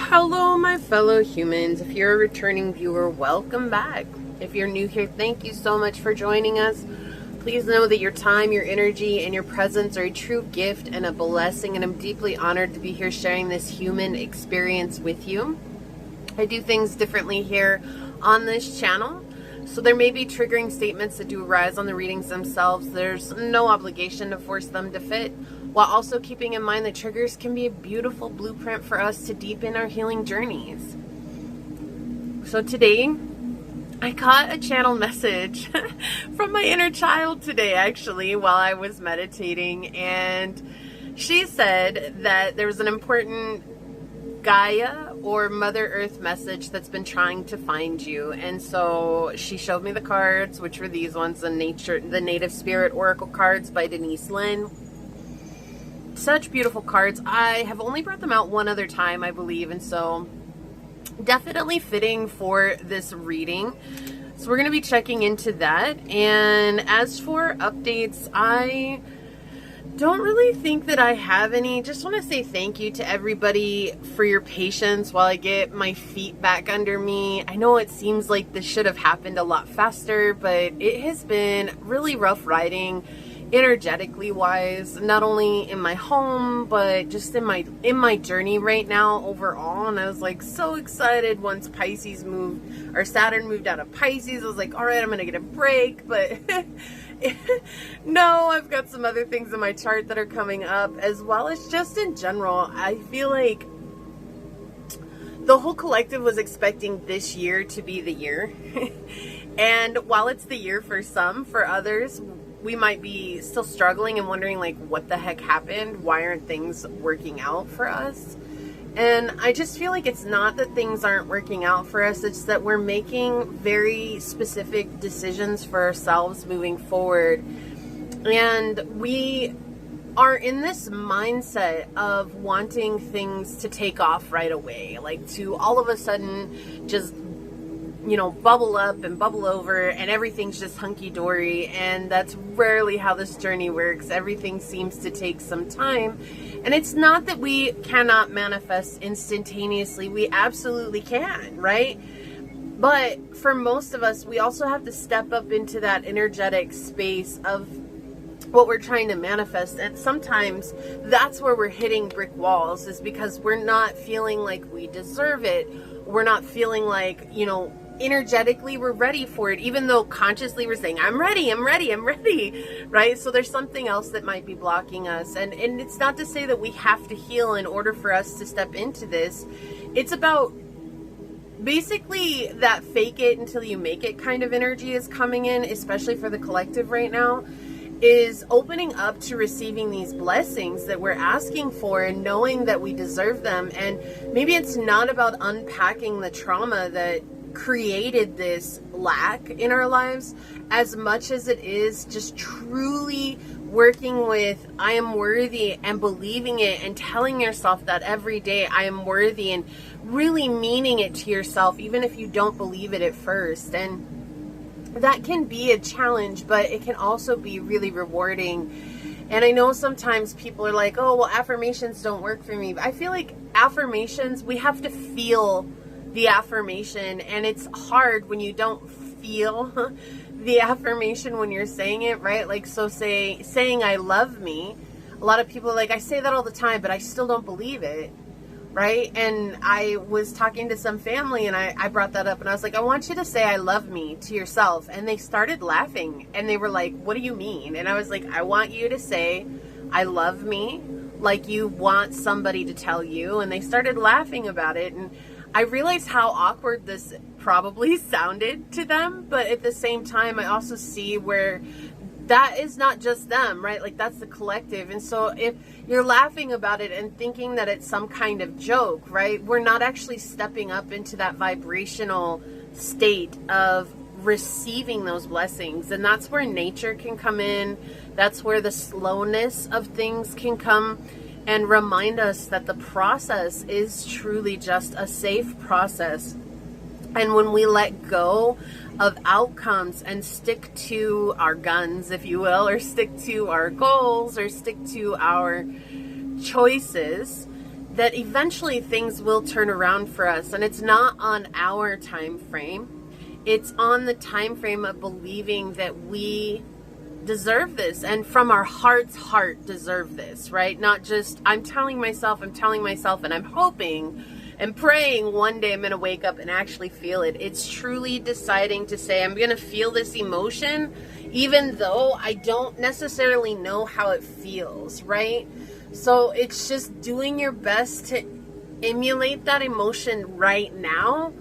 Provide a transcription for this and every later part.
Hello, my fellow humans. If you're a returning viewer, welcome back. If you're new here, thank you so much for joining us. Please know that your time, your energy, and your presence are a true gift and a blessing, and I'm deeply honored to be here sharing this human experience with you. I do things differently here on this channel, so there may be triggering statements that do arise on the readings themselves. There's no obligation to force them to fit, while also keeping in mind that triggers can be a beautiful blueprint for us to deepen our healing journeys. So today, I caught a channel message from my inner child today, actually, while I was meditating, and she said that there was an important Gaia or Mother Earth message that's been trying to find you. And so she showed me the cards, which were these ones, the Native Spirit Oracle cards by Denise Lynn. Such beautiful cards. I have only brought them out one other time, I believe, and so definitely fitting for this reading. So we're going to be checking into that. And as for updates, I don't really think that I have any. Just want to say thank you to everybody for your patience while I get my feet back under me. I know it seems like this should have happened a lot faster, but it has been really rough riding energetically wise, not only in my home but just in my journey right now overall. And I was like so excited once Pisces moved, or Saturn moved out of Pisces. I was like, all right, I'm gonna get a break, but no, I've got some other things in my chart that are coming up, as well as just in general. I feel like the whole collective was expecting this year to be the year. And while it's the year for some, for others, we might be still struggling and wondering, like, what the heck happened? Why aren't things working out for us? And I just feel like it's not that things aren't working out for us. It's that we're making very specific decisions for ourselves moving forward. And we are in this mindset of wanting things to take off right away. Like to all of a sudden just, you know, bubble up and bubble over and everything's just hunky-dory. And that's rarely how this journey works. Everything seems to take some time. And it's not that we cannot manifest instantaneously. We absolutely can, right? But for most of us, we also have to step up into that energetic space of what we're trying to manifest. And sometimes that's where we're hitting brick walls, is because we're not feeling like we deserve it. We're not feeling like, you know, energetically we're ready for it, even though consciously we're saying, I'm ready, I'm ready, I'm ready, right? So there's something else that might be blocking us. And it's not to say that we have to heal in order for us to step into this. It's about basically that fake it until you make it kind of energy is coming in, especially for the collective right now, is opening up to receiving these blessings that we're asking for and knowing that we deserve them. And maybe it's not about unpacking the trauma that created this lack in our lives as much as it is just truly working with I am worthy and believing it and telling yourself that every day I am worthy, and really meaning it to yourself even if you don't believe it at first. And that can be a challenge, but it can also be really rewarding. And I know sometimes people are like, oh, well, affirmations don't work for me. But I feel like affirmations, we have to feel the affirmation, and it's hard when you don't feel the affirmation when you're saying it, right? Like, so saying I love me, a lot of people are like, I say that all the time, but I still don't believe it, right? And I was talking to some family and I brought that up, and I was like, I want you to say I love me to yourself. And they started laughing and they were like, what do you mean? And I was like, I want you to say I love me like you want somebody to tell you. And they started laughing about it, and I realized how awkward this probably sounded to them, but at the same time, I also see where that is not just them, right? Like, that's the collective. And so if you're laughing about it and thinking that it's some kind of joke, right? We're not actually stepping up into that vibrational state of receiving those blessings. And that's where nature can come in. That's where the slowness of things can come and remind us that the process is truly just a safe process. And when we let go of outcomes and stick to our guns, if you will, or stick to our goals, or stick to our choices, that eventually things will turn around for us. And it's not on our time frame. It's on the time frame of believing that we deserve this, and from our heart's heart deserve this, right? Not just I'm telling myself, and I'm hoping and praying one day I'm going to wake up and actually feel it. It's truly deciding to say, I'm going to feel this emotion, even though I don't necessarily know how it feels, right? So it's just doing your best to emulate that emotion right now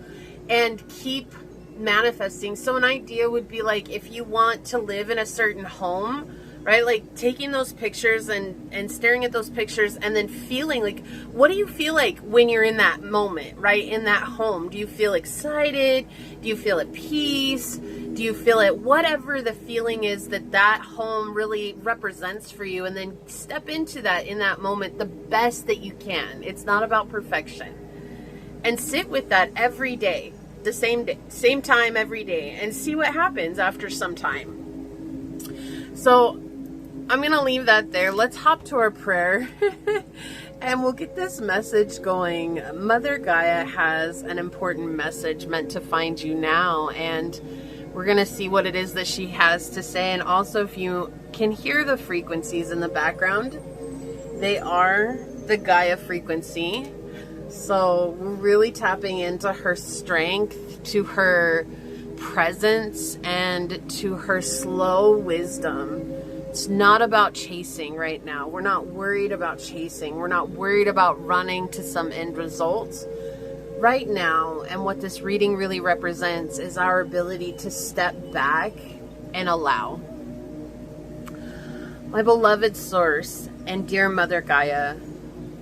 and keep manifesting. So an idea would be like, if you want to live in a certain home, right? Like taking those pictures and staring at those pictures and then feeling like, what do you feel like when you're in that moment, right? In that home? Do you feel excited? Do you feel at peace? Do you feel it? Whatever the feeling is that home really represents for you, and then step into that in that moment the best that you can. It's not about perfection. And sit with that every day, the same day, same time every day, and see what happens after some time. So I'm going to leave that there. Let's hop to our prayer and we'll get this message going. Mother Gaia has an important message meant to find you now, and we're going to see what it is that she has to say. And also, if you can hear the frequencies in the background, they are the Gaia frequency. So we're really tapping into her strength, to her presence, and to her slow wisdom. It's not about chasing right now. We're not worried about chasing. We're not worried about running to some end result right now. And what this reading really represents is our ability to step back and allow. My beloved Source and dear Mother Gaia,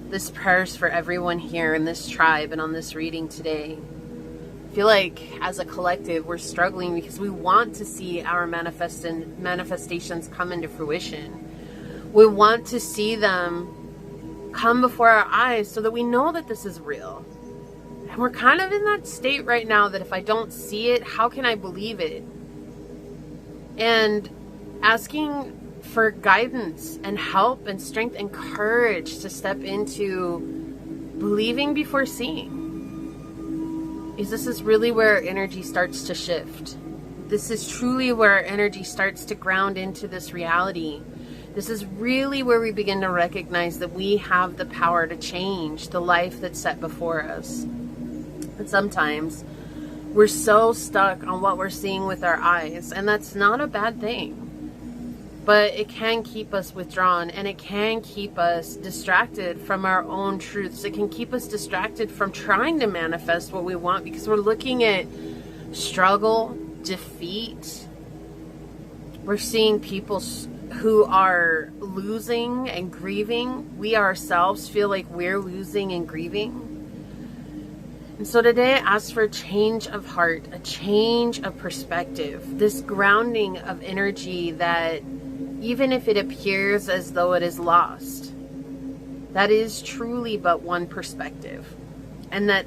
this prayer is for everyone here in this tribe and on this reading today. I feel like as a collective we're struggling because we want to see our manifestations come into fruition. We want to see them come before our eyes so that we know that this is real. And we're kind of in that state right now that if I don't see it, how can I believe it? And asking for guidance and help and strength and courage to step into believing before seeing. Is this is really where our energy starts to shift. This is truly where our energy starts to ground into this reality. This is really where we begin to recognize that we have the power to change the life that's set before us. And sometimes we're so stuck on what we're seeing with our eyes, and that's not a bad thing. But it can keep us withdrawn, and it can keep us distracted from our own truths. It can keep us distracted from trying to manifest what we want because we're looking at struggle, defeat. We're seeing people who are losing and grieving. We ourselves feel like we're losing and grieving. And so today I ask for a change of heart, a change of perspective, this grounding of energy that even if it appears as though it is lost, that is truly but one perspective. And that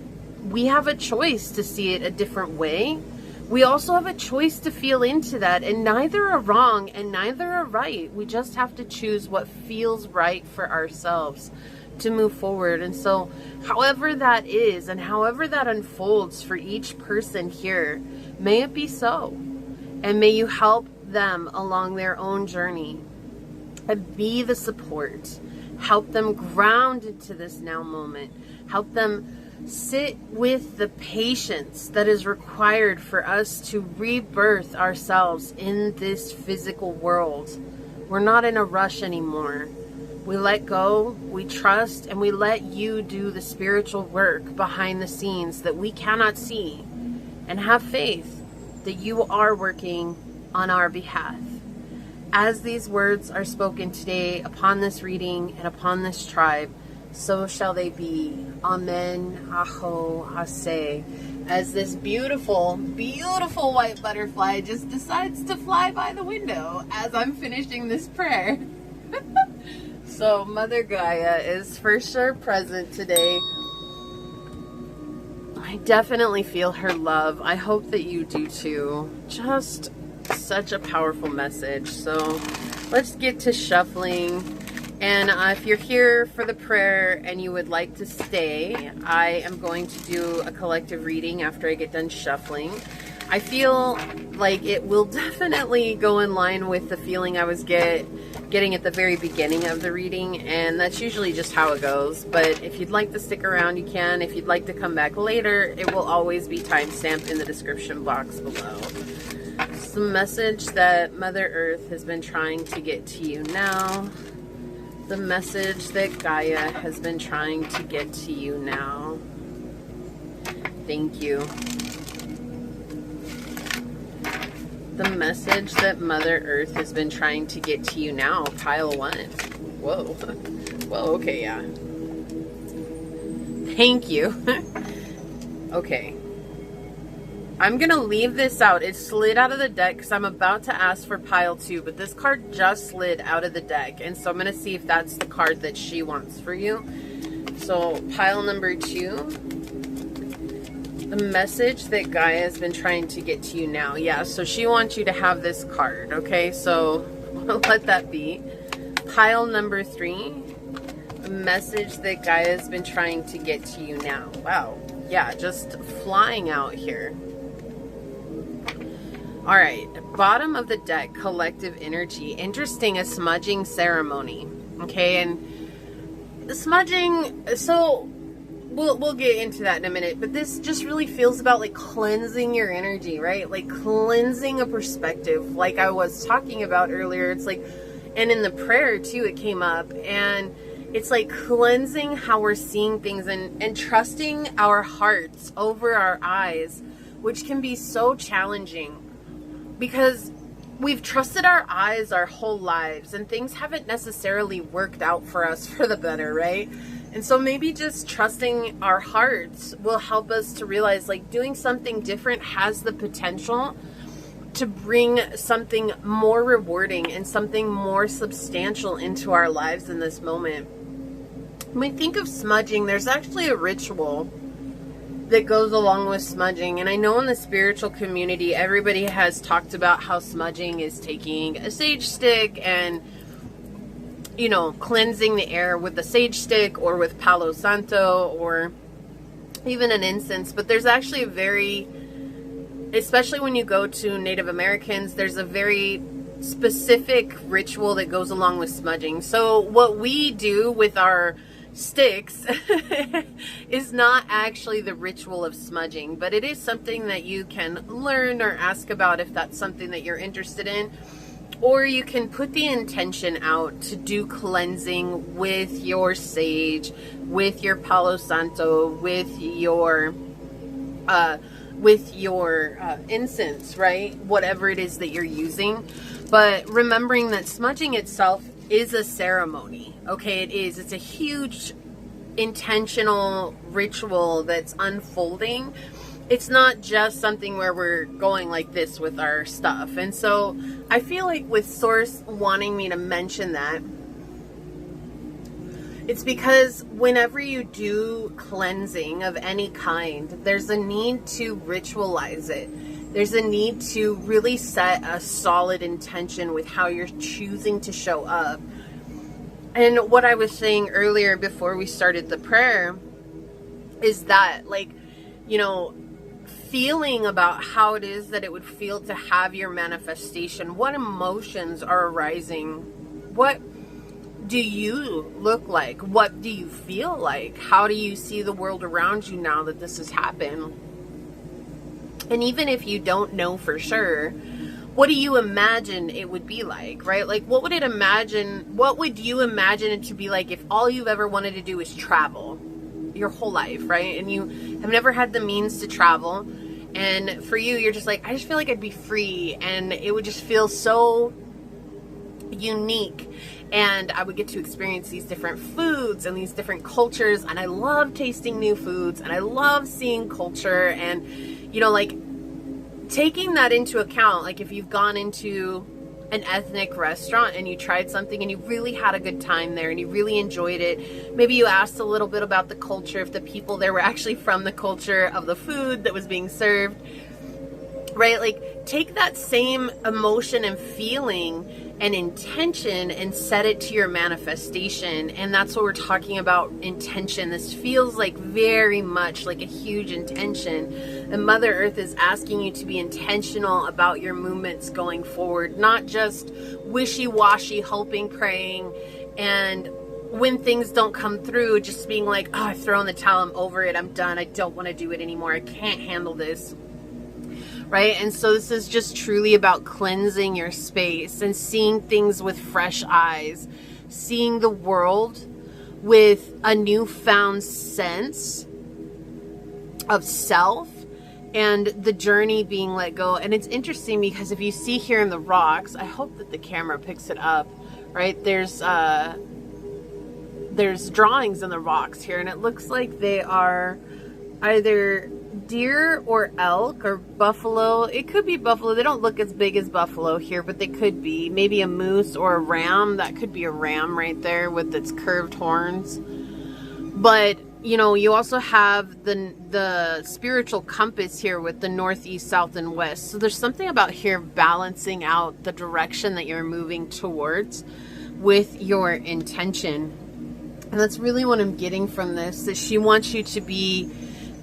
we have a choice to see it a different way. We also have a choice to feel into that, and neither are wrong and neither are right. We just have to choose what feels right for ourselves to move forward. And so however that is and however that unfolds for each person here, may it be so. And may you help them along their own journey and be the support. Help them ground into this now moment. Help them sit with the patience that is required for us to rebirth ourselves in this physical world. We're not in a rush anymore. We let go, we trust, and we let you do the spiritual work behind the scenes that we cannot see, and have faith that you are working on our behalf. As these words are spoken today upon this reading and upon this tribe, so shall they be. Amen. Aho. Aseh. As this beautiful, beautiful white butterfly just decides to fly by the window as I'm finishing this prayer. So Mother Gaia is for sure present today. I definitely feel her love. I hope that you do too. Just such a powerful message. So let's get to shuffling And if you're here for the prayer and you would like to stay, I am going to do a collective reading after I get done shuffling. I feel like it will definitely go in line with the feeling I was getting at the very beginning of the reading, and that's usually just how it goes. But if you'd like to stick around, you can. If you'd like to come back later, it will always be timestamped in the description box below. It's the message that Mother Earth has been trying to get to you now. The message that Gaia has been trying to get to you now. Thank you. The message that Mother Earth has been trying to get to you now. Pile 1. Whoa. Whoa, okay, yeah. Thank you. Okay. I'm going to leave this out. It slid out of the deck because I'm about to ask for pile 2, but this card just slid out of the deck. And so I'm going to see if that's the card that she wants for you. So pile number 2, the message that Gaia has been trying to get to you now. Yeah, so she wants you to have this card. Okay, so we'll let that be. Pile number 3, the message that Gaia has been trying to get to you now. Wow. Yeah, just flying out here. All right, bottom of the deck, collective energy. Interesting, a smudging ceremony. Okay, and the smudging, so we'll get into that in a minute, but this just really feels about like cleansing your energy, right? Like cleansing a perspective, like I was talking about earlier. It's like, and in the prayer too, it came up, and it's like cleansing how we're seeing things and trusting our hearts over our eyes, which can be so challenging. Because we've trusted our eyes our whole lives and things haven't necessarily worked out for us for the better, right? And so maybe just trusting our hearts will help us to realize like doing something different has the potential to bring something more rewarding and something more substantial into our lives in this moment. When we think of smudging, there's actually a ritual that goes along with smudging. And I know in the spiritual community, everybody has talked about how smudging is taking a sage stick and, you know, cleansing the air with the sage stick or with Palo Santo or even an incense. But there's actually a very, especially when you go to Native Americans, there's a very specific ritual that goes along with smudging. So what we do with our sticks is not actually the ritual of smudging, but it is something that you can learn or ask about if that's something that you're interested in, or you can put the intention out to do cleansing with your sage, with your Palo Santo, with your incense, right? Whatever it is that you're using. But remembering that smudging itself is a ceremony. Okay, it is. It's a huge intentional ritual that's unfolding. It's not just something where we're going like this with our stuff. And so I feel like with Source wanting me to mention that, it's because whenever you do cleansing of any kind, there's a need to ritualize it. There's a need to really set a solid intention with how you're choosing to show up. And what I was saying earlier before we started the prayer is that, like, you know, feeling about how it is that it would feel to have your manifestation. What emotions are arising? What do you look like? What do you feel like? How do you see the world around you now that this has happened? And even if you don't know for sure, what do you imagine it would be like, right? Like, what would you imagine it to be like if all you've ever wanted to do is travel your whole life, right? And you have never had the means to travel. And for you, you're just like, I just feel like I'd be free and it would just feel so unique. And I would get to experience these different foods and these different cultures. And I love tasting new foods and I love seeing culture. And, you know, like, taking that into account, like if you've gone into an ethnic restaurant and you tried something and you really had a good time there and you really enjoyed it, maybe you asked a little bit about the culture, if the people there were actually from the culture of the food that was being served, right? Like, take that same emotion and feeling an intention and set it to your manifestation. And that's what we're talking about, intention. This feels like very much like a huge intention. And Mother Earth is asking you to be intentional about your movements going forward, not just wishy-washy, hoping, praying, and when things don't come through, just being like, oh, I've thrown the towel, I'm over it, I'm done, I don't want to do it anymore, I can't handle this. Right? And so this is just truly about cleansing your space and seeing things with fresh eyes, seeing the world with a newfound sense of self, and the journey being let go. And it's interesting because if you see here in the rocks, I hope that the camera picks it up, right? There's drawings in the rocks here, and it looks like they are either deer or elk or buffalo. It could be buffalo. They don't look as big as buffalo here, but they could be. Maybe a moose or a ram. That could be a ram right there with its curved horns. But, you know, you also have the spiritual compass here with the north, east, south, and west. So there's something about here balancing out the direction that you're moving towards with your intention. And that's really what I'm getting from this, that she wants you to be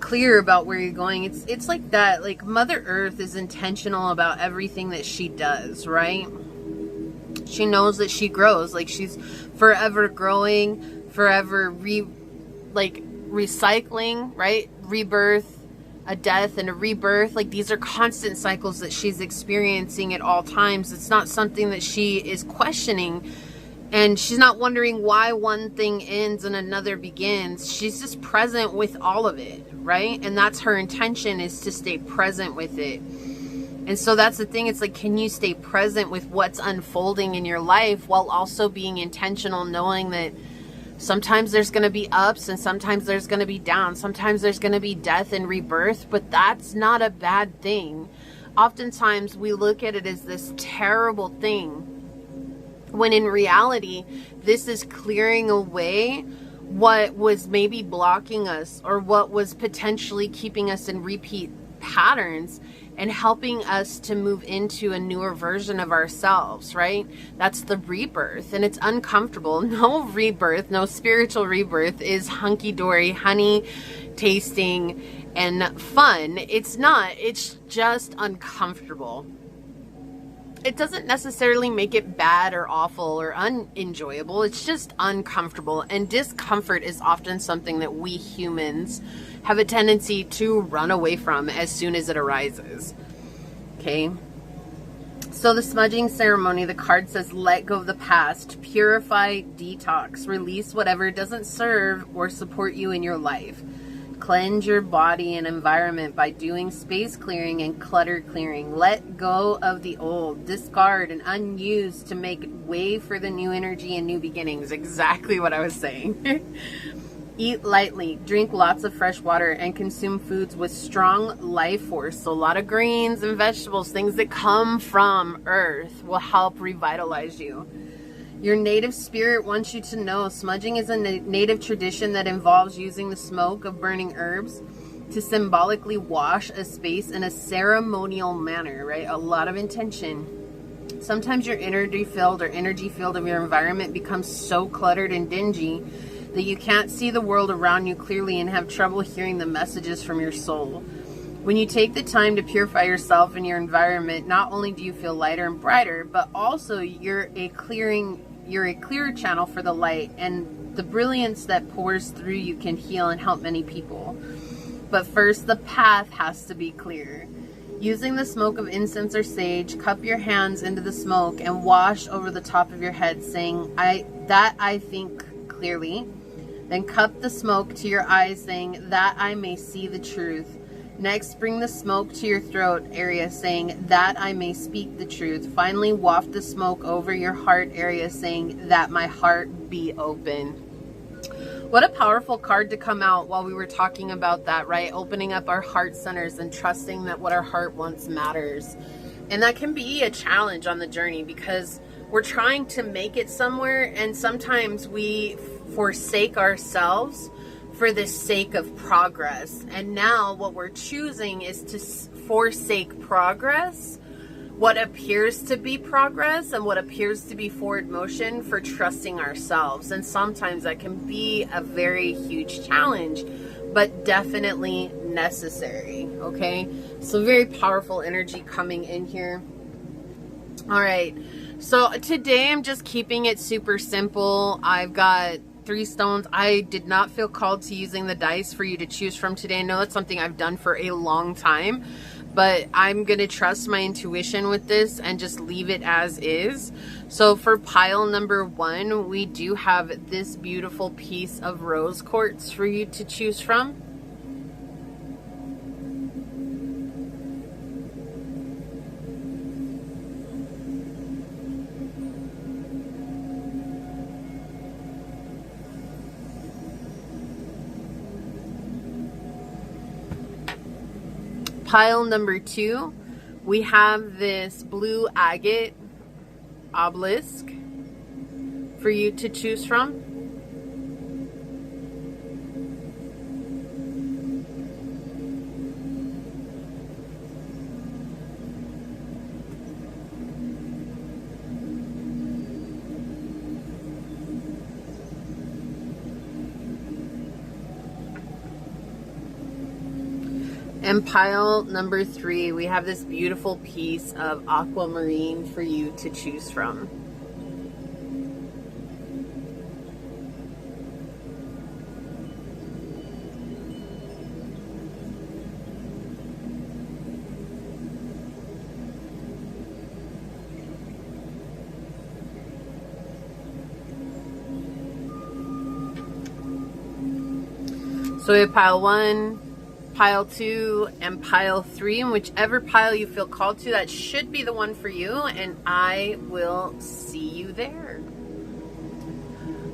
clear about where you're going. It's like that, like Mother Earth is intentional about everything that she does, right? She knows that she grows, like she's forever growing, forever recycling, right? Rebirth, a death, and a rebirth. Like these are constant cycles that she's experiencing at all times. It's not something that she is questioning. And she's not wondering why one thing ends and another begins. She's just present with all of it, right? And that's her intention, is to stay present with it. And so that's the thing. It's like, can you stay present with what's unfolding in your life while also being intentional, knowing that sometimes there's going to be ups and sometimes there's going to be downs. Sometimes there's going to be death and rebirth, but that's not a bad thing. Oftentimes we look at it as this terrible thing, when in reality, this is clearing away what was maybe blocking us or what was potentially keeping us in repeat patterns and helping us to move into a newer version of ourselves, right? That's the rebirth, and it's uncomfortable. No rebirth, no spiritual rebirth is hunky-dory, honey tasting and fun. It's not. It's just uncomfortable. It doesn't necessarily make it bad or awful or unenjoyable. It's just uncomfortable. And discomfort is often something that we humans have a tendency to run away from as soon as it arises. Okay. So the smudging ceremony, the card says, let go of the past, purify, detox, release whatever doesn't serve or support you in your life. Cleanse your body and environment by doing space clearing and clutter clearing. Let go of the old, discard and unused to make way for the new energy and new beginnings. Exactly what I was saying. Eat lightly, drink lots of fresh water, and consume foods with strong life force. So a lot of greens and vegetables, things that come from earth, will help revitalize you. Your native spirit wants you to know smudging is a native tradition that involves using the smoke of burning herbs to symbolically wash a space in a ceremonial manner, right? A lot of intention. Sometimes your energy field of your environment becomes so cluttered and dingy that you can't see the world around you clearly and have trouble hearing the messages from your soul. When you take the time to purify yourself and your environment, not only do you feel lighter and brighter, but also you're a clearer channel for the light, and the brilliance that pours through you can heal and help many people. But first, the path has to be clear. Using the smoke of incense or sage, cup your hands into the smoke and wash over the top of your head, saying, I think clearly. Then cup the smoke to your eyes, saying, that I may see the truth. Next, bring the smoke to your throat area, saying, that I may speak the truth. Finally, waft the smoke over your heart area, saying, that my heart be open. What a powerful card to come out while we were talking about that, right? Opening up our heart centers and trusting that what our heart wants matters. And that can be a challenge on the journey because we're trying to make it somewhere, and sometimes we forsake ourselves for the sake of progress. And now what we're choosing is to forsake progress what appears to be progress and what appears to be forward motion for trusting ourselves. And sometimes that can be a very huge challenge, but definitely necessary. Okay, so very powerful energy coming in here. All right, so today I'm just keeping it super simple. I've got 3 stones. I did not feel called to using the dice for you to choose from today. I know that's something I've done for a long time, but I'm going to trust my intuition with this and just leave it as is. So for pile number 1, we do have this beautiful piece of rose quartz for you to choose from. Pile number 2, we have this blue agate obelisk for you to choose from. And pile number 3, we have this beautiful piece of aquamarine for you to choose from. So we have pile 1, pile 2, and pile 3, and whichever pile you feel called to, that should be the one for you, and I will see you there.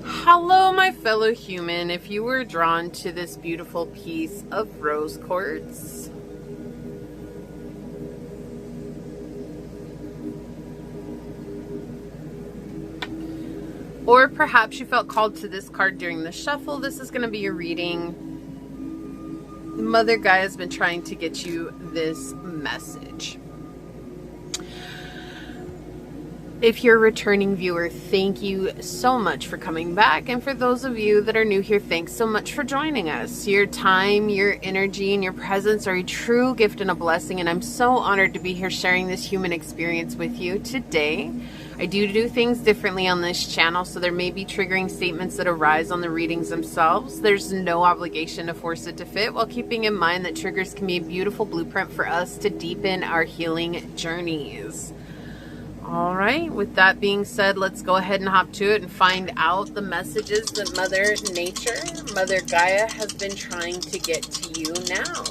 Hello, my fellow human. If you were drawn to this beautiful piece of rose quartz, or perhaps you felt called to this card during the shuffle, this is going to be your reading. Mother Gaia has been trying to get you this message. If you're a returning viewer, thank you so much for coming back. And for those of you that are new here, thanks so much for joining us. Your time, your energy, and your presence are a true gift and a blessing. And I'm so honored to be here sharing this human experience with you today. I do things differently on this channel, so there may be triggering statements that arise on the readings themselves. There's no obligation to force it to fit, while keeping in mind that triggers can be a beautiful blueprint for us to deepen our healing journeys. All right, with that being said, let's go ahead and hop to it and find out the messages that Mother Nature, Mother Gaia, has been trying to get to you now.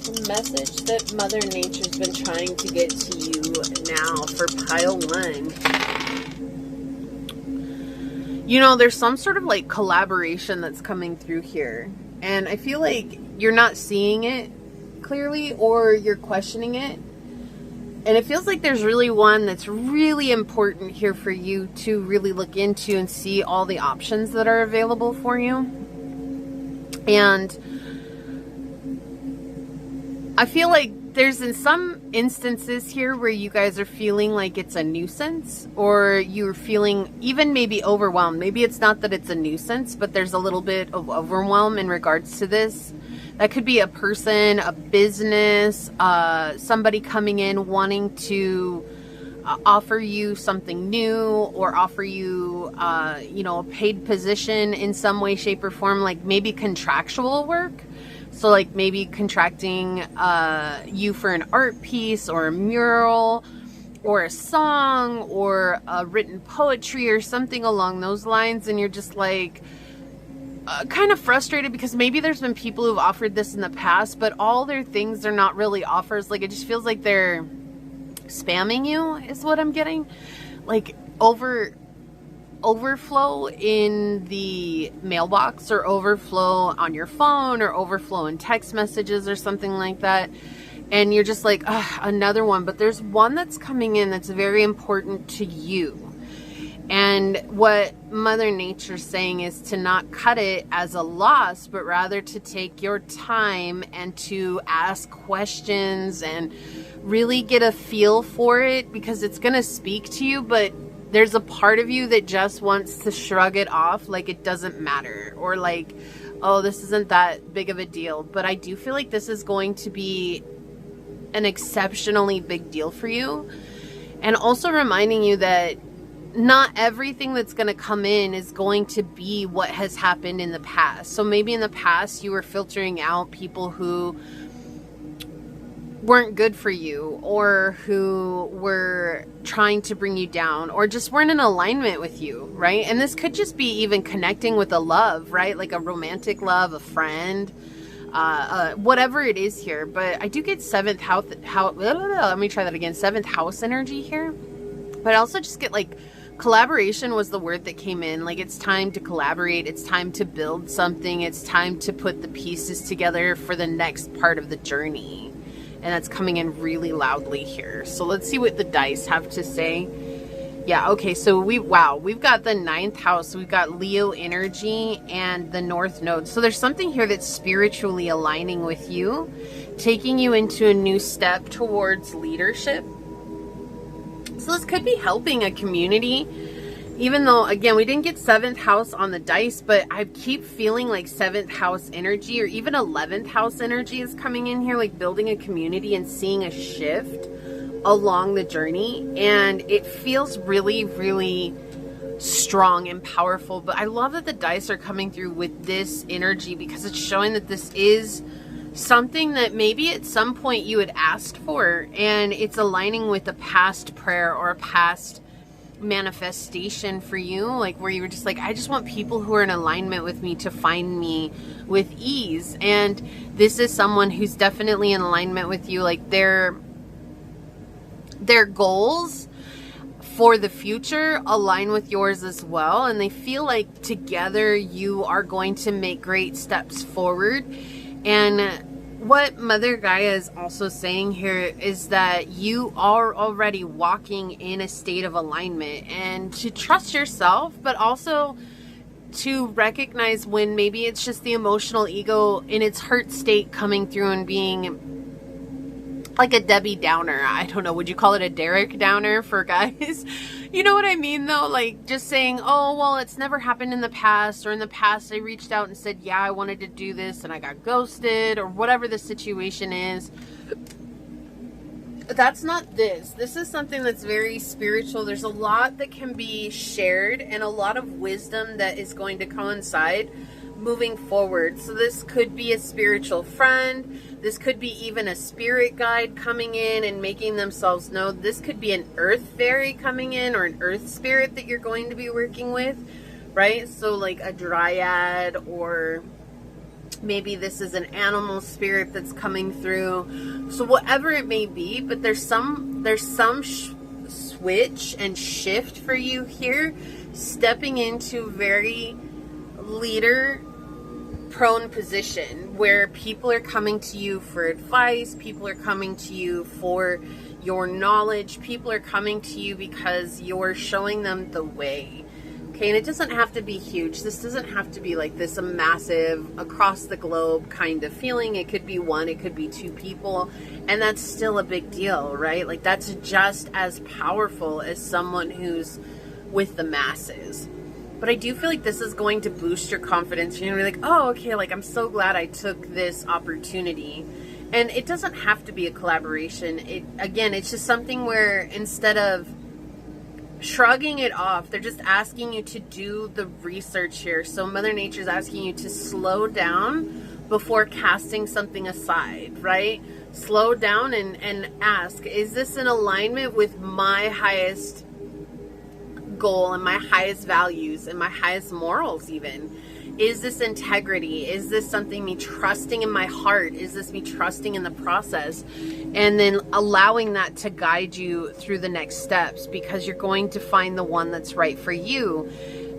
The message that Mother Nature's been trying to get to you now for pile 1. You know, there's some sort of like collaboration that's coming through here, and I feel like you're not seeing it clearly, or you're questioning it. And it feels like there's really one that's really important here for you to really look into and see all the options that are available for you. And I feel like there's in some instances here where you guys are feeling like it's a nuisance, or you're feeling even maybe overwhelmed. Maybe it's not that it's a nuisance, but there's a little bit of overwhelm in regards to this. That could be a person, a business, somebody coming in wanting to offer you something new, or offer you, you know, a paid position in some way, shape, or form, like maybe contractual work. So like maybe contracting you for an art piece, or a mural, or a song, or a written poetry, or something along those lines. And you're just like kind of frustrated because maybe there's been people who've offered this in the past, but all their things are not really offers. Like it just feels like they're spamming you is what I'm getting. Like overflow in the mailbox, or overflow on your phone, or overflow in text messages or something like that. And you're just like, another one. But there's one that's coming in that's very important to you. And what Mother Nature's saying is to not cut it as a loss, but rather to take your time and to ask questions and really get a feel for it, because it's going to speak to you, but there's a part of you that just wants to shrug it off like it doesn't matter, or like, oh, this isn't that big of a deal. But I do feel like this is going to be an exceptionally big deal for you. And also reminding you that not everything that's going to come in is going to be what has happened in the past. So maybe in the past you were filtering out people who weren't good for you, or who were trying to bring you down, or just weren't in alignment with you, right? And this could just be even connecting with a love, right? Like a romantic love, a friend, whatever it is here. But I do get seventh house, let me try that again, seventh house energy here. But I also just get like collaboration was the word that came in. Like, it's time to collaborate. It's time to build something. It's time to put the pieces together for the next part of the journey. And that's coming in really loudly here. So let's see what the dice have to say. Yeah, okay, so we've got the 9th house. We've got Leo energy and the North Node. So there's something here that's spiritually aligning with you, taking you into a new step towards leadership. So this could be helping a community, even though, again, we didn't get 7th house on the dice, but I keep feeling like 7th house energy, or even 11th house energy is coming in here, like building a community and seeing a shift along the journey. And it feels really, really strong and powerful. But I love that the dice are coming through with this energy, because it's showing that this is something that maybe at some point you had asked for, and it's aligning with a past prayer or a past manifestation for you, like where you were just like, I just want people who are in alignment with me to find me with ease. And this is someone who's definitely in alignment with you, like their goals for the future align with yours as well, and they feel like together you are going to make great steps forward. And what Mother Gaia is also saying here is that you are already walking in a state of alignment, and to trust yourself, but also to recognize when maybe it's just the emotional ego in its hurt state coming through and being like a Debbie Downer. I don't know, would you call it a Derek Downer for guys? You know what I mean though? Like just saying, oh, well, it's never happened in the past, or in the past I reached out and said, yeah, I wanted to do this and I got ghosted, or whatever the situation is. That's not this. This is something that's very spiritual. There's a lot that can be shared and a lot of wisdom that is going to coincide moving forward. So this could be a spiritual friend. This could be even a spirit guide coming in and making themselves known. This could be an earth fairy coming in, or an earth spirit that you're going to be working with, right? So like a dryad, or maybe this is an animal spirit that's coming through. So whatever it may be, but there's some switch and shift for you here, stepping into very leader prone position where people are coming to you for advice, people are coming to you for your knowledge, people are coming to you because you're showing them the way. Okay, and it doesn't have to be huge. This doesn't have to be like this a massive across the globe kind of feeling. It could be one, it could be two people, and that's still a big deal, right? Like that's just as powerful as someone who's with the masses. But I do feel like this is going to boost your confidence. You're going to be like, oh, okay, like I'm so glad I took this opportunity. And it doesn't have to be a collaboration. Again, it's just something where instead of shrugging it off, they're just asking you to do the research here. So Mother Nature's asking you to slow down before casting something aside, right? Slow down and ask, is this in alignment with my highest goal and my highest values and my highest morals even? Is this integrity? Is this something me trusting in my heart? Is this me trusting in the process? And then allowing that to guide you through the next steps, because you're going to find the one that's right for you.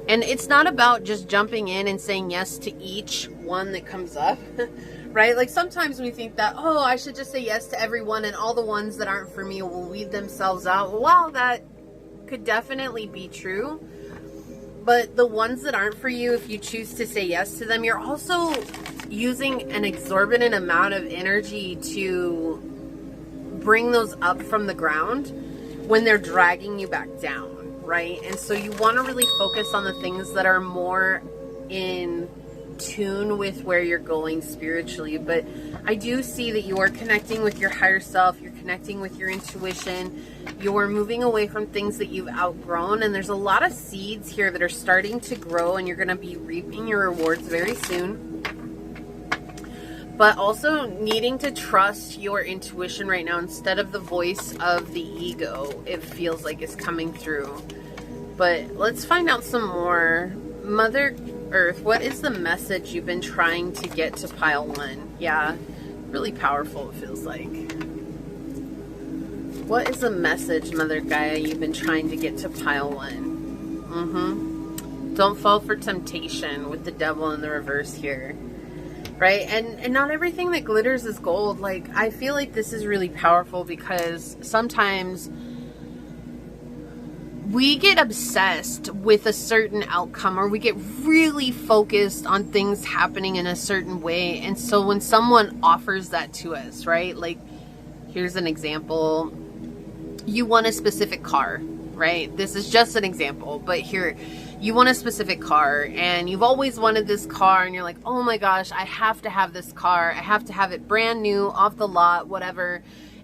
And it's not about just jumping in and saying yes to each one that comes up, right? Like sometimes we think that, oh, I should just say yes to everyone and all the ones that aren't for me will weed themselves out. Well, that could definitely be true, but the ones that aren't for you, if you choose to say yes to them, you're also using an exorbitant amount of energy to bring those up from the ground when they're dragging you back down, right? And so you want to really focus on the things that are more in tune with where you're going spiritually. But I do see that you are connecting with your higher self, you're connecting with your intuition, you're moving away from things that you've outgrown, and there's a lot of seeds here that are starting to grow, and you're going to be reaping your rewards very soon. But also needing to trust your intuition right now instead of the voice of the ego, it feels like is coming through. But let's find out some more. Mother Earth, what is the message you've been trying to get to pile 1? Yeah, really powerful it feels like. What is the message, Mother Gaia, you've been trying to get to pile 1? Don't fall for temptation with the devil in the reverse here. Right? And not everything that glitters is gold. Like, I feel like this is really powerful because sometimes we get obsessed with a certain outcome, or we get really focused on things happening in a certain way. And so when someone offers that to us, right? Like, here's an example. You want a specific car, right? This is just an example, but here, you want a specific car and you've always wanted this car, and you're like, oh my gosh, I have to have this car. I have to have it brand new, off the lot, whatever.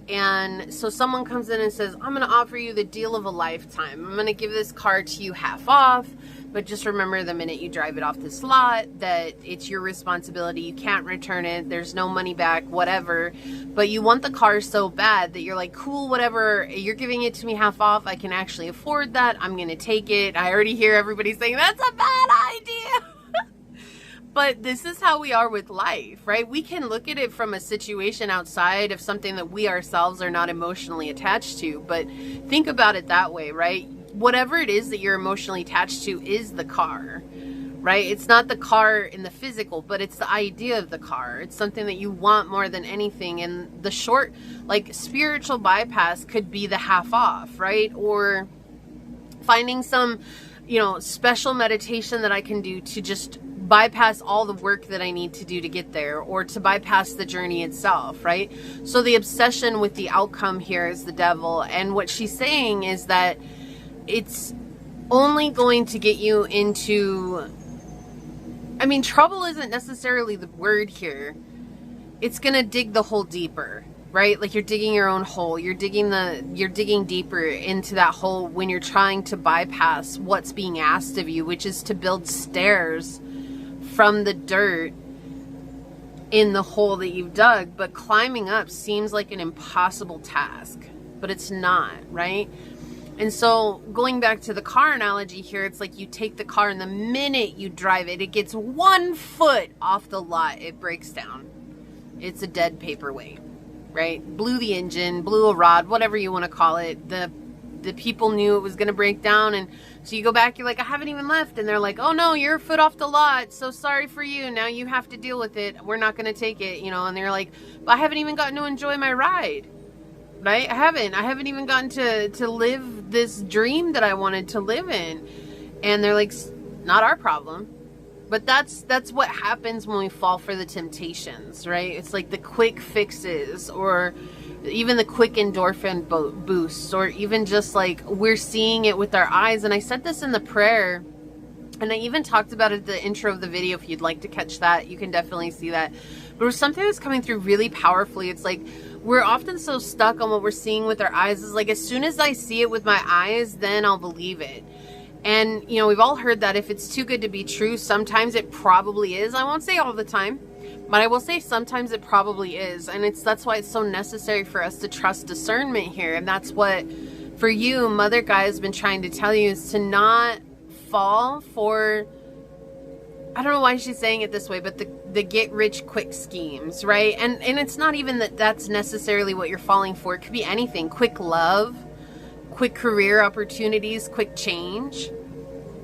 And so someone comes in and says, I'm going to offer you the deal of a lifetime. I'm going to give this car to you half off. But just remember, the minute you drive it off this lot, that it's your responsibility. You can't return it. There's no money back, whatever. But you want the car so bad that you're like, cool, whatever. You're giving it to me half off. I can actually afford that. I'm going to take it. I already hear everybody saying, that's a bad idea. But this is how we are with life, right? We can look at it from a situation outside of something that we ourselves are not emotionally attached to. But think about it that way, right? Whatever it is that you're emotionally attached to is the car, right? It's not the car in the physical, but it's the idea of the car. It's something that you want more than anything. And the short, like, spiritual bypass could be the half off, right? Or finding some, you know, special meditation that I can do to just bypass all the work that I need to do to get there, or to bypass the journey itself, right? So the obsession with the outcome here is the devil. And what she's saying is that it's only going to get you into, I mean, trouble isn't necessarily the word here. It's going to dig the hole deeper, right? Like, you're digging your own hole. You're digging deeper into that hole when you're trying to bypass what's being asked of you, which is to build stairs from the dirt in the hole that you've dug. But climbing up seems like an impossible task, but it's not, right? And so going back to the car analogy here, it's like you take the car, and the minute you drive it, it gets 1 foot off the lot, it breaks down. It's a dead paperweight, right? Blew the engine, blew a rod, whatever you want to call it. The people knew it was going to break down. And so you go back, you're like, I haven't even left. And they're like, oh no, you're a foot off the lot. So sorry for you. Now you have to deal with it. We're not going to take it, you know. And they're like, but I haven't even gotten to enjoy my ride. Right? I haven't even gotten to live this dream that I wanted to live in. And they're like, not our problem. But that's what happens when we fall for the temptations, right? It's like the quick fixes, or even the quick endorphin boosts, or even just like we're seeing it with our eyes. And I said this in the prayer, and I even talked about it at the intro of the video. If you'd like to catch that, you can definitely see that. But it was something that's coming through really powerfully. It's like, we're often so stuck on what we're seeing with our eyes. It's like, as soon as I see it with my eyes, then I'll believe it. And, you know, we've all heard that if it's too good to be true, sometimes it probably is. I won't say all the time, but I will say sometimes it probably is. And that's why it's so necessary for us to trust discernment here. And that's what, for you, Mother Gaia has been trying to tell you, is to not fall for, I don't know why she's saying it this way, but the get rich quick schemes, right? And it's not even that that's necessarily what you're falling for. It could be anything. Quick love, quick career opportunities, quick change,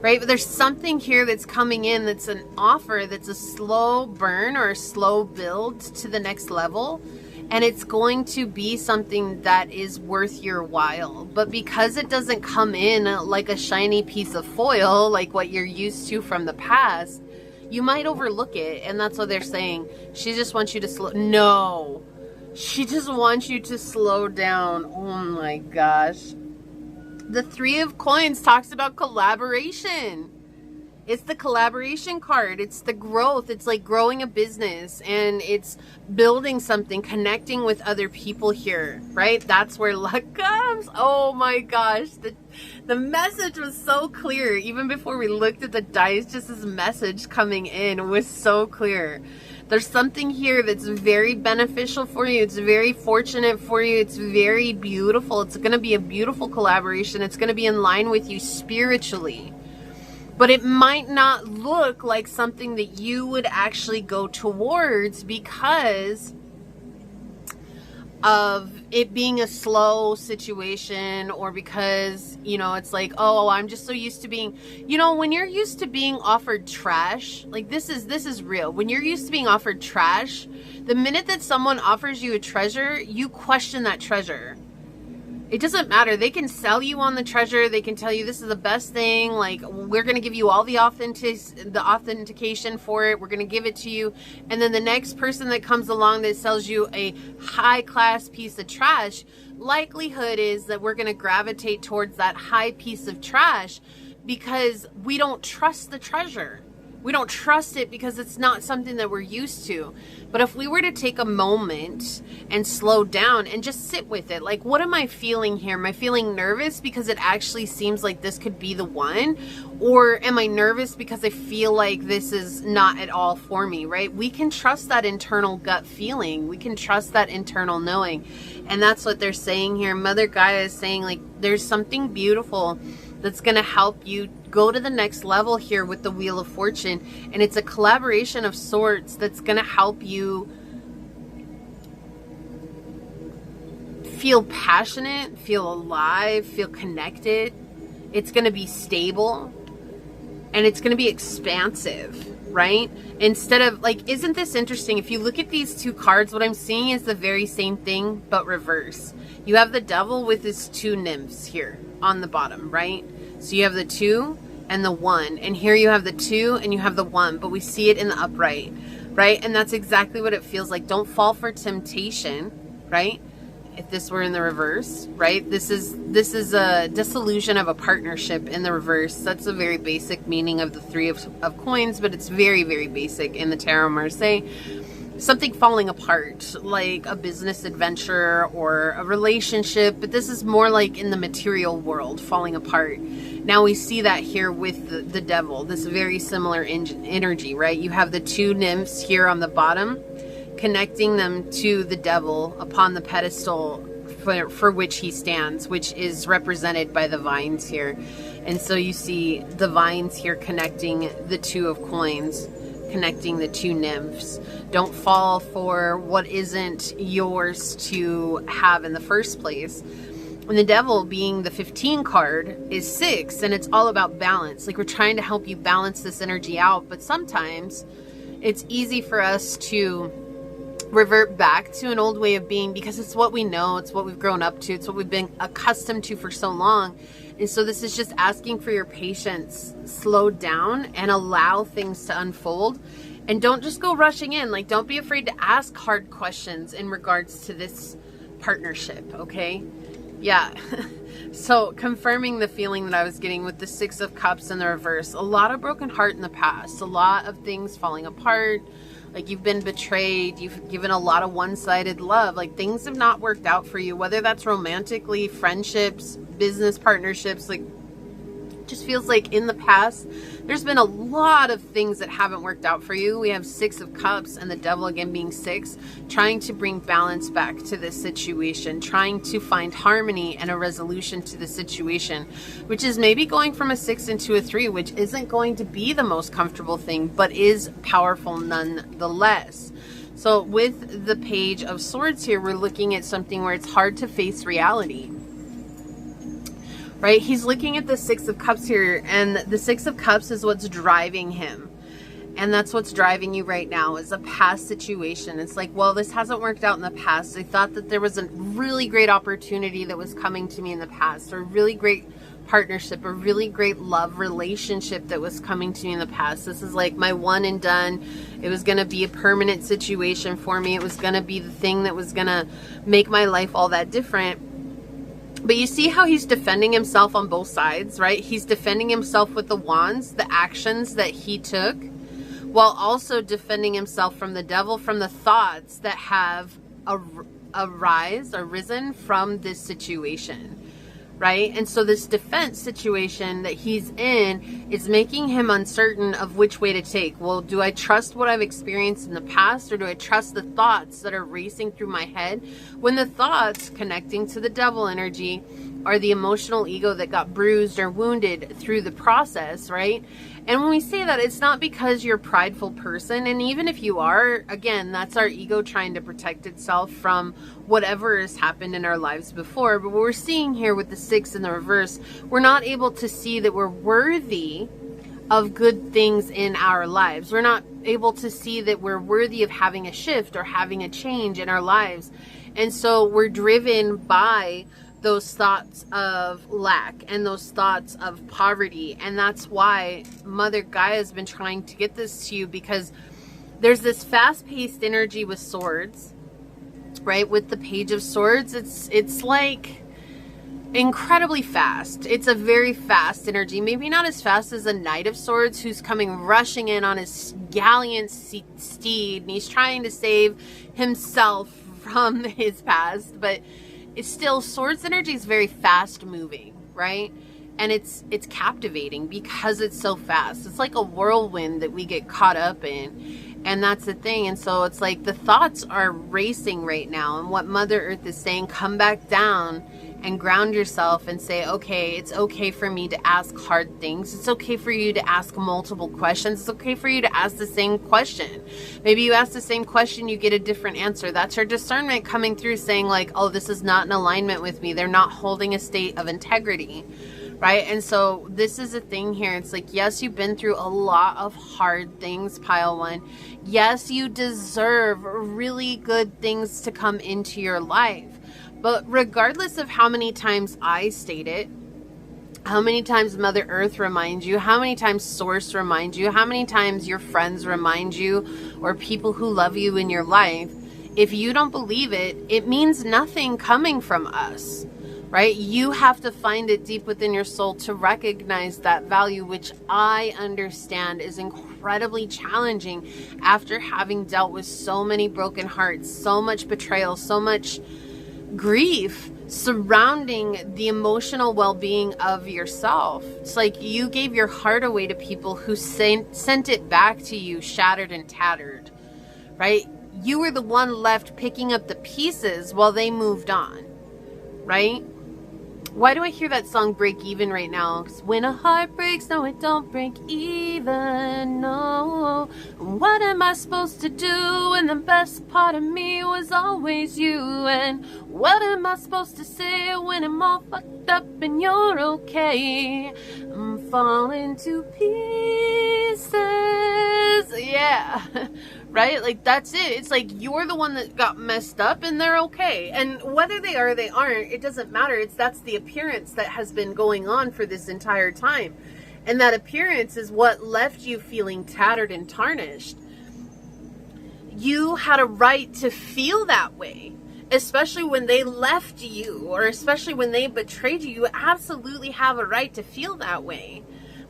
right? But there's something here that's coming in that's an offer that's a slow burn or a slow build to the next level. And it's going to be something that is worth your while. But because it doesn't come in like a shiny piece of foil, like what you're used to from the past, you might overlook it. And that's what they're saying. She just wants you to slow. No, She just wants you to slow down. Oh my gosh. The Three of Coins talks about collaboration. It's the collaboration card. It's the growth. It's like growing a business, and it's building something, connecting with other people here, right? That's where luck comes. Oh my gosh. The message was so clear. Even before we looked at the dice, just this message coming in was so clear. There's something here that's very beneficial for you. It's very fortunate for you. It's very beautiful. It's going to be a beautiful collaboration. It's going to be in line with you spiritually. But it might not look like something that you would actually go towards because of it being a slow situation, or because, you know, it's like, oh, I'm just so used to being, you know, when you're used to being offered trash, like this is real. When you're used to being offered trash, the minute that someone offers you a treasure, you question that treasure. It doesn't matter. They can sell you on the treasure. They can tell you this is the best thing. Like, we're going to give you all the authentication for it. We're going to give it to you. And then the next person that comes along that sells you a high class piece of trash, likelihood is that we're going to gravitate towards that high piece of trash because we don't trust the treasure. We don't trust it because it's not something that we're used to. But if we were to take a moment and slow down and just sit with it, like, what am I feeling here? Am I feeling nervous because it actually seems like this could be the one? Or am I nervous because I feel like this is not at all for me, right? We can trust that internal gut feeling. We can trust that internal knowing. And that's what they're saying here. Mother Gaia is saying, like, there's something beautiful that's going to help you go to the next level here with the Wheel of Fortune. And it's a collaboration of sorts that's going to help you feel passionate, feel alive, feel connected. It's going to be stable, and it's going to be expansive, right? Instead of, like, isn't this interesting? If you look at these two cards, what I'm seeing is the very same thing, but reverse. You have the Devil with his two nymphs here on the bottom, right? So you have the 2 and the 1, and here you have the 2 and you have the 1, but we see it in the upright, right? And that's exactly what it feels like. Don't fall for temptation, right? If this were in the reverse, right? This is a dissolution of a partnership in the reverse. That's a very basic meaning of the Three of Coins, but it's very, very basic in the Tarot Marseille. Something falling apart, like a business adventure or a relationship, but this is more like in the material world, falling apart. Now we see that here with the Devil, this very similar energy, right? You have the 2 nymphs here on the bottom, connecting them to the Devil upon the pedestal for which he stands, which is represented by the vines here. And so you see the vines here connecting the 2 of Coins, connecting the 2 nymphs. Don't fall for what isn't yours to have in the first place. And the Devil, being the 15 card, is 6, and it's all about balance. Like, we're trying to help you balance this energy out, but sometimes it's easy for us to revert back to an old way of being because it's what we know, it's what we've grown up to, it's what we've been accustomed to for so long. And so this is just asking for your patience. Slow down and allow things to unfold. And don't just go rushing in. Like, don't be afraid to ask hard questions in regards to this partnership, okay? Yeah. So confirming the feeling that I was getting with the 6 of Cups in the reverse. A lot of broken heart in the past. A lot of things falling apart. Like, you've been betrayed. You've given a lot of one-sided love. Like, things have not worked out for you. Whether that's romantically, friendships, business partnerships. Like, just feels like in the past there's been a lot of things that haven't worked out for you. We have 6 of Cups and the Devil again being 6, trying to bring balance back to this situation, trying to find harmony and a resolution to the situation, which is maybe going from a 6 into a 3, which isn't going to be the most comfortable thing, but is powerful nonetheless. So with the Page of Swords here, we're looking at something where it's hard to face reality. Right? He's looking at the 6 of Cups here, and the 6 of Cups is what's driving him. And that's what's driving you right now, is a past situation. It's like, well, this hasn't worked out in the past. I thought that there was a really great opportunity that was coming to me in the past, or a really great partnership, a really great love relationship that was coming to me in the past. This is like my one and done. It was going to be a permanent situation for me. It was going to be the thing that was going to make my life all that different. But you see how he's defending himself on both sides, right? He's defending himself with the wands, the actions that he took, while also defending himself from the devil, from the thoughts that have arisen from this situation, right? And so this defense situation that he's in is making him uncertain of which way to take. Well, do I trust what I've experienced in the past, or do I trust the thoughts that are racing through my head? When the thoughts connecting to the devil energy are the emotional ego that got bruised or wounded through the process, right? And when we say that, it's not because you're a prideful person. And even if you are, again, that's our ego trying to protect itself from whatever has happened in our lives before. But what we're seeing here with the 6 in the reverse, we're not able to see that we're worthy of good things in our lives. We're not able to see that we're worthy of having a shift or having a change in our lives. And so we're driven by those thoughts of lack and those thoughts of poverty. And that's why Mother Gaia has been trying to get this to you, because there's this fast-paced energy with swords, right? With the Page of Swords, it's like incredibly fast. It's a very fast energy, maybe not as fast as a Knight of Swords who's coming rushing in on his gallant steed, and he's trying to save himself from his past, but it's still, swords energy is very fast moving, right? And it's captivating because it's so fast. It's like a whirlwind that we get caught up in. And that's the thing. And so it's like the thoughts are racing right now. And what Mother Earth is saying, come back down and ground yourself and say, okay, it's okay for me to ask hard things. It's okay for you to ask multiple questions. It's okay for you to ask the same question. Maybe you ask the same question, you get a different answer. That's your discernment coming through, saying like, oh, this is not in alignment with me. They're not holding a state of integrity, right? And so this is a thing here. It's like, yes, you've been through a lot of hard things, pile 1. Yes, you deserve really good things to come into your life. But regardless of how many times I state it, how many times Mother Earth reminds you, how many times Source reminds you, how many times your friends remind you, or people who love you in your life, if you don't believe it, it means nothing coming from us, right? You have to find it deep within your soul to recognize that value, which I understand is incredibly challenging after having dealt with so many broken hearts, so much betrayal, so much grief surrounding the emotional well-being of yourself. It's like you gave your heart away to people who sent it back to you shattered and tattered, right? You were the one left picking up the pieces while they moved on, right? Why do I hear that song Break Even right now? Because when a heart breaks, no, it don't break even, no. What am I supposed to do when the best part of me was always you? And what am I supposed to say when I'm all fucked up and you're okay? I'm falling to pieces, yeah. Right? Like, that's it. It's like you're the one that got messed up and they're okay. And whether they are or they aren't, it doesn't matter. That's the appearance that has been going on for this entire time. And that appearance is what left you feeling tattered and tarnished. You had a right to feel that way, especially when they left you, or especially when they betrayed you. You absolutely have a right to feel that way.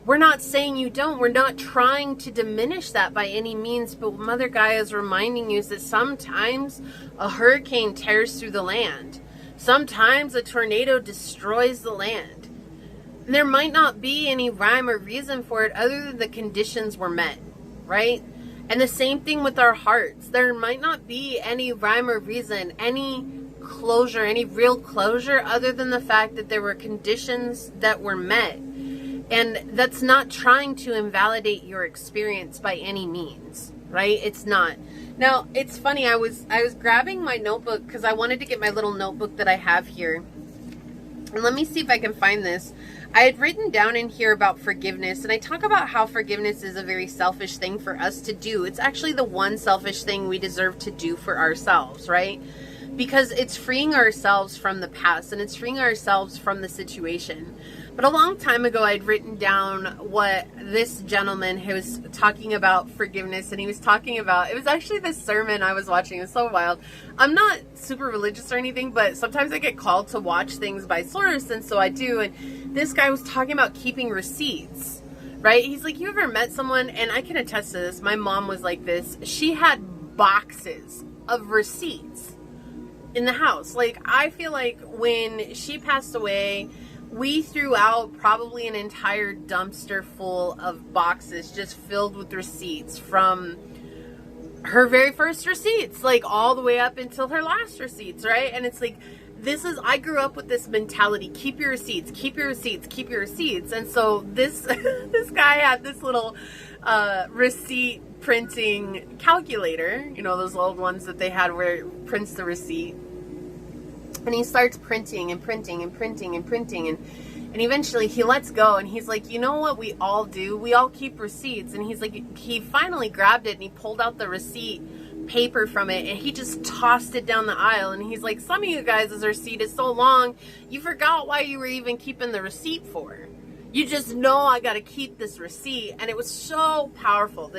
We're not saying you don't. We're not trying to diminish that by any means. But what Mother Gaia is reminding you is that sometimes a hurricane tears through the land. Sometimes a tornado destroys the land. And there might not be any rhyme or reason for it other than the conditions were met, right? And the same thing with our hearts. There might not be any rhyme or reason, any closure, any real closure other than the fact that there were conditions that were met. And that's not trying to invalidate your experience by any means, right? It's not. Now, it's funny, I was grabbing my notebook because I wanted to get my little notebook that I have here. And let me see if I can find this. I had written down in here about forgiveness, and I talk about how forgiveness is a very selfish thing for us to do. It's actually the one selfish thing we deserve to do for ourselves, right? Because it's freeing ourselves from the past, and it's freeing ourselves from the situation. But a long time ago, I'd written down what this gentleman who was talking about forgiveness, and he was talking about, it was actually this sermon I was watching. It was so wild. I'm not super religious or anything, but sometimes I get called to watch things by source, and so I do. And this guy was talking about keeping receipts, right? He's like, you ever met someone, and I can attest to this, my mom was like this, she had boxes of receipts in the house. Like, I feel like when she passed away, we threw out probably an entire dumpster full of boxes just filled with receipts from her very first receipts, like all the way up until her last receipts, right? And it's like, I grew up with this mentality, keep your receipts, keep your receipts, keep your receipts. And so this, this guy had this little receipt printing calculator, you know, those old ones that they had where it prints the receipt. And he starts printing and printing and printing and printing, and eventually he lets go, and he's like, you know what we all do? We all keep receipts. And he's like, he finally grabbed it and he pulled out the receipt paper from it, and he just tossed it down the aisle. And he's like, some of you guys' receipt is so long, you forgot why you were even keeping the receipt for. You just know I got to keep this receipt. And it was so powerful,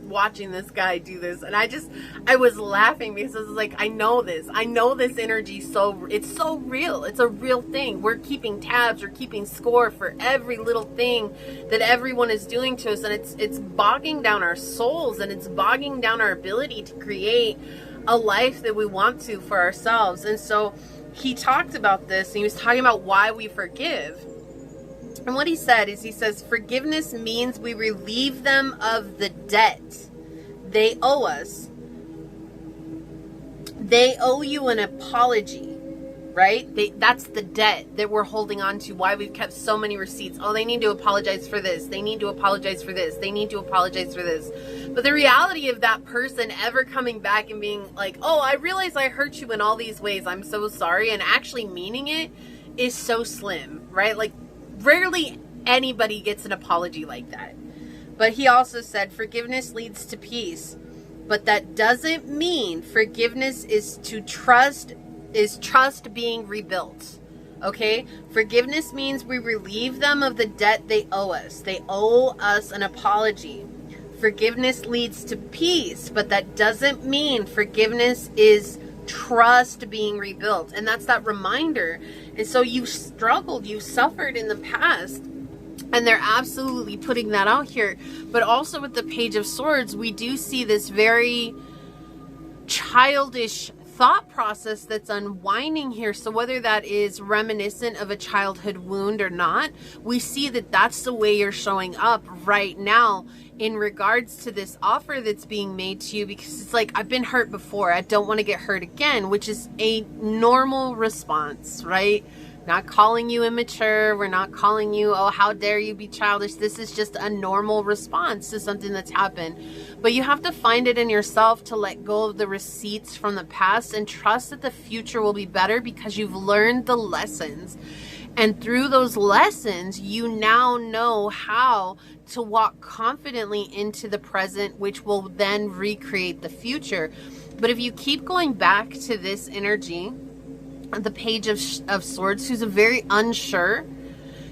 watching this guy do this. And I was laughing because I was like, I know this energy. So it's so real. It's a real thing. We're keeping tabs, we're keeping score for every little thing that everyone is doing to us. And it's bogging down our souls, and it's bogging down our ability to create a life that we want to for ourselves. And so he talked about this, and he was talking about why we forgive. And what he said is, he says, forgiveness means we relieve them of the debt they owe us. They owe you an apology, right? That's the debt that we're holding on to, why we've kept so many receipts. Oh, they need to apologize for this. They need to apologize for this. They need to apologize for this. But the reality of that person ever coming back and being like, oh, I realize I hurt you in all these ways, I'm so sorry, and actually meaning it is so slim, right? Like, rarely anybody gets an apology like that. But he also said forgiveness leads to peace, but that doesn't mean forgiveness is trust being rebuilt. Okay? Forgiveness means we relieve them of the debt they owe us. They owe us an apology. Forgiveness leads to peace, but that doesn't mean forgiveness is trust being rebuilt. And that's that reminder. And so you struggled, you suffered in the past, and they're absolutely putting that out here. But also with the Page of Swords, we do see this very childish thought process that's unwinding here. So whether that is reminiscent of a childhood wound or not, we see that that's the way you're showing up right now in regards to this offer that's being made to you, because it's like, I've been hurt before, I don't want to get hurt again, which is a normal response, right? Not calling you immature, we're not calling you, oh, how dare you be childish. This is just a normal response to something that's happened. But you have to find it in yourself to let go of the receipts from the past and trust that the future will be better, because you've learned the lessons. And through those lessons, you now know how to walk confidently into the present, which will then recreate the future. But if you keep going back to this energy, the Page of Swords, who's a very unsure,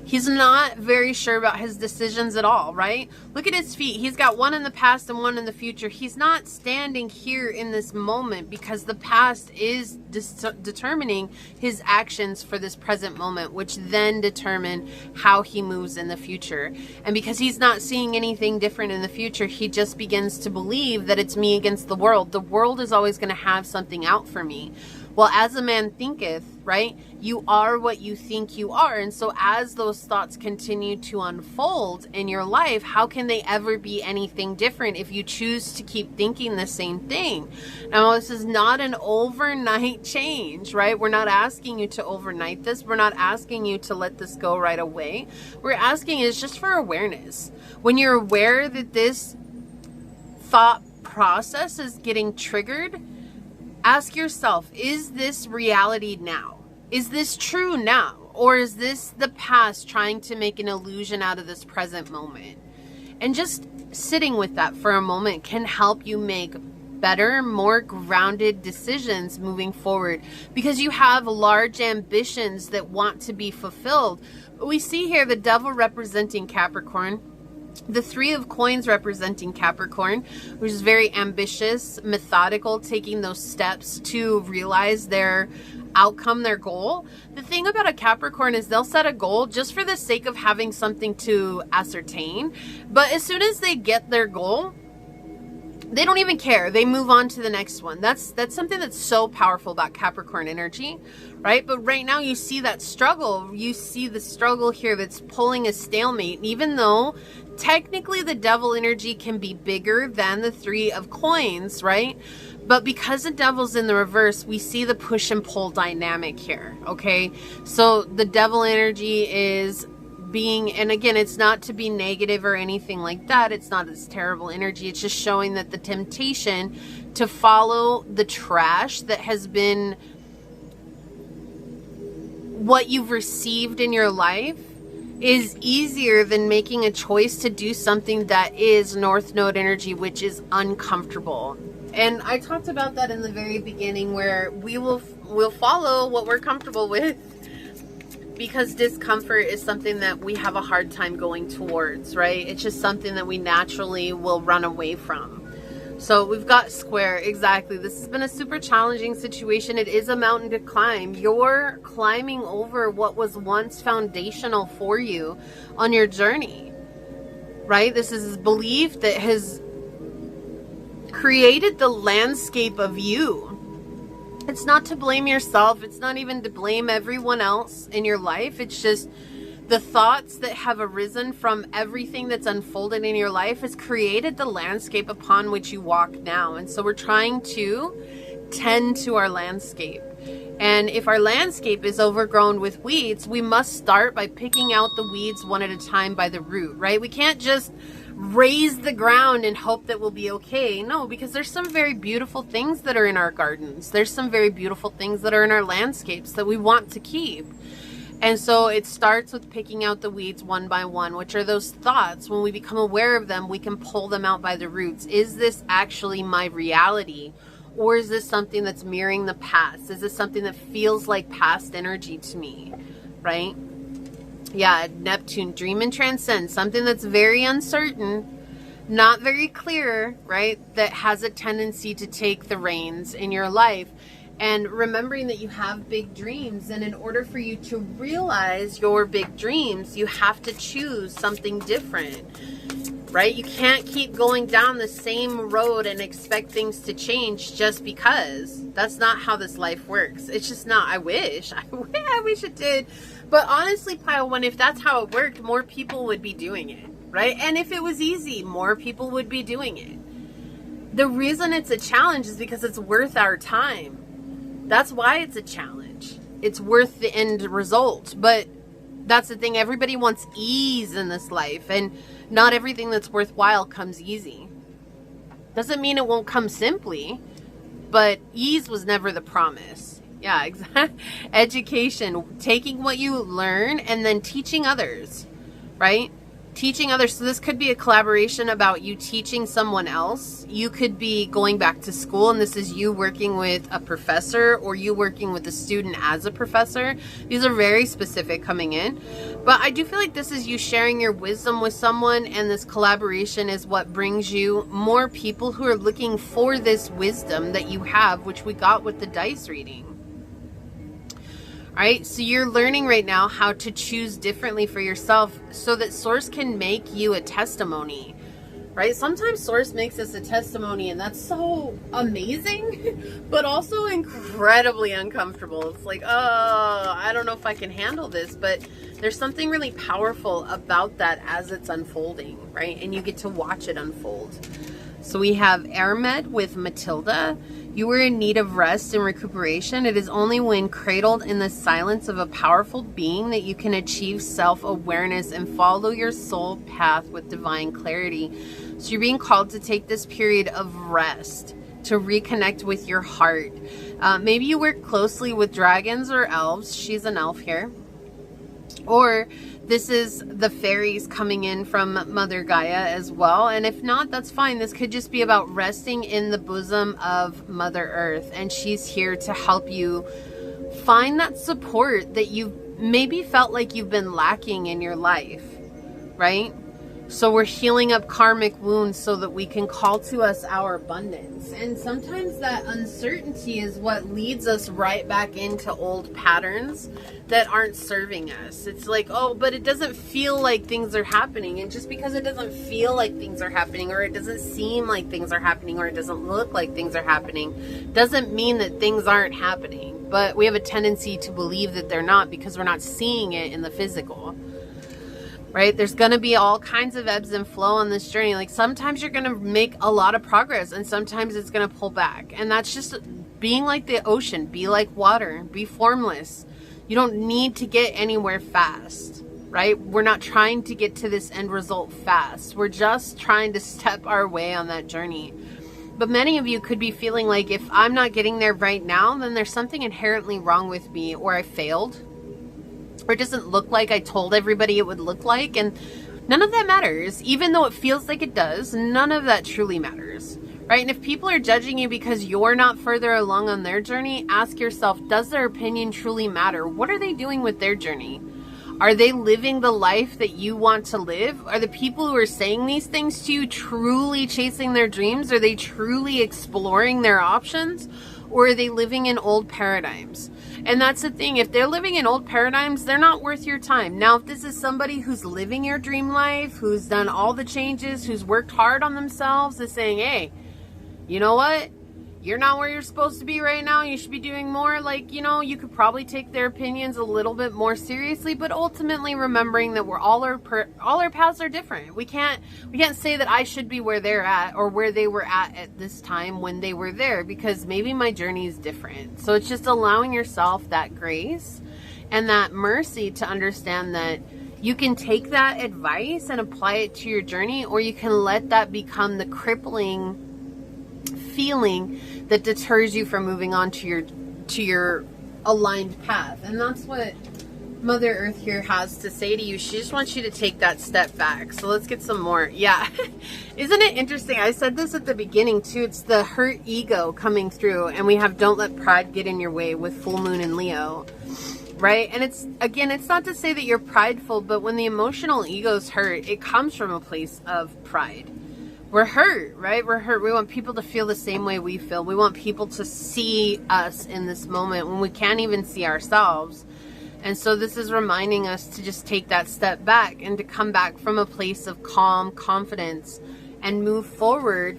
he's not very sure about his decisions at all, right? Look at his feet. He's got one in the past and one in the future. He's not standing here in this moment, because the past is determining his actions for this present moment, which then determine how he moves in the future. And because he's not seeing anything different in the future, he just begins to believe that it's me against the world. The world is always going to have something out for me. Well, as a man thinketh, right, you are what you think you are. And so as those thoughts continue to unfold in your life, how can they ever be anything different if you choose to keep thinking the same thing? Now, this is not an overnight change, right? We're not asking you to overnight this. We're not asking you to let this go right away. We're asking is just for awareness. When you're aware that this thought process is getting triggered, ask yourself, is this reality now? Is this true now? Or is this the past trying to make an illusion out of this present moment? And just sitting with that for a moment can help you make better, more grounded decisions moving forward, because you have large ambitions that want to be fulfilled. We see here the devil representing Capricorn, the 3 of coins representing Capricorn, which is very ambitious, methodical, taking those steps to realize their outcome, their goal. The thing about a Capricorn is they'll set a goal just for the sake of having something to ascertain. But as soon as they get their goal, they don't even care. They move on to the next one. That's something that's so powerful about Capricorn energy, right? But right now you see that struggle. You see the struggle here that's pulling a stalemate. Even though technically the devil energy can be bigger than the 3 of coins, right? But because the devil's in the reverse, we see the push and pull dynamic here, okay? So the devil energy is being, and again, it's not to be negative or anything like that. It's not this terrible energy. It's just showing that the temptation to follow the trash that has been what you've received in your life is easier than making a choice to do something that is North Node energy, which is uncomfortable. And I talked about that in the very beginning, where we'll follow what we're comfortable with, because discomfort is something that we have a hard time going towards, right? It's just something that we naturally will run away from. So we've got square, exactly. This has been a super challenging situation. It is a mountain to climb. You're climbing over what was once foundational for you on your journey, right? This is belief that has created the landscape of you. It's not to blame yourself. It's not even to blame everyone else in your life. It's just the thoughts that have arisen from everything that's unfolded in your life has created the landscape upon which you walk now. And so we're trying to tend to our landscape. And if our landscape is overgrown with weeds, we must start by picking out the weeds one at a time by the root, right? We can't just raise the ground and hope that we'll be okay. No, because there's some very beautiful things that are in our gardens. There's some very beautiful things that are in our landscapes that we want to keep. And so it starts with picking out the weeds one by one, which are those thoughts. When we become aware of them, we can pull them out by the roots. Is this actually my reality? Or is this something that's mirroring the past? Is this something that feels like past energy to me, right? Yeah, Neptune, dream and transcend, something that's very uncertain, not very clear, right? That has a tendency to take the reins in your life. And remembering that you have big dreams, and in order for you to realize your big dreams, you have to choose something different, right? You can't keep going down the same road and expect things to change just because. That's not how this life works. It's just not. I wish it did. But honestly, Pile 1, if that's how it worked, more people would be doing it, right? And if it was easy, more people would be doing it. The reason it's a challenge is because it's worth our time. That's why it's a challenge. It's worth the end result. But that's the thing. Everybody wants ease in this life. And not everything that's worthwhile comes easy. Doesn't mean it won't come simply. But ease was never the promise. Yeah, exactly. Education. Taking what you learn and then teaching others. Right? Teaching others. So this could be a collaboration about you teaching someone else. You could be going back to school, and this is you working with a professor, or you working with a student as a professor. These are very specific coming in. But I do feel like this is you sharing your wisdom with someone, and this collaboration is what brings you more people who are looking for this wisdom that you have, which we got with the dice reading. All right, so you're learning right now how to choose differently for yourself so that Source can make you a testimony, right? Sometimes Source makes us a testimony, and that's so amazing, but also incredibly uncomfortable. It's like, oh, I don't know if I can handle this, but there's something really powerful about that as it's unfolding, right? And you get to watch it unfold. So we have Airmed with Matilda. You are in need of rest and recuperation. It is only when cradled in the silence of a powerful being that you can achieve self-awareness and follow your soul path with divine clarity. So you're being called to take this period of rest to reconnect with your heart. Maybe you work closely with dragons or elves. She's an elf here. Or this is the fairies coming in from Mother Gaia as well. And if not, that's fine. This could just be about resting in the bosom of Mother Earth. And she's here to help you find that support that you maybe felt like you've been lacking in your life, right? So we're healing up karmic wounds so that we can call to us our abundance. And sometimes that uncertainty is what leads us right back into old patterns that aren't serving us. It's like, oh, but it doesn't feel like things are happening. And just because it doesn't feel like things are happening, or it doesn't seem like things are happening, or it doesn't look like things are happening, doesn't mean that things aren't happening. But we have a tendency to believe that they're not because we're not seeing it in the physical. Right? There's going to be all kinds of ebbs and flow on this journey. Like sometimes you're going to make a lot of progress and sometimes it's going to pull back. And that's just being like the ocean. Be like water. Be formless. You don't need to get anywhere fast, right? We're not trying to get to this end result fast. We're just trying to step our way on that journey. But many of you could be feeling like if I'm not getting there right now, then there's something inherently wrong with me, or I failed, or it doesn't look like I told everybody it would look like. And none of that matters. Even though it feels like it does, none of that truly matters, right? And if people are judging you because you're not further along on their journey, ask yourself, does their opinion truly matter? What are they doing with their journey? Are they living the life that you want to live? Are the people who are saying these things to you truly chasing their dreams? Are they truly exploring their options? Or are they living in old paradigms? And that's the thing. If they're living in old paradigms, they're not worth your time. Now, if this is somebody who's living your dream life, who's done all the changes, who's worked hard on themselves, is saying, hey, you know what? You're not where you're supposed to be right now. You should be doing more. Like, you know, you could probably take their opinions a little bit more seriously, but ultimately remembering that we're all our paths are different. We can't say that I should be where they're at or where they were at this time when they were there, because maybe my journey is different. So it's just allowing yourself that grace and that mercy to understand that you can take that advice and apply it to your journey, or you can let that become the crippling feeling that deters you from moving on to your aligned path. And that's what Mother Earth here has to say to you. She just wants you to take that step back. So let's get some more. Yeah. Isn't it interesting? I said this at the beginning too. It's the hurt ego coming through, and we have don't let pride get in your way with full moon in Leo. Right? And it's, again, it's not to say that you're prideful, but when the emotional ego's hurt, it comes from a place of pride. We're hurt, right? We're hurt. We want people to feel the same way we feel. We want people to see us in this moment when we can't even see ourselves. And so this is reminding us to just take that step back and to come back from a place of calm confidence and move forward,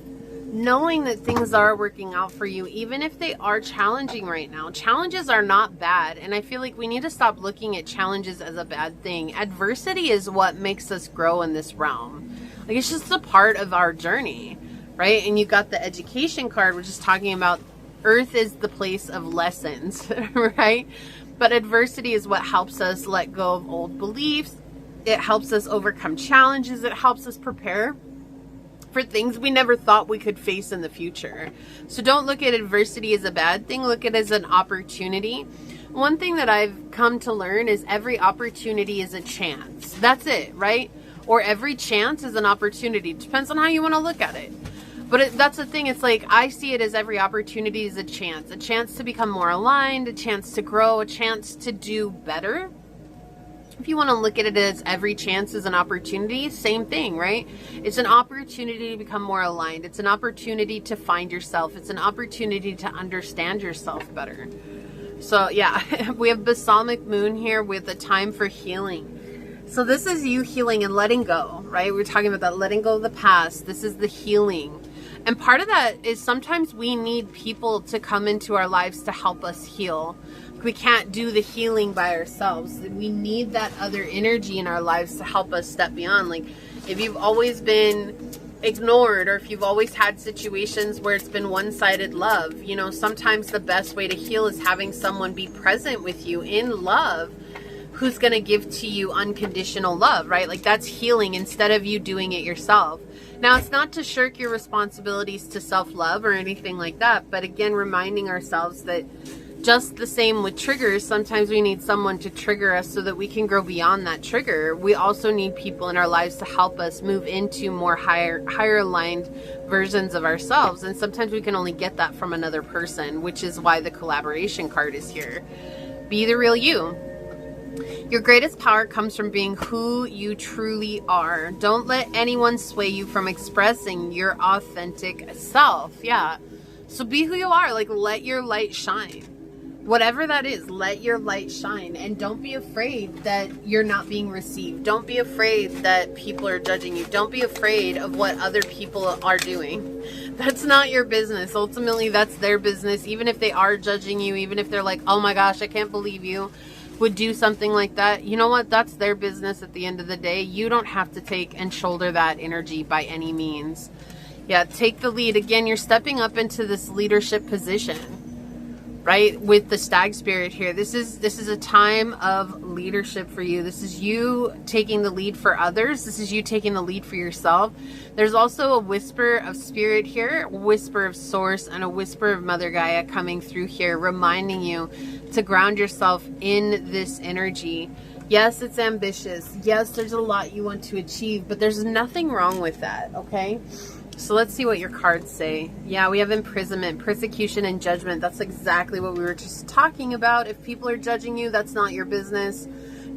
knowing that things are working out for you, even if they are challenging right now. Challenges are not bad. And I feel like we need to stop looking at challenges as a bad thing. Adversity is what makes us grow in this realm. Like, it's just a part of our journey, right? And you got the education card, which is talking about Earth is the place of lessons, right? But adversity is what helps us let go of old beliefs. It helps us overcome challenges. It helps us prepare for things we never thought we could face in the future. So don't look at adversity as a bad thing. Look at it as an opportunity. One thing that I've come to learn is every opportunity is a chance. That's it, right? Or every chance is an opportunity. Depends on how you want to look at it. But that's the thing. It's like, I see it as every opportunity is a chance to become more aligned, a chance to grow, a chance to do better. If you want to look at it as every chance is an opportunity, same thing, right? It's an opportunity to become more aligned. It's an opportunity to find yourself. It's an opportunity to understand yourself better. So yeah, we have balsamic moon here with a time for healing. So this is you healing and letting go, right? We're talking about that letting go of the past. This is the healing. And part of that is sometimes we need people to come into our lives to help us heal. We can't do the healing by ourselves. We need that other energy in our lives to help us step beyond. Like, if you've always been ignored, or if you've always had situations where it's been one-sided love, you know, sometimes the best way to heal is having someone be present with you in love, who's going to give to you unconditional love, right? Like, that's healing instead of you doing it yourself. Now, it's not to shirk your responsibilities to self-love or anything like that, but again, reminding ourselves that Just the same with triggers. Sometimes we need someone to trigger us so that we can grow beyond that trigger. We also need people in our lives to help us move into more higher aligned versions of ourselves. And sometimes we can only get that from another person, which is why the collaboration card is here. Be the real you. Your greatest power comes from being who you truly are. Don't let anyone sway you from expressing your authentic self. Yeah. So be who you are. Like, let your light shine. Whatever that is, let your light shine. And don't be afraid that you're not being received. Don't be afraid that people are judging you. Don't be afraid of what other people are doing. That's not your business. Ultimately, that's their business. Even if they are judging you, even if they're like, oh my gosh, I can't believe you would do something like that. You know what? That's their business at the end of the day. You don't have to take and shoulder that energy by any means. Yeah, take the lead. Again, you're stepping up into this leadership position, right? With the stag spirit here. This is a time of leadership for you. This is you taking the lead for others. This is you taking the lead for yourself. There's also a whisper of spirit here, a whisper of source, and a whisper of Mother Gaia coming through here, reminding you to ground yourself in this energy. Yes, it's ambitious. Yes, there's a lot you want to achieve, but there's nothing wrong with that, okay? So let's see what your cards say. Yeah, we have imprisonment, persecution, and judgment. That's exactly what we were just talking about. If people are judging you, that's not your business.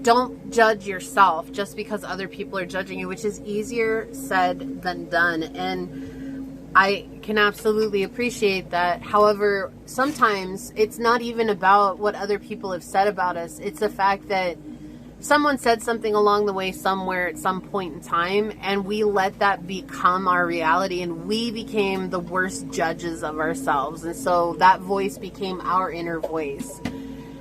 Don't judge yourself just because other people are judging you, which is easier said than done. And I can absolutely appreciate that. However, sometimes it's not even about what other people have said about us. It's the fact that someone said something along the way somewhere at some point in time, and we let that become our reality, and we became the worst judges of ourselves. And so that voice became our inner voice.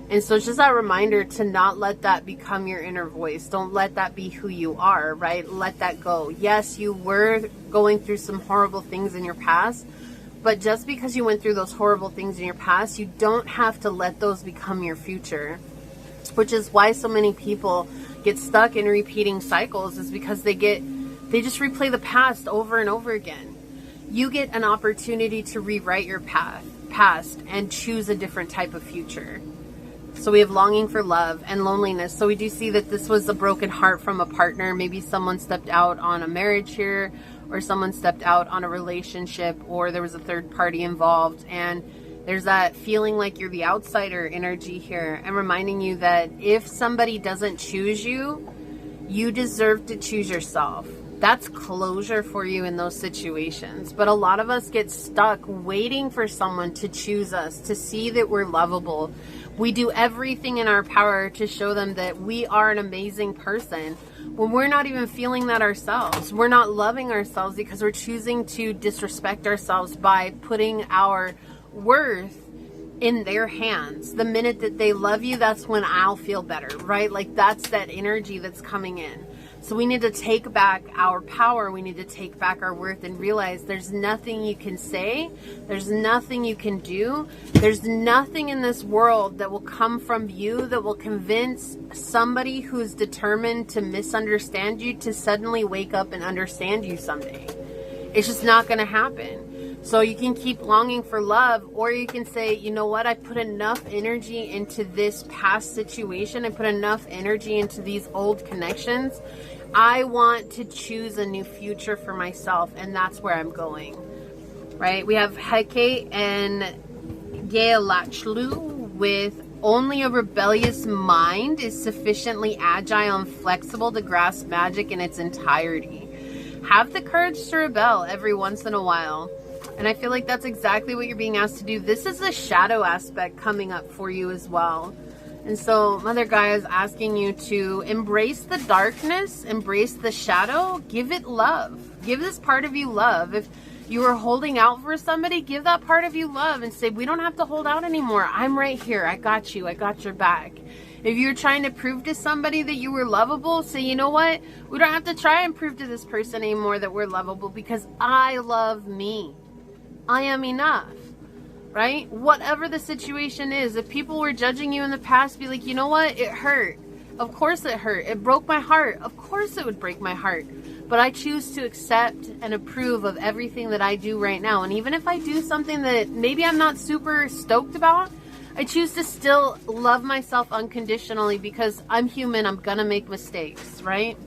And so it's just that reminder to not let that become your inner voice. Don't let that be who you are, right? Let that go. Yes, you were going through some horrible things in your past, but just because you went through those horrible things in your past, you don't have to let those become your future. Which is why so many people get stuck in repeating cycles, is because they just replay the past over and over again. You get an opportunity to rewrite your past and choose a different type of future. So we have longing for love and loneliness. So we do see that this was a broken heart from a partner. Maybe someone stepped out on a marriage here, or someone stepped out on a relationship, or there was a third party involved, and there's that feeling like you're the outsider energy here, and reminding you that if somebody doesn't choose you, you deserve to choose yourself. That's closure for you in those situations. But a lot of us get stuck waiting for someone to choose us, to see that we're lovable. We do everything in our power to show them that we are an amazing person, when we're not even feeling that ourselves. We're not loving ourselves because we're choosing to disrespect ourselves by putting our worth in their hands. The minute that they love you, that's when I'll feel better, right? Like, that's that energy that's coming in. So we need to take back our power. We need to take back our worth and realize there's nothing you can say. There's nothing you can do. There's nothing in this world that will come from you that will convince somebody who's determined to misunderstand you to suddenly wake up and understand you someday. It's just not going to happen. So you can keep longing for love, or you can say, you know what, I put enough energy into this past situation. I put enough energy into these old connections. I want to choose a new future for myself, and that's where I'm going, right? We have Heke and Gealachlu with only a rebellious mind is sufficiently agile and flexible to grasp magic in its entirety. Have the courage to rebel every once in a while. And I feel like that's exactly what you're being asked to do. This is a shadow aspect coming up for you as well. And so Mother Gaia is asking you to embrace the darkness, embrace the shadow, give it love. Give this part of you love. If you were holding out for somebody, give that part of you love and say, we don't have to hold out anymore. I'm right here. I got you. I got your back. If you're trying to prove to somebody that you were lovable, say, you know what? We don't have to try and prove to this person anymore that we're lovable, because I love me. I am enough, right? Whatever the situation is, if people were judging you in the past, be like, you know what? It hurt. Of course it hurt. It broke my heart. Of course it would break my heart. But I choose to accept and approve of everything that I do right now. And even if I do something that maybe I'm not super stoked about, I choose to still love myself unconditionally because I'm human. I'm gonna make mistakes, right?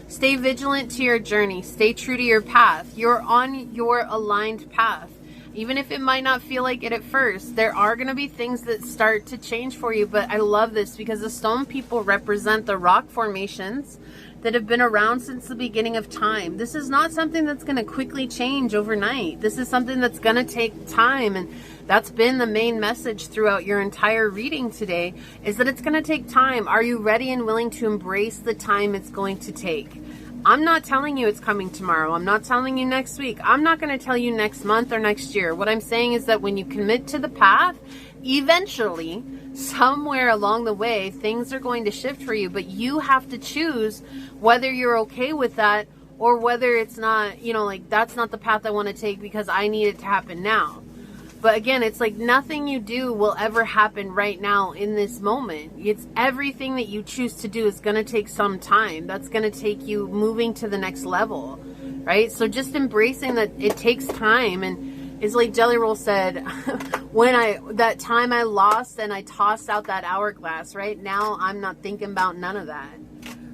Stay vigilant to your journey. Stay true to your path. You're on your aligned path. Even if it might not feel like it at first, there are going to be things that start to change for you. But I love this because the stone people represent the rock formations that have been around since the beginning of time. This is not something that's going to quickly change overnight. This is something that's going to take time. And that's been the main message throughout your entire reading today, is that it's going to take time. Are you ready and willing to embrace the time it's going to take? I'm not telling you it's coming tomorrow. I'm not telling you next week. I'm not going to tell you next month or next year. What I'm saying is that when you commit to the path, eventually, somewhere along the way, things are going to shift for you. But you have to choose whether you're okay with that or whether it's not, you know, like, that's not the path I want to take because I need it to happen now. But again, it's like nothing you do will ever happen right now in this moment. It's everything that you choose to do is going to take some time. That's going to take you moving to the next level, right? So just embracing that it takes time. And it's like Jelly Roll said, that time I lost and I tossed out that hourglass, right? Now I'm not thinking about none of that.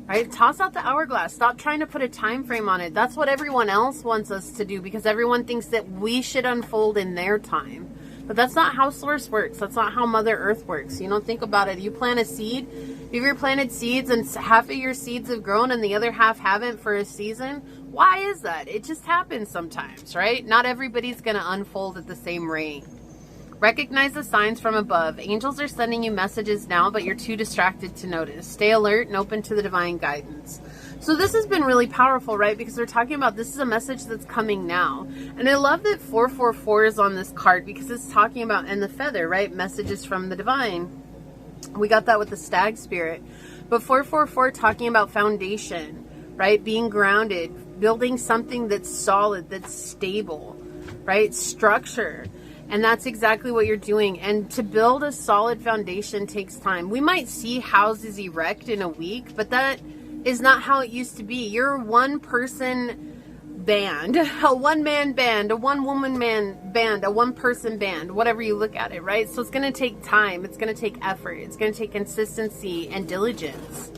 Right? Toss out the hourglass. Stop trying to put a time frame on it. That's what everyone else wants us to do because everyone thinks that we should unfold in their time. But that's not how Source works. That's not how Mother Earth works. You know, think about it. You plant a seed. If you've ever planted seeds and half of your seeds have grown and the other half haven't for a season, why is that? It just happens sometimes, right? Not everybody's going to unfold at the same rate. Recognize the signs from above. Angels are sending you messages now, but you're too distracted to notice. Stay alert and open to the divine guidance. So this has been really powerful, right? Because we're talking about this is a message that's coming now. And I love that 444 is on this card because it's talking about, and the feather, right? Messages from the divine. We got that with the stag spirit. But 444 talking about foundation, right? Being grounded, building something that's solid, that's stable, right? Structure. And that's exactly what you're doing. And to build a solid foundation takes time. We might see houses erect in a week, but that is not how it used to be. You're a one-person band, a one-man band, a one-woman band, a one-person band, whatever you look at it, right? So it's going to take time. It's going to take effort. It's going to take consistency and diligence.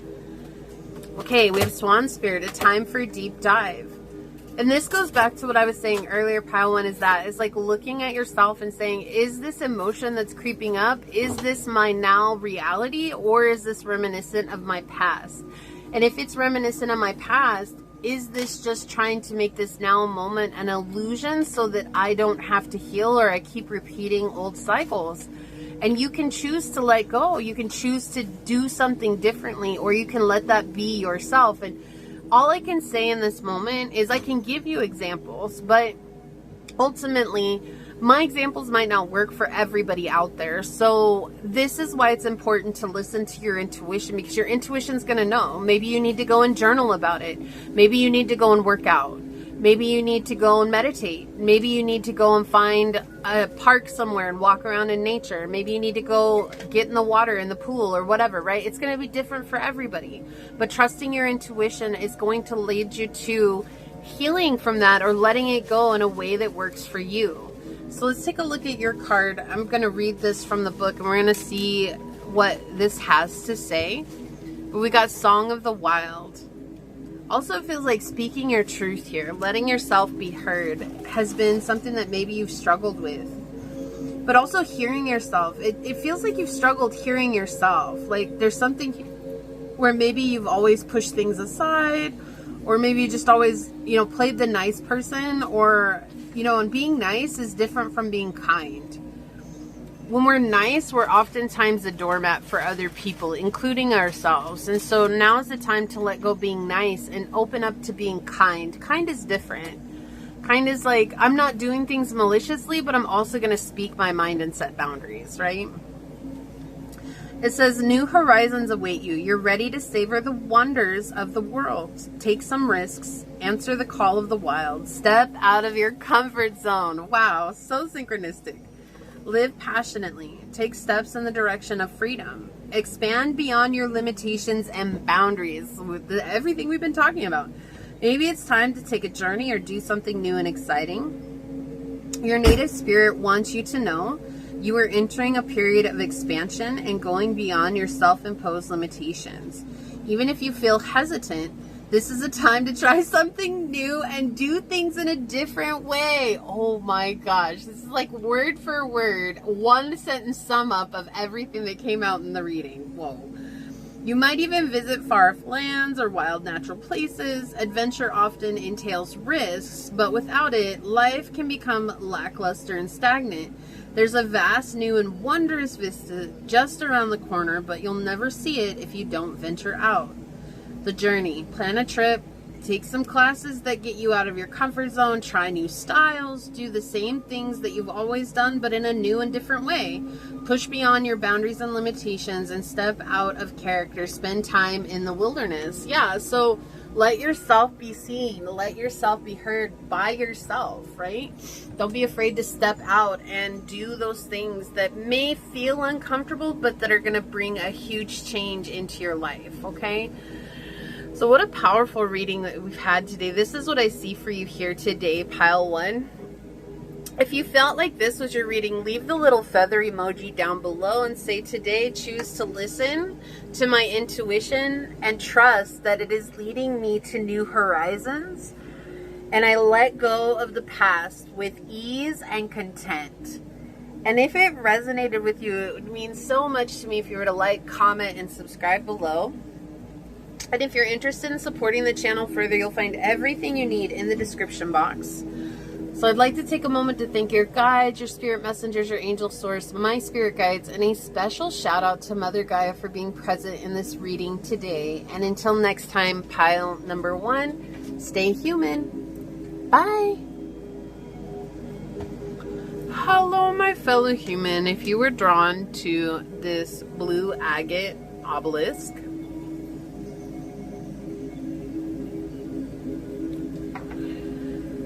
Okay, we have Swan Spirit, a time for a deep dive. And this goes back to what I was saying earlier, Pile 1, is that it's like looking at yourself and saying, is this emotion that's creeping up, is this my now reality, or is this reminiscent of my past? And if it's reminiscent of my past, is this just trying to make this now moment an illusion so that I don't have to heal or I keep repeating old cycles? And you can choose to let go. You can choose to do something differently, or you can let that be yourself. And all I can say in this moment is I can give you examples, but ultimately my examples might not work for everybody out there. So this is why it's important to listen to your intuition, because your intuition's going to know. Maybe you need to go and journal about it. Maybe you need to go and work out. Maybe you need to go and meditate. Maybe you need to go and find a park somewhere and walk around in nature. Maybe you need to go get in the water in the pool or whatever, right? It's going to be different for everybody. But trusting your intuition is going to lead you to healing from that or letting it go in a way that works for you. So let's take a look at your card. I'm going to read this from the book and we're going to see what this has to say. But we got Song of the Wild. Also, it feels like speaking your truth here, letting yourself be heard, has been something that maybe you've struggled with. But also hearing yourself. It feels like you've struggled hearing yourself. Like there's something where maybe you've always pushed things aside, or maybe you just always, you know, played the nice person, or, you know, and being nice is different from being kind. When we're nice, we're oftentimes a doormat for other people, including ourselves. And so now is the time to let go being nice and open up to being kind. Kind is different. Kind is like, I'm not doing things maliciously, but I'm also going to speak my mind and set boundaries, right? It says, new horizons await you. You're ready to savor the wonders of the world. Take some risks. Answer the call of the wild. Step out of your comfort zone. Wow, so synchronistic. Live passionately. Take steps in the direction of freedom. Expand beyond your limitations and boundaries with everything we've been talking about. Maybe it's time to take a journey or do something new and exciting. Your native spirit wants you to know You are entering a period of expansion and going beyond your self-imposed limitations. Even if you feel hesitant, this is a time to try something new and do things in a different way. Oh my gosh, this is like word for word, one sentence sum up of everything that came out in the reading. Whoa. You might even visit far-off lands or wild natural places. Adventure often entails risks, but without it, life can become lackluster and stagnant. There's a vast, new, and wondrous vista just around the corner, but you'll never see it if you don't venture out. The journey. Plan a trip. Take some classes that get you out of your comfort zone. Try new styles. Do the same things that you've always done, but in a new and different way. Push beyond your boundaries and limitations and step out of character. Spend time in the wilderness. Yeah, so let yourself be seen. Let yourself be heard by yourself, right? Don't be afraid to step out and do those things that may feel uncomfortable, but that are going to bring a huge change into your life, okay? So what a powerful reading that we've had today. This is what I see for you here today, pile 1. If you felt like this was your reading, leave the little feather emoji down below and say, today choose to listen to my intuition and trust that it is leading me to new horizons. And I let go of the past with ease and content. And if it resonated with you, it would mean so much to me if you were to like, comment, and subscribe below. And if you're interested in supporting the channel further, you'll find everything you need in the description box. So I'd like to take a moment to thank your guides, your spirit messengers, your angel source, my spirit guides, and a special shout out to Mother Gaia for being present in this reading today. And until next time, pile number 1, stay human. Bye. Hello, my fellow human. If you were drawn to this blue agate obelisk,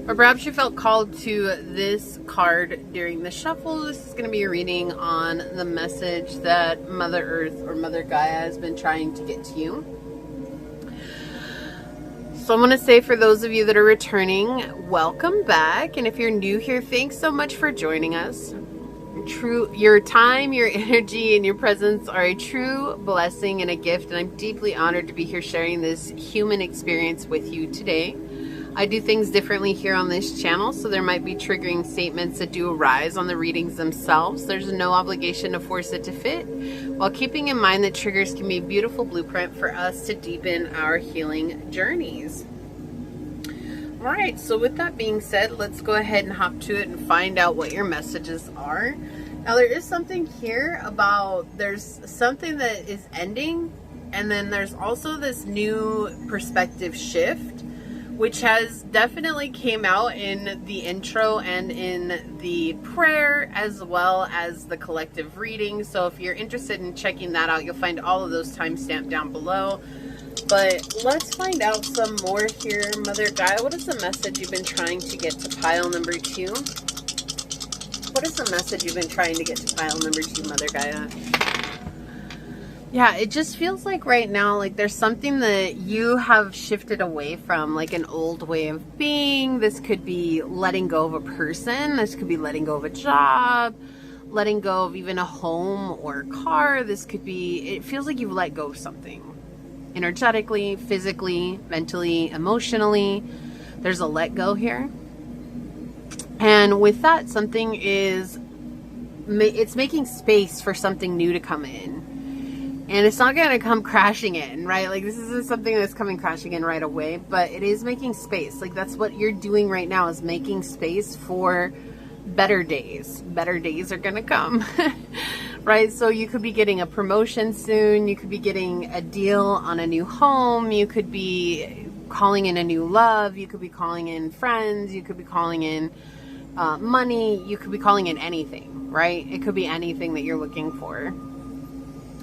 or perhaps you felt called to this card during the shuffle, this is going to be a reading on the message that Mother Earth or Mother Gaia has been trying to get to you. So I want to say, for those of you that are returning, welcome back. And if you're new here, thanks so much for joining us. Your time, your energy, and your presence are a true blessing and a gift. And I'm deeply honored to be here sharing this human experience with you today. I do things differently here on this channel, so there might be triggering statements that do arise on the readings themselves. There's no obligation to force it to fit, while keeping in mind that triggers can be a beautiful blueprint for us to deepen our healing journeys. All right, so with that being said, let's go ahead and hop to it and find out what your messages are. Now, there is something here about, there's something that is ending, and then there's also this new perspective shift, which has definitely came out in the intro and in the prayer, as well as the collective reading. So if you're interested in checking that out, you'll find all of those timestamped down below. But let's find out some more here. Mother Gaia, what is the message you've been trying to get to pile number 2? What is the message you've been trying to get to pile number 2, Mother Gaia? Yeah, it just feels like right now, like there's something that you have shifted away from, like an old way of being. This could be letting go of a person. This could be letting go of a job, letting go of even a home or a car. This could be, it feels like you've let go of something. Energetically, physically, mentally, emotionally. There's a let go here. And with that, something is, it's making space for something new to come in. And it's not going to come crashing in, right? Like, this isn't something that's coming crashing in right away, but it is making space. Like, that's what you're doing right now, is making space for better days. Better days are going to come, right? So you could be getting a promotion soon. You could be getting a deal on a new home. You could be calling in a new love. You could be calling in friends. You could be calling in money. You could be calling in anything, right? It could be anything that you're looking for.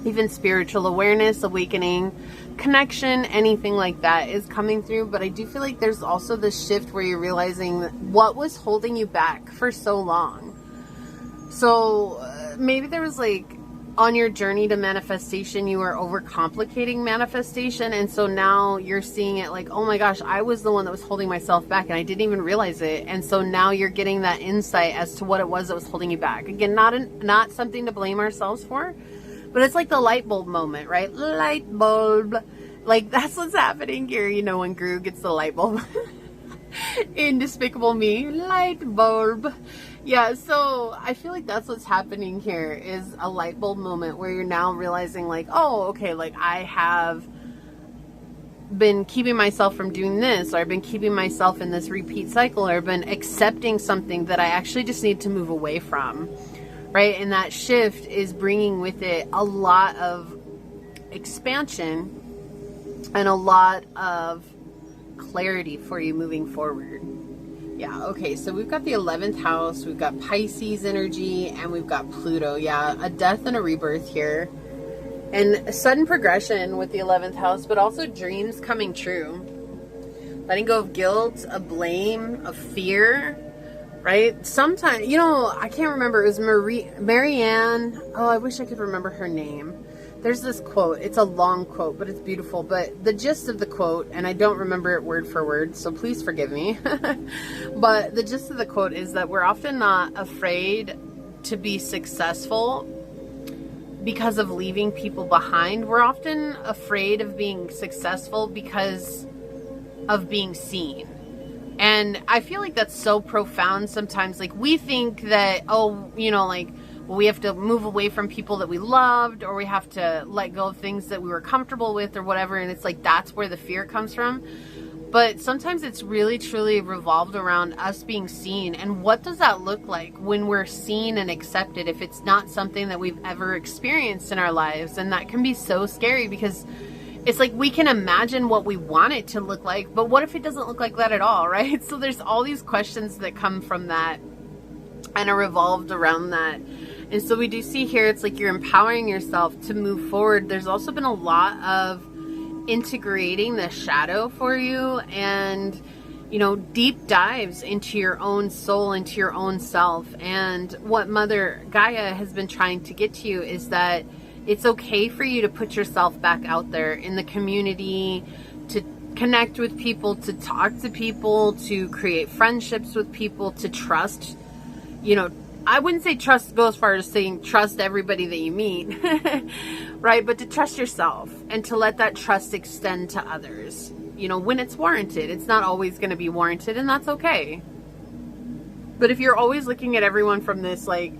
Even spiritual awareness, awakening, connection, anything like that is coming through. But I do feel like there's also this shift where you're realizing what was holding you back for so long. So maybe there was like on your journey to manifestation, you are overcomplicating manifestation. And so now you're seeing it like, oh my gosh, I was the one that was holding myself back and I didn't even realize it. And so now you're getting that insight as to what it was that was holding you back. Again, not something to blame ourselves for, but it's like the light bulb moment, right? Light bulb. Like, that's what's happening here. You know, when Gru gets the light bulb in Despicable Me, light bulb. Yeah, so I feel like that's what's happening here, is a light bulb moment where you're now realizing like, oh, okay, like I have been keeping myself from doing this, or I've been keeping myself in this repeat cycle, or I've been accepting something that I actually just need to move away from, right? And that shift is bringing with it a lot of expansion and a lot of clarity for you moving forward. Yeah, okay, so we've got the 11th house, we've got Pisces energy, and we've got Pluto. Yeah, a death and a rebirth here. And a sudden progression with the 11th house, but also dreams coming true. Letting go of guilt, of blame, of fear, right? Sometimes, you know, I can't remember, it was Marianne. Oh, I wish I could remember her name. There's this quote. It's a long quote, but it's beautiful. But the gist of the quote, and I don't remember it word for word, so please forgive me. But the gist of the quote is that we're often not afraid to be successful because of leaving people behind. We're often afraid of being successful because of being seen. And I feel like that's so profound sometimes. Like, we think that, oh, you know, like, we have to move away from people that we loved, or we have to let go of things that we were comfortable with, or whatever. And it's like, that's where the fear comes from. But sometimes it's really, truly revolved around us being seen. And what does that look like when we're seen and accepted if it's not something that we've ever experienced in our lives? And that can be so scary, because it's like we can imagine what we want it to look like, but what if it doesn't look like that at all, right? So there's all these questions that come from that and are revolved around that. And so we do see here, it's like you're empowering yourself to move forward. There's also been a lot of integrating the shadow for you, and, you know, deep dives into your own soul, into your own self. And what Mother Gaia has been trying to get to you is that it's okay for you to put yourself back out there in the community, to connect with people, to talk to people, to create friendships with people, to trust, you know, I wouldn't say trust go as far as saying trust everybody that you meet, right? But to trust yourself and to let that trust extend to others, you know, when it's warranted. It's not always going to be warranted, and that's okay. But if you're always looking at everyone from this, like,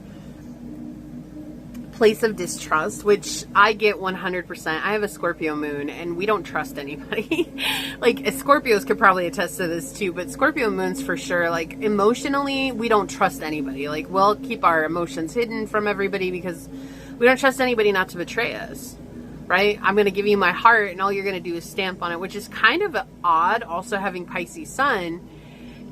place of distrust, which I get 100%. I have a Scorpio moon, and we don't trust anybody. Like, Scorpios could probably attest to this too, but Scorpio moons for sure, like, emotionally, we don't trust anybody. Like, we'll keep our emotions hidden from everybody because we don't trust anybody not to betray us, right? I'm going to give you my heart, and all you're going to do is stamp on it, which is kind of odd. Also having Pisces sun,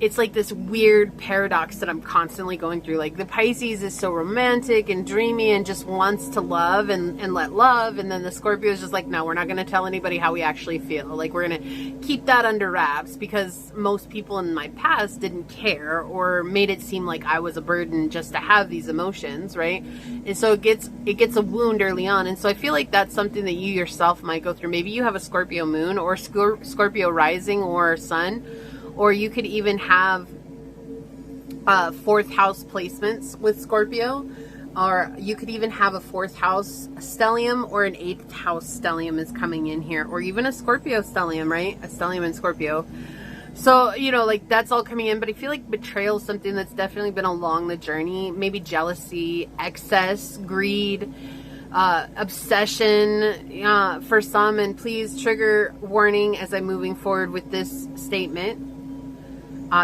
it's like this weird paradox that I'm constantly going through. Like, the Pisces is so romantic and dreamy and just wants to love and let love. And then the Scorpio is just like, no, we're not going to tell anybody how we actually feel. Like, we're going to keep that under wraps because most people in my past didn't care or made it seem like I was a burden just to have these emotions, right? And so it gets a wound early on. And so I feel like that's something that you yourself might go through. Maybe you have a Scorpio moon or Scorpio rising or sun. Or you could even have fourth house placements with Scorpio. Or you could even have a fourth house stellium, or an eighth house stellium is coming in here. Or even a Scorpio stellium, right? A stellium in Scorpio. So, you know, like, that's all coming in. But I feel like betrayal is something that's definitely been along the journey. Maybe jealousy, excess, greed, obsession for some. And please, trigger warning as I'm moving forward with this statement.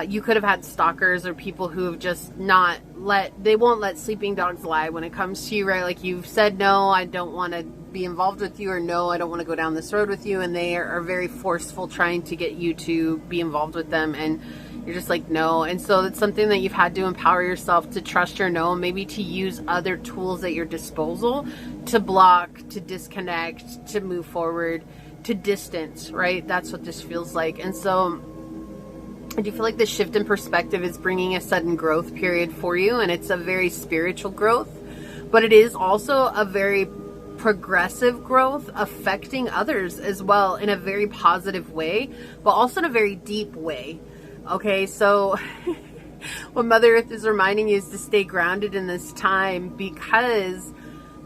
You could have had stalkers or people who have just they won't let sleeping dogs lie when it comes to you, right? Like, you've said, no, I don't want to be involved with you, or no, I don't want to go down this road with you. And they are very forceful trying to get you to be involved with them. And you're just like, no. And so it's something that you've had to empower yourself to trust your no, maybe to use other tools at your disposal to block, to disconnect, to move forward, to distance, right? That's what this feels like. And so I do feel like the shift in perspective is bringing a sudden growth period for you, and it's a very spiritual growth, but it is also a very progressive growth affecting others as well in a very positive way, but also in a very deep way. Okay, so what Mother Earth is reminding you is to stay grounded in this time, because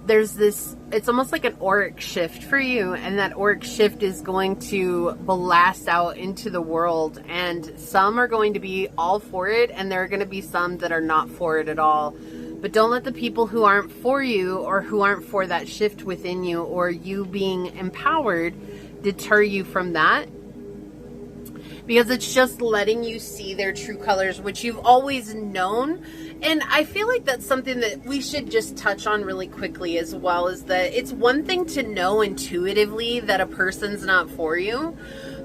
there's this, it's almost like an auric shift for you, and that auric shift is going to blast out into the world, and some are going to be all for it, and there are going to be some that are not for it at all. But don't let the people who aren't for you, or who aren't for that shift within you, or you being empowered, deter you from that. Because it's just letting you see their true colors, which you've always known. And I feel like that's something that we should just touch on really quickly as well, is that it's one thing to know intuitively that a person's not for you.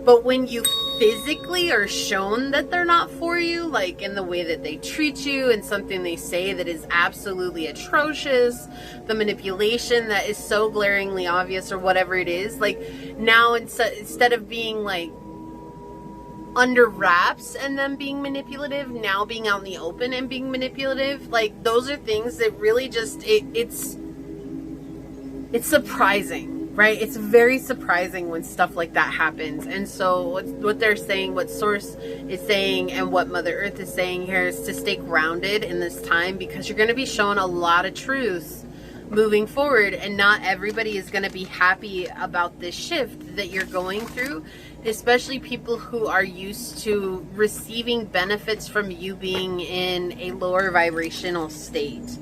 But when you physically are shown that they're not for you, like in the way that they treat you and something they say that is absolutely atrocious, the manipulation that is so glaringly obvious, or whatever it is, like now instead of being like under wraps and then being manipulative, now being out in the open and being manipulative, like those are things that really just, it's surprising. Right? It's very surprising when stuff like that happens. And so what they're saying, what Source is saying, and what Mother Earth is saying here is to stay grounded in this time, because you're going to be shown a lot of truths moving forward, and not everybody is going to be happy about this shift that you're going through, especially people who are used to receiving benefits from you being in a lower vibrational state.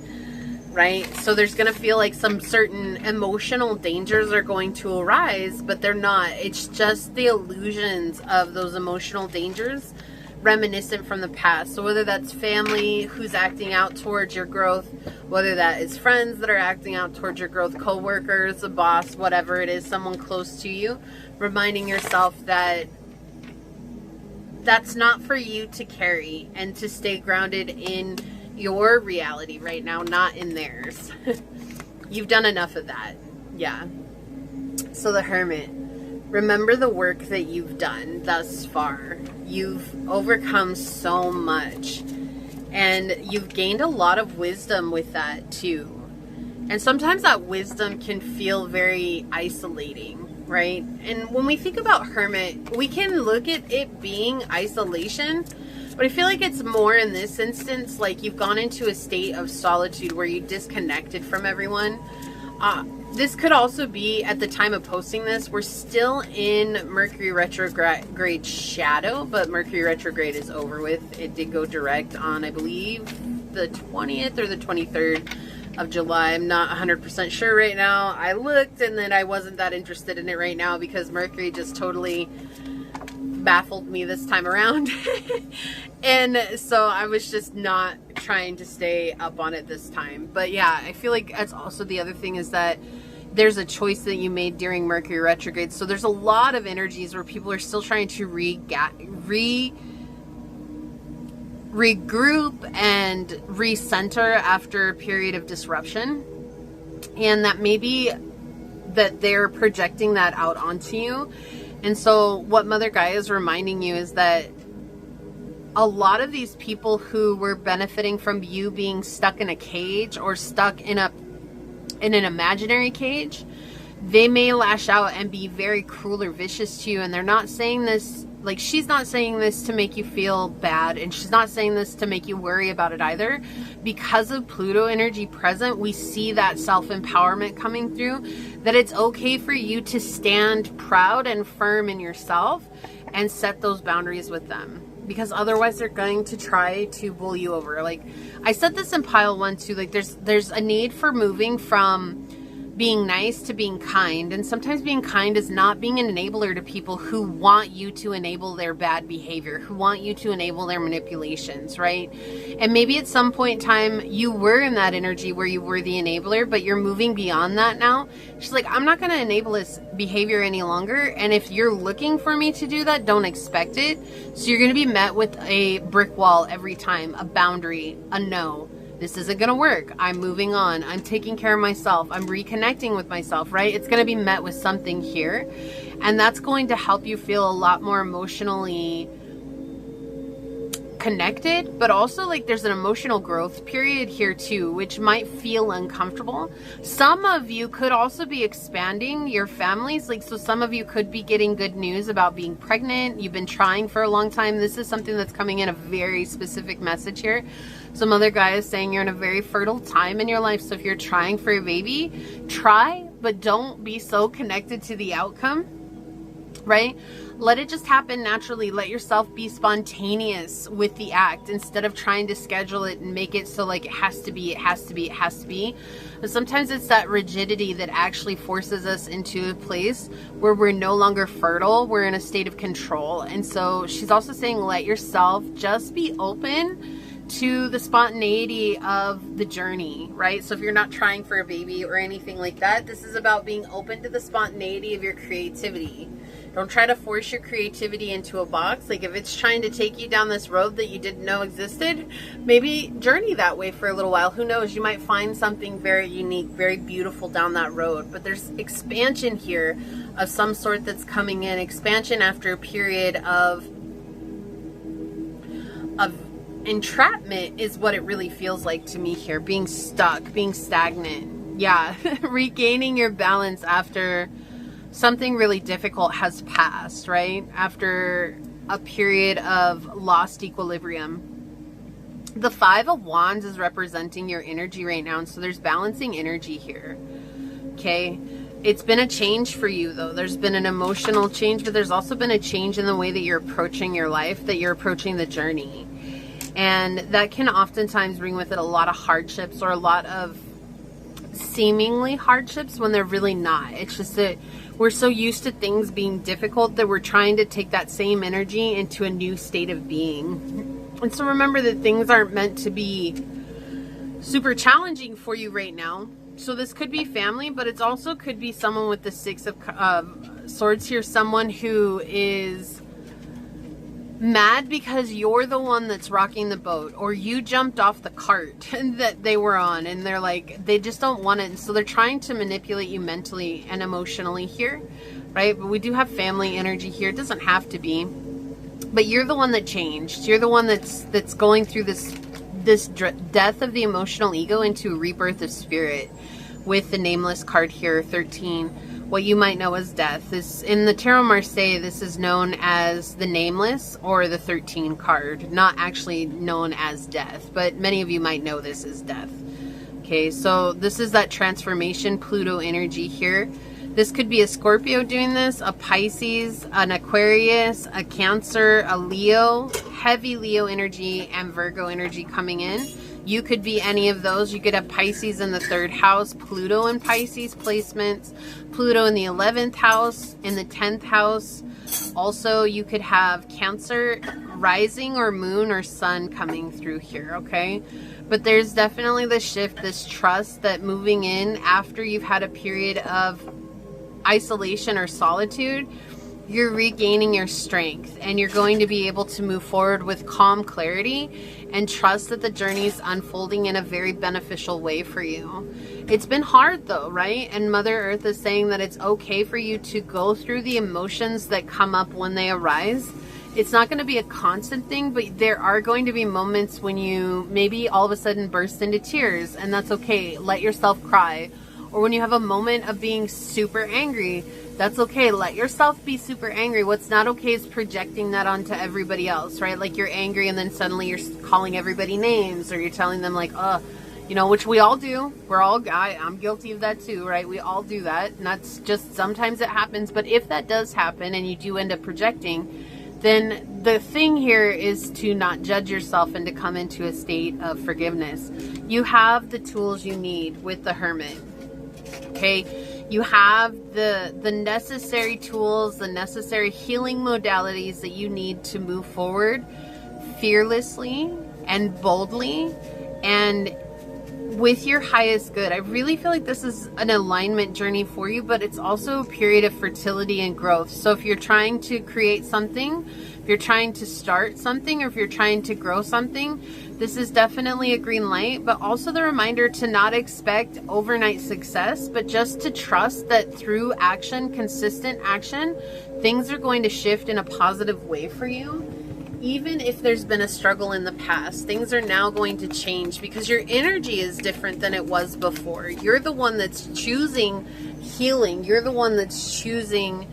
Right? So there's going to feel like some certain emotional dangers are going to arise, but they're not. It's just the illusions of those emotional dangers reminiscent from the past. So whether that's family who's acting out towards your growth, whether that is friends that are acting out towards your growth, co-workers, a boss, whatever it is, someone close to you, reminding yourself that that's not for you to carry, and to stay grounded in your reality right now, not in theirs. You've done enough of that. Yeah. So the Hermit, remember the work that you've done thus far. You've overcome so much, and you've gained a lot of wisdom with that too. And sometimes that wisdom can feel very isolating, right? And when we think about Hermit, we can look at it being isolation, but I feel like it's more in this instance, like you've gone into a state of solitude where you disconnected from everyone. This could also be, at the time of posting this, we're still in Mercury retrograde shadow, but Mercury retrograde is over with. It did go direct on, I believe, the 20th or the 23rd of July. I'm not 100% sure right now. I looked, and then I wasn't that interested in it right now because Mercury just totally baffled me this time around. And so I was just not trying to stay up on it this time. But yeah, I feel like that's also the other thing, is that there's a choice that you made during Mercury retrograde. So there's a lot of energies where people are still trying to regroup and recenter after a period of disruption. And that maybe that they're projecting that out onto you. And so what Mother Gaia is reminding you is that a lot of these people who were benefiting from you being stuck in a cage, or stuck in an imaginary cage, they may lash out and be very cruel or vicious to you. And they're not saying this, like, she's not saying this to make you feel bad, and she's not saying this to make you worry about it either. Because of Pluto energy present, we see that self-empowerment coming through, that it's okay for you to stand proud and firm in yourself and set those boundaries with them. Because otherwise they're going to try to bull you over. Like, I said this in pile 1 too, like there's a need for moving from being nice to being kind. And sometimes being kind is not being an enabler to people who want you to enable their bad behavior, who want you to enable their manipulations, right? And maybe at some point in time you were in that energy where you were the enabler, but you're moving beyond that now. She's like, I'm not going to enable this behavior any longer. And if you're looking for me to do that, don't expect it. So you're going to be met with a brick wall every time, a boundary, a no. This isn't going to work. I'm moving on. I'm taking care of myself. I'm reconnecting with myself, right? It's going to be met with something here. And that's going to help you feel a lot more emotionally connected, but also like there's an emotional growth period here too, which might feel uncomfortable. Some of you could also be expanding your families. Like, so some of you could be getting good news about being pregnant. You've been trying for a long time. This is something that's coming in a very specific message here. Some other guy is saying you're in a very fertile time in your life. So if you're trying for a baby, try, but don't be so connected to the outcome, right? Let it just happen naturally. Let yourself be spontaneous with the act instead of trying to schedule it and make it so like it has to be, it has to be, it has to be. But sometimes it's that rigidity that actually forces us into a place where we're no longer fertile. We're in a state of control. And so she's also saying, let yourself just be open to the spontaneity of the journey, right? So if you're not trying for a baby or anything like that, this is about being open to the spontaneity of your creativity. Don't try to force your creativity into a box. Like if it's trying to take you down this road that you didn't know existed, maybe journey that way for a little while. Who knows? You might find something very unique, very beautiful down that road. But there's expansion here of some sort that's coming in. Expansion after a period of entrapment is what it really feels like to me here. Being stuck, being stagnant. Yeah, regaining your balance after something really difficult has passed, right? After a period of lost equilibrium. The 5 of Wands is representing your energy right now. And so there's balancing energy here. Okay. It's been a change for you though. There's been an emotional change, but there's also been a change in the way that you're approaching your life, that you're approaching the journey. And that can oftentimes bring with it a lot of hardships or a lot of seemingly hardships when they're really not. It's just that we're so used to things being difficult that we're trying to take that same energy into a new state of being. And so remember that things aren't meant to be super challenging for you right now. So this could be family, but it's also could be someone with the 6 of Swords here. Someone who is mad because you're the one that's rocking the boat, or you jumped off the cart that they were on, and they're like, they just don't want it. And so they're trying to manipulate you mentally and emotionally here, right? But we do have family energy here. It doesn't have to be, but you're the one that changed. You're the one that's going through this death of the emotional ego into a rebirth of spirit with the nameless card here, 13. What you might know as death. This in the Tarot Marseille, this is known as the nameless or the 13 card, not actually known as death, but many of you might know this as death. Okay, so this is that transformation Pluto energy here. This could be a Scorpio doing this, a Pisces, an Aquarius, a Cancer, a Leo, heavy Leo energy, and Virgo energy coming in. You could be any of those. You could have Pisces in the 3rd house, Pluto in Pisces placements, Pluto in the 11th house, in the 10th house. Also, you could have Cancer rising or moon or sun coming through here, okay? But there's definitely this shift, this trust that moving in after you've had a period of isolation or solitude, you're regaining your strength and you're going to be able to move forward with calm clarity and trust that the journey is unfolding in a very beneficial way for you. It's been hard though, right? And Mother Earth is saying that it's okay for you to go through the emotions that come up when they arise. It's not going to be a constant thing, but there are going to be moments when you maybe all of a sudden burst into tears, and that's okay. Let yourself cry. Or when you have a moment of being super angry, that's okay. Let yourself be super angry. What's not okay is projecting that onto everybody else, right? Like you're angry and then suddenly you're calling everybody names, or you're telling them like, you know, which we all do. I'm guilty of that too, right? We all do that. And that's just, sometimes it happens. But if that does happen and you do end up projecting, then the thing here is to not judge yourself and to come into a state of forgiveness. You have the tools you need with the Hermit. Okay, you have the necessary tools, the necessary healing modalities that you need to move forward fearlessly and boldly and with your highest good. I really feel like this is an alignment journey for you, but it's also a period of fertility and growth. So if you're trying to create something, if you're trying to start something, or if you're trying to grow something, this is definitely a green light, but also the reminder to not expect overnight success, but just to trust that through action, consistent action, things are going to shift in a positive way for you. even if there's been a struggle in the past, things are now going to change because your energy is different than it was before. You're the one that's choosing healing. You're the one that's choosing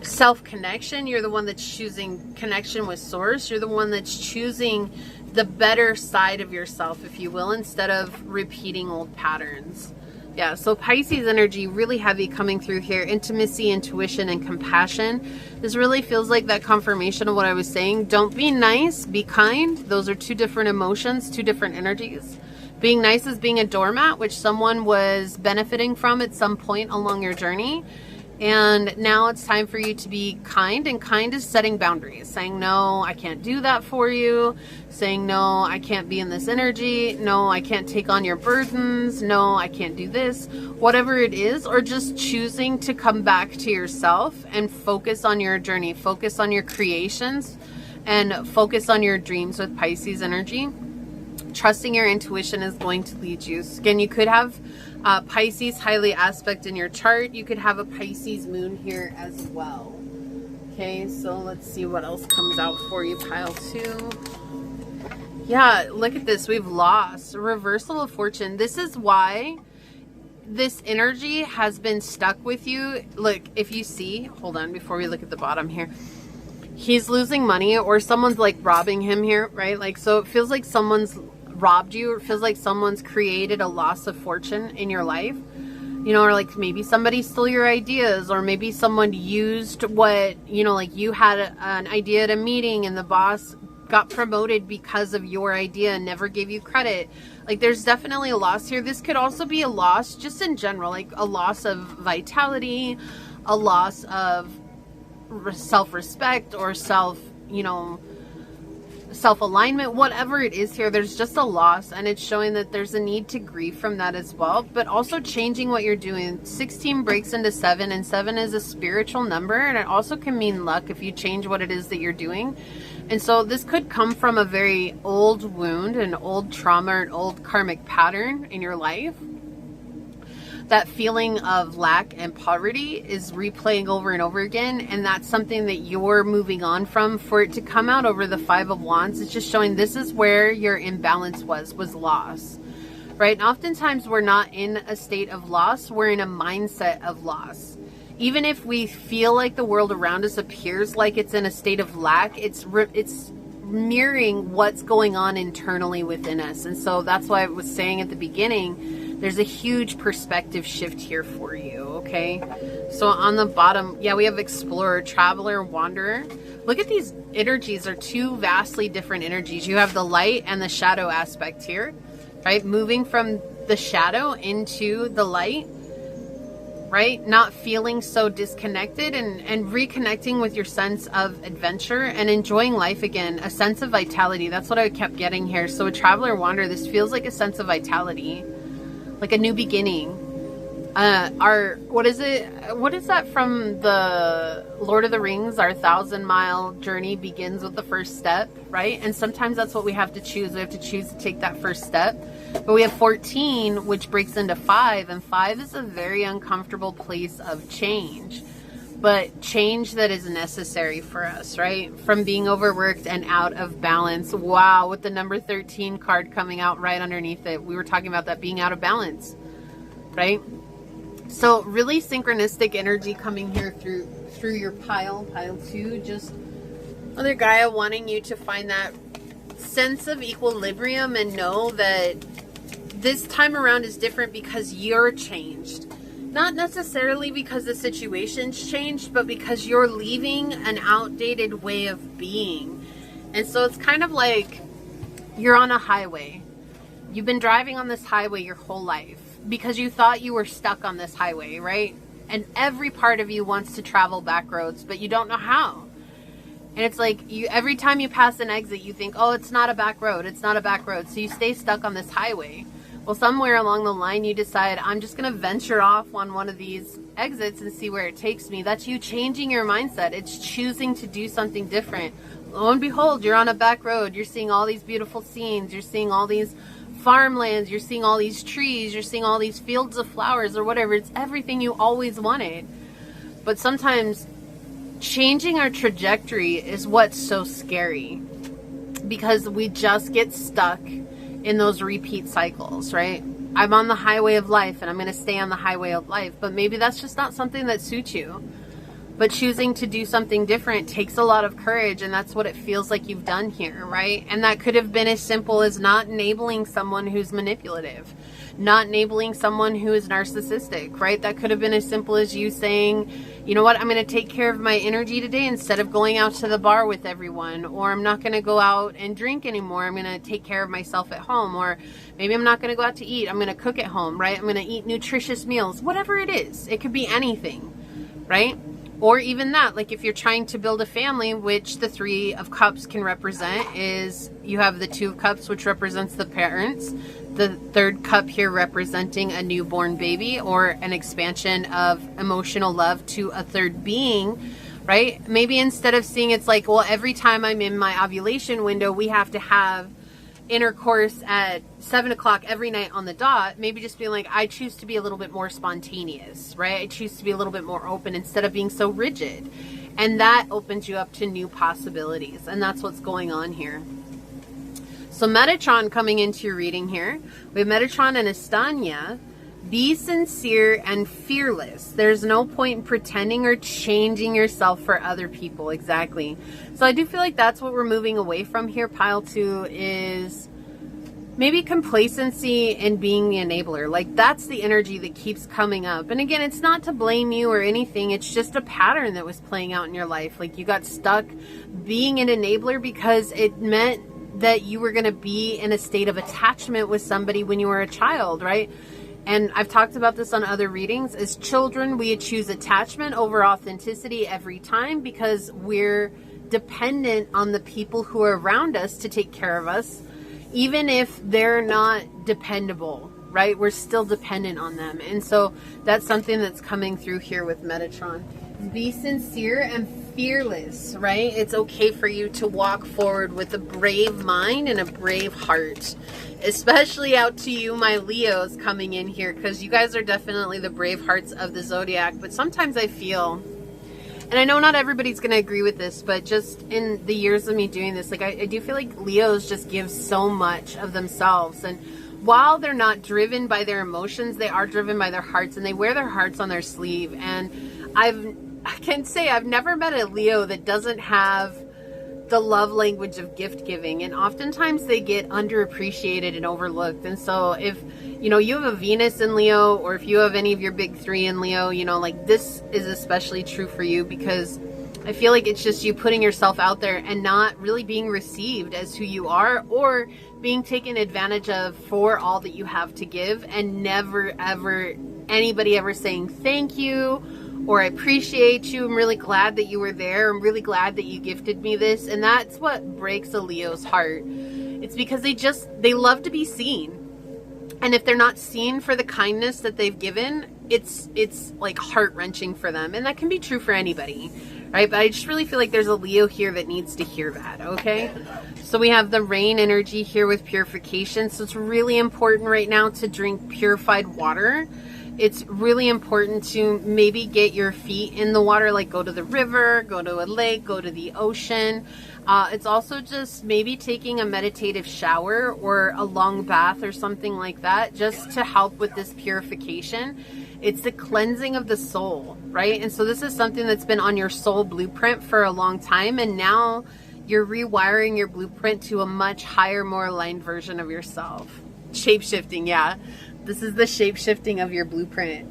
self-connection. You're the one that's choosing connection with source. You're the one that's choosing the better side of yourself, if you will, instead of repeating old patterns. Yeah, so Pisces energy really heavy coming through here. Intimacy, intuition, and compassion. This really feels like that confirmation of what I was saying. Don't be nice, be kind. Those are two different emotions, two different energies. Being nice is being a doormat, which someone was benefiting from at some point along your journey. And now it's time for you to be kind, and kind is setting boundaries, saying, no, I can't do that for you, saying, no, I can't be in this energy, no, I can't take on your burdens, no, I can't do this, whatever it is, or just choosing to come back to yourself and focus on your journey, focus on your creations, and focus on your dreams with Pisces energy. Trusting your intuition is going to lead you. Again, you could have Pisces highly aspect in your chart. You could have a Pisces moon here as well. Okay, so let's see what else comes out for you, pile 2. Yeah, look at this. We've lost. Reversal of fortune. This is why this energy has been stuck with you. Look, if you see, hold on, before we look at the bottom here. He's losing money, or someone's like robbing him here, right? Like, so it feels like someone's robbed you, or it feels like someone's created a loss of fortune in your life, you know, or like maybe somebody stole your ideas, or maybe someone used what, you know, like you had an idea at a meeting and the boss got promoted because of your idea and never gave you credit. Like, there's definitely a loss here. This could also be a loss just in general, like a loss of vitality, a loss of self-respect, or self-alignment, whatever it is here. There's just a loss, and it's showing that there's a need to grieve from that as well, but also changing what you're doing. 16 breaks into 7, and 7 is a spiritual number, and it also can mean luck if you change what it is that you're doing. And so this could come from a very old wound, an old trauma, an old karmic pattern in your life. That feeling of lack and poverty is replaying over and over again, and that's something that you're moving on from. For it to come out over the 5 of Wands, it's just showing this is where your imbalance was loss, right? And oftentimes we're not in a state of loss, we're in a mindset of loss. Even if we feel like the world around us appears like it's in a state of lack, it's mirroring what's going on internally within us. And so that's why I was saying at the beginning, there's a huge perspective shift here for you, okay? So on the bottom, yeah, we have explorer, traveler, wanderer. Look at these energies are two vastly different energies. You have the light and the shadow aspect here, right? Moving from the shadow into the light, right? Not feeling so disconnected, and reconnecting with your sense of adventure and enjoying life again. A sense of vitality. That's what I kept getting here. So a traveler, wanderer, this feels like a sense of vitality. Like a new beginning. What is that from the Lord of the Rings? Our 1,000-mile journey begins with the first step, right? And sometimes that's what we have to choose. We have to choose to take that first step. But we have 14, which breaks into 5, and 5 is a very uncomfortable place of change. But change that is necessary for us, right? From being overworked and out of balance. Wow, with the number 13 card coming out right underneath it. We were talking about that being out of balance, right? So really synchronistic energy coming here through your pile 2. Just Mother Gaia wanting you to find that sense of equilibrium and know that this time around is different because you're changed. Not necessarily because the situation's changed, but because you're leaving an outdated way of being. And so it's kind of like you're on a highway. You've been driving on this highway your whole life because you thought you were stuck on this highway, right? And every part of you wants to travel back roads, but you don't know how. And it's like every time you pass an exit, you think, oh, it's not a back road. It's not a back road. So you stay stuck on this highway. Well, somewhere along the line, you decide, I'm just going to venture off on one of these exits and see where it takes me. That's you changing your mindset. It's choosing to do something different. Lo and behold, you're on a back road. You're seeing all these beautiful scenes. You're seeing all these farmlands. You're seeing all these trees. You're seeing all these fields of flowers or whatever. It's everything you always wanted. But sometimes changing our trajectory is what's so scary, because we just get stuck in those repeat cycles, right? I'm on the highway of life and I'm going to stay on the highway of life, but maybe that's just not something that suits you. But choosing to do something different takes a lot of courage, and that's what it feels like you've done here, right? And that could have been as simple as not enabling someone who's manipulative, not enabling someone who is narcissistic, right? That could have been as simple as you saying, you know what, I'm going to take care of my energy today instead of going out to the bar with everyone, or I'm not going to go out and drink anymore. I'm going to take care of myself at home, or maybe I'm not going to go out to eat. I'm going to cook at home, right? I'm going to eat nutritious meals, whatever it is. It could be anything, right? Or even that, like if you're trying to build a family, which the Three of Cups can represent, is you have the Two of Cups, which represents the parents, the third cup here representing a newborn baby or an expansion of emotional love to a third being, right? Maybe instead of seeing it's like, well, every time I'm in my ovulation window, we have to have intercourse at 7 o'clock every night on the dot. Maybe just being like, I choose to be a little bit more spontaneous, right? I choose to be a little bit more open instead of being so rigid. And that opens you up to new possibilities. And that's what's going on here. So Metatron coming into your reading here. We have Metatron and Estanya. Be sincere and fearless. There's no point in pretending or changing yourself for other people. Exactly. So I do feel like that's what we're moving away from here, pile 2, is maybe complacency and being the enabler. Like that's the energy that keeps coming up. And again, it's not to blame you or anything. It's just a pattern that was playing out in your life. Like you got stuck being an enabler because it meant that you were going to be in a state of attachment with somebody when you were a child, right? And I've talked about this on other readings. As children, we choose attachment over authenticity every time because we're dependent on the people who are around us to take care of us, even if they're not dependable, right? We're still dependent on them. And so that's something that's coming through here with Metatron. Be sincere and fearless, right? It's okay for you to walk forward with a brave mind and a brave heart. Especially out to you, my Leos, coming in here, because you guys are definitely the brave hearts of the zodiac. But sometimes I feel, and I know not everybody's going to agree with this, but just in the years of me doing this, like I do feel like Leos just give so much of themselves. And while they're not driven by their emotions, they are driven by their hearts, and they wear their hearts on their sleeve. And I can say I've never met a Leo that doesn't have the love language of gift giving, and oftentimes they get underappreciated and overlooked. And so if you know you have a Venus in Leo, or if you have any of your big 3 in Leo, you know, like this is especially true for you, because I feel like it's just you putting yourself out there and not really being received as who you are, or being taken advantage of for all that you have to give, and never ever anybody ever saying thank you or I appreciate you. I'm really glad that you were there. I'm really glad that you gifted me this. And that's what breaks a Leo's heart. It's because they love to be seen. And if they're not seen for the kindness that they've given, it's like heart-wrenching for them. And that can be true for anybody, right? But I just really feel like there's a Leo here that needs to hear that, okay? So we have the rain energy here with purification. So it's really important right now to drink purified water. It's really important to maybe get your feet in the water, like go to the river, go to a lake, go to the ocean. It's also just maybe taking a meditative shower or a long bath or something like that, just to help with this purification. It's the cleansing of the soul, right? And so this is something that's been on your soul blueprint for a long time, and now you're rewiring your blueprint to a much higher, more aligned version of yourself. Shape-shifting, yeah. This is the shape-shifting of your blueprint,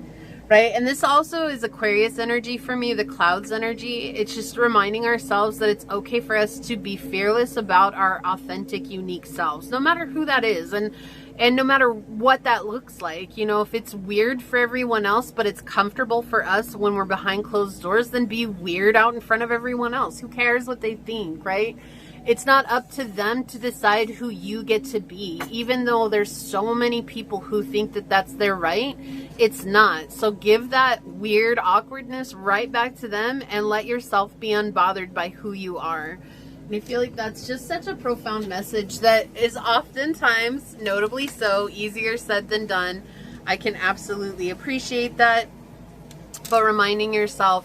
right? And this also is Aquarius energy for me, the clouds energy. It's just reminding ourselves that it's okay for us to be fearless about our authentic, unique selves, no matter who that is. And no matter what that looks like. You know, if it's weird for everyone else, but it's comfortable for us when we're behind closed doors, then be weird out in front of everyone else. Who cares what they think, right? It's not up to them to decide who you get to be, even though there's so many people who think that that's their right. It's not. So give that weird awkwardness right back to them and let yourself be unbothered by who you are. And I feel like that's just such a profound message that is oftentimes, notably so, easier said than done. I can absolutely appreciate that. But reminding yourself,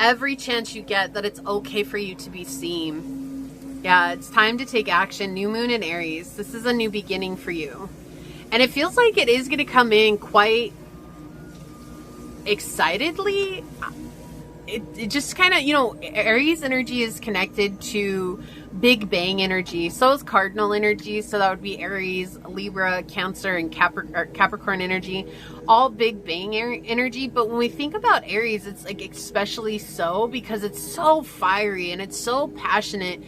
every chance you get that it's okay for you to be seen. Yeah, it's time to take action. New moon in Aries. This is a new beginning for you. And it feels like it is going to come in quite excitedly. It just kind of, you know, Aries energy is connected to Big Bang energy. So is cardinal energy. So that would be Aries, Libra, Cancer, and Capricorn energy. All Big Bang energy. But when we think about Aries, it's like especially so because it's so fiery and it's so passionate.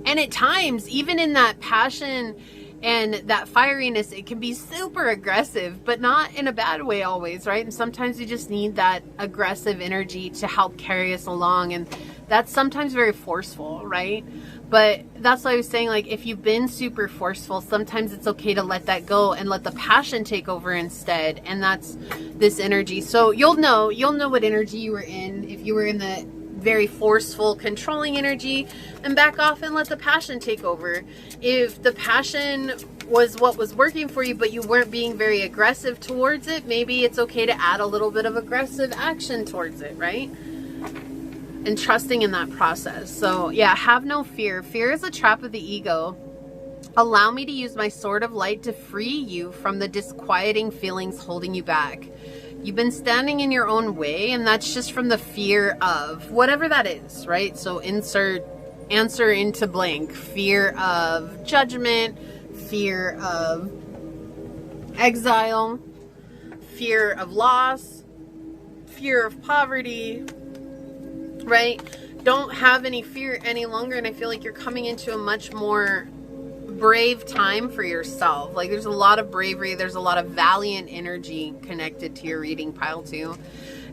And at times, even in that passion and that fieriness, it can be super aggressive, but not in a bad way always, right? And sometimes you just need that aggressive energy to help carry us along. And that's sometimes very forceful, right? But that's why I was saying, like, if you've been super forceful, sometimes it's okay to let that go and let the passion take over instead. And that's this energy. So you'll know what energy you were in. If you were in the very forceful, controlling energy, and back off and let the passion take over. If the passion was what was working for you, but you weren't being very aggressive towards it, maybe it's okay to add a little bit of aggressive action towards it, right? And trusting in that process. So yeah, have no fear. Fear is a trap of the ego. Allow me to use my sword of light to free you from the disquieting feelings holding you back. You've been standing in your own way, and that's just from the fear of whatever that is, right? So insert answer into blank. Fear of judgment, fear of exile, fear of loss, fear of poverty, right? Don't have any fear any longer, and I feel like you're coming into a much more brave time for yourself. Like there's a lot of bravery, there's a lot of valiant energy connected to your reading, pile 2.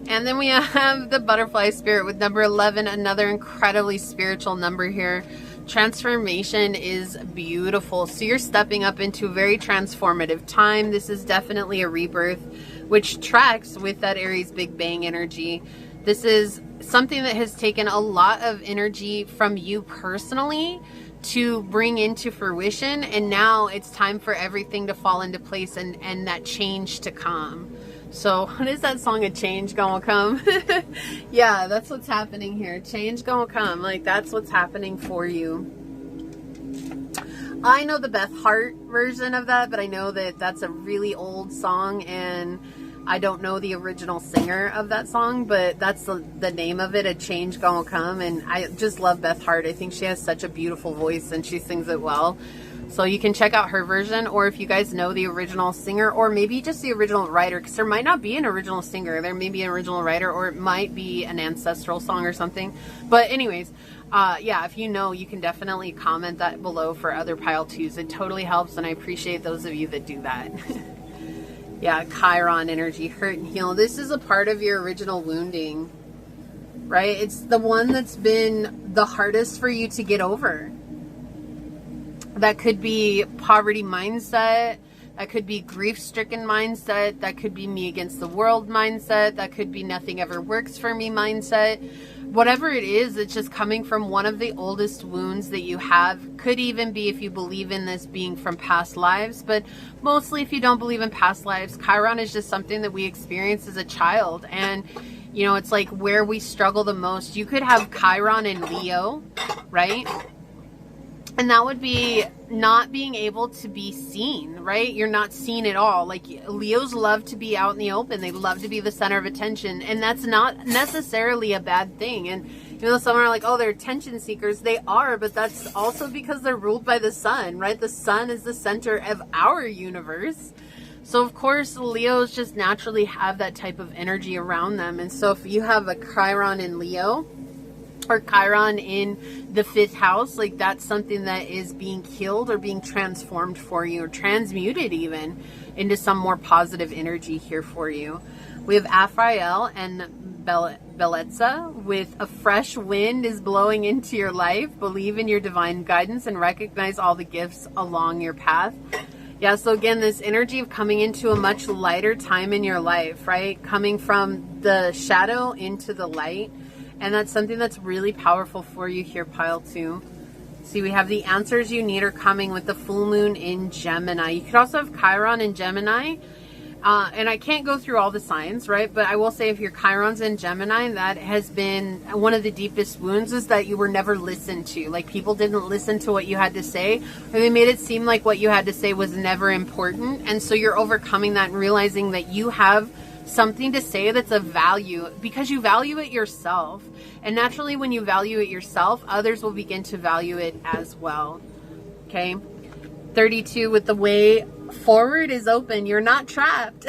And then we have the butterfly spirit with number 11, another incredibly spiritual number here. Transformation is beautiful. So you're stepping up into a very transformative time. This is definitely a rebirth, which tracks with that Aries Big Bang energy. This is something that has taken a lot of energy from you personally to bring into fruition, and now it's time for everything to fall into place and that change to come. So what is that song? A change gonna come? Yeah, that's what's happening here. Change gonna come. Like that's what's happening for you. I know the Beth Hart version of that, but I know that that's a really old song, and I don't know the original singer of that song, but that's the name of it, A Change Gonna Come. And I just love Beth Hart. I think she has such a beautiful voice and she sings it well. So you can check out her version, or if you guys know the original singer, or maybe just the original writer, because there might not be an original singer. There may be an original writer, or it might be an ancestral song or something. But anyways, yeah, if you know, you can definitely comment that below for other pile 2s. It totally helps, and I appreciate those of you that do that. Yeah, Chiron energy, hurt and heal. This is a part of your original wounding, right? It's the one that's been the hardest for you to get over. That could be poverty mindset. That could be grief-stricken mindset. That could be me against the world mindset. That could be nothing ever works for me mindset. Whatever it is, it's just coming from one of the oldest wounds that you have. Could even be, if you believe in this, being from past lives. But mostly if you don't believe in past lives, Chiron is just something that we experience as a child. And, you know, it's like where we struggle the most. You could have Chiron in Leo, right? And that would be not being able to be seen, right? You're not seen at all. Like Leos love to be out in the open. They love to be the center of attention. And that's not necessarily a bad thing. And you know, some are like, oh, they're attention seekers. They are, but that's also because they're ruled by the sun, right? The sun is the center of our universe. So of course, Leos just naturally have that type of energy around them. And so if you have a Chiron in Leo, or Chiron in the 5th house, like that's something that is being healed or being transformed for you, or transmuted even into some more positive energy here for you. We have Aphrael and Belitza with a fresh wind is blowing into your life. Believe in your divine guidance and recognize all the gifts along your path. Yeah, so again, this energy of coming into a much lighter time in your life, right? Coming from the shadow into the light. And that's something that's really powerful for you here, pile 2. See, we have the answers you need are coming with the full moon in Gemini. You could also have Chiron in Gemini. And I can't go through all the signs, right? But I will say if your Chiron's in Gemini, that has been one of the deepest wounds, is that you were never listened to. Like, people didn't listen to what you had to say, or they made it seem like what you had to say was never important. And so you're overcoming that and realizing that you have something to say that's of value because you value it yourself. And naturally, when you value it yourself, others will begin to value it as well. Okay. 32, with the way forward is open. You're not trapped.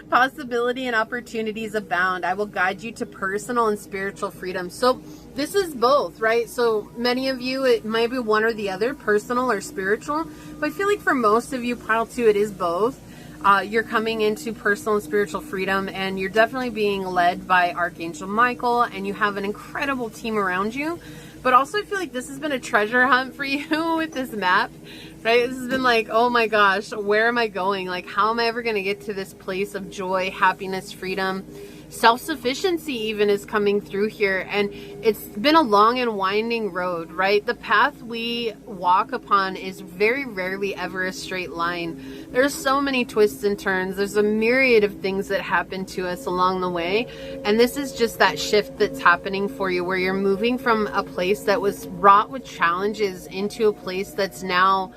Possibility and opportunities abound. I will guide you to personal and spiritual freedom. So this is both, right? So many of you, it might be one or the other, personal or spiritual. But I feel like for most of you, pile 2, it is both. You're coming into personal and spiritual freedom, and you're definitely being led by Archangel Michael, and you have an incredible team around you. But also I feel like this has been a treasure hunt for you with this map, right? This has been like, oh my gosh, where am I going? Like, how am I ever going to get to this place of joy, happiness, freedom? Self-sufficiency even is coming through here, and it's been a long and winding road, right? The path we walk upon is very rarely ever a straight line. There's so many twists and turns. There's a myriad of things that happen to us along the way, and this is just that shift that's happening for you, where you're moving from a place that was wrought with challenges into a place that's now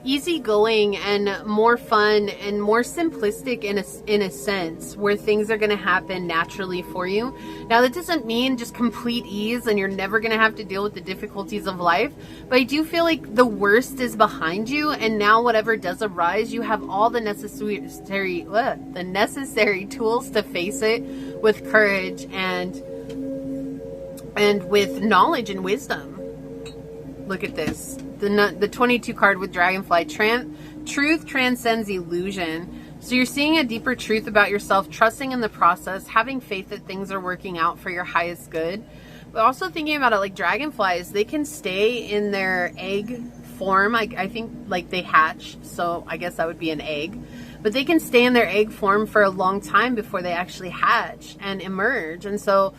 easygoing and more fun and more simplistic in a sense, where things are going to happen naturally for you. Now, that doesn't mean just complete ease and you're never going to have to deal with the difficulties of life, but I do feel like the worst is behind you, and now whatever does arise, you have all the necessary tools to face it with courage and with knowledge and wisdom. Look at this. The 22 card with Dragonfly. Truth transcends illusion. So you're seeing a deeper truth about yourself, trusting in the process, having faith that things are working out for your highest good. But also thinking about it like dragonflies, they can stay in their egg form. I think like they hatch, so I guess that would be an egg. But they can stay in their egg form for a long time before they actually hatch and emerge. And so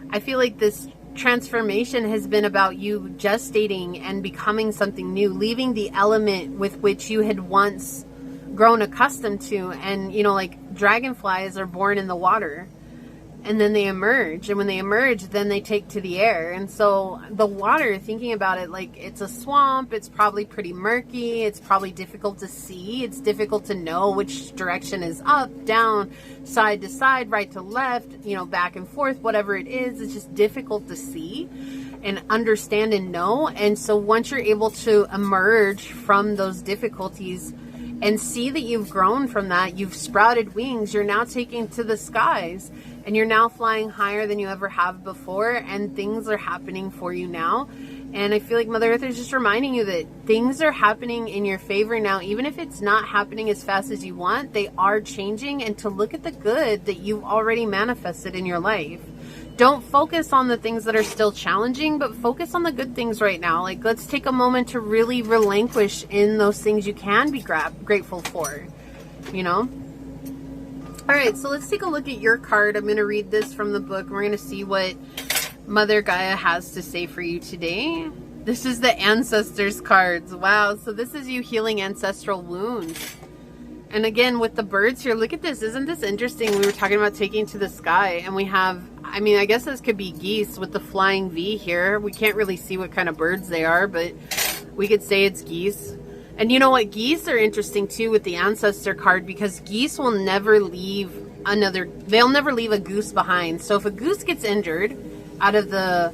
I feel like this transformation has been about you gestating and becoming something new, leaving the element with which you had once grown accustomed to. And you know, like dragonflies are born in the water and then they emerge, and when they emerge, then they take to the air. And so the water, thinking about it like it's a swamp, it's probably pretty murky, it's probably difficult to see, it's difficult to know which direction is up, down, side to side, right to left, you know, back and forth, whatever it is. It's just difficult to see and understand and know. And so once you're able to emerge from those difficulties and see that you've grown from that, you've sprouted wings, you're now taking to the skies, and you're now flying higher than you ever have before, and things are happening for you now. And I feel like Mother Earth is just reminding you that things are happening in your favor now. Even if it's not happening as fast as you want, they are changing, and to look at the good that you've already manifested in your life. Don't focus on the things that are still challenging, but focus on the good things right now. Like, let's take a moment to really relinquish in those things you can be grateful for, you know? All right, so let's take a look at your card. I'm going to read this from the book. We're going to see what Mother Gaia has to say for you today. This is the Ancestors cards. Wow, so this is you healing ancestral wounds. And again, with the birds here, look at this. Isn't this interesting? We were talking about taking to the sky, and we have, I mean, I guess this could be geese with the flying V here. We can't really see what kind of birds they are, but we could say it's geese. And you know what? Geese are interesting too with the Ancestor card, because geese will never leave they'll never leave a goose behind. So if a goose gets injured out of the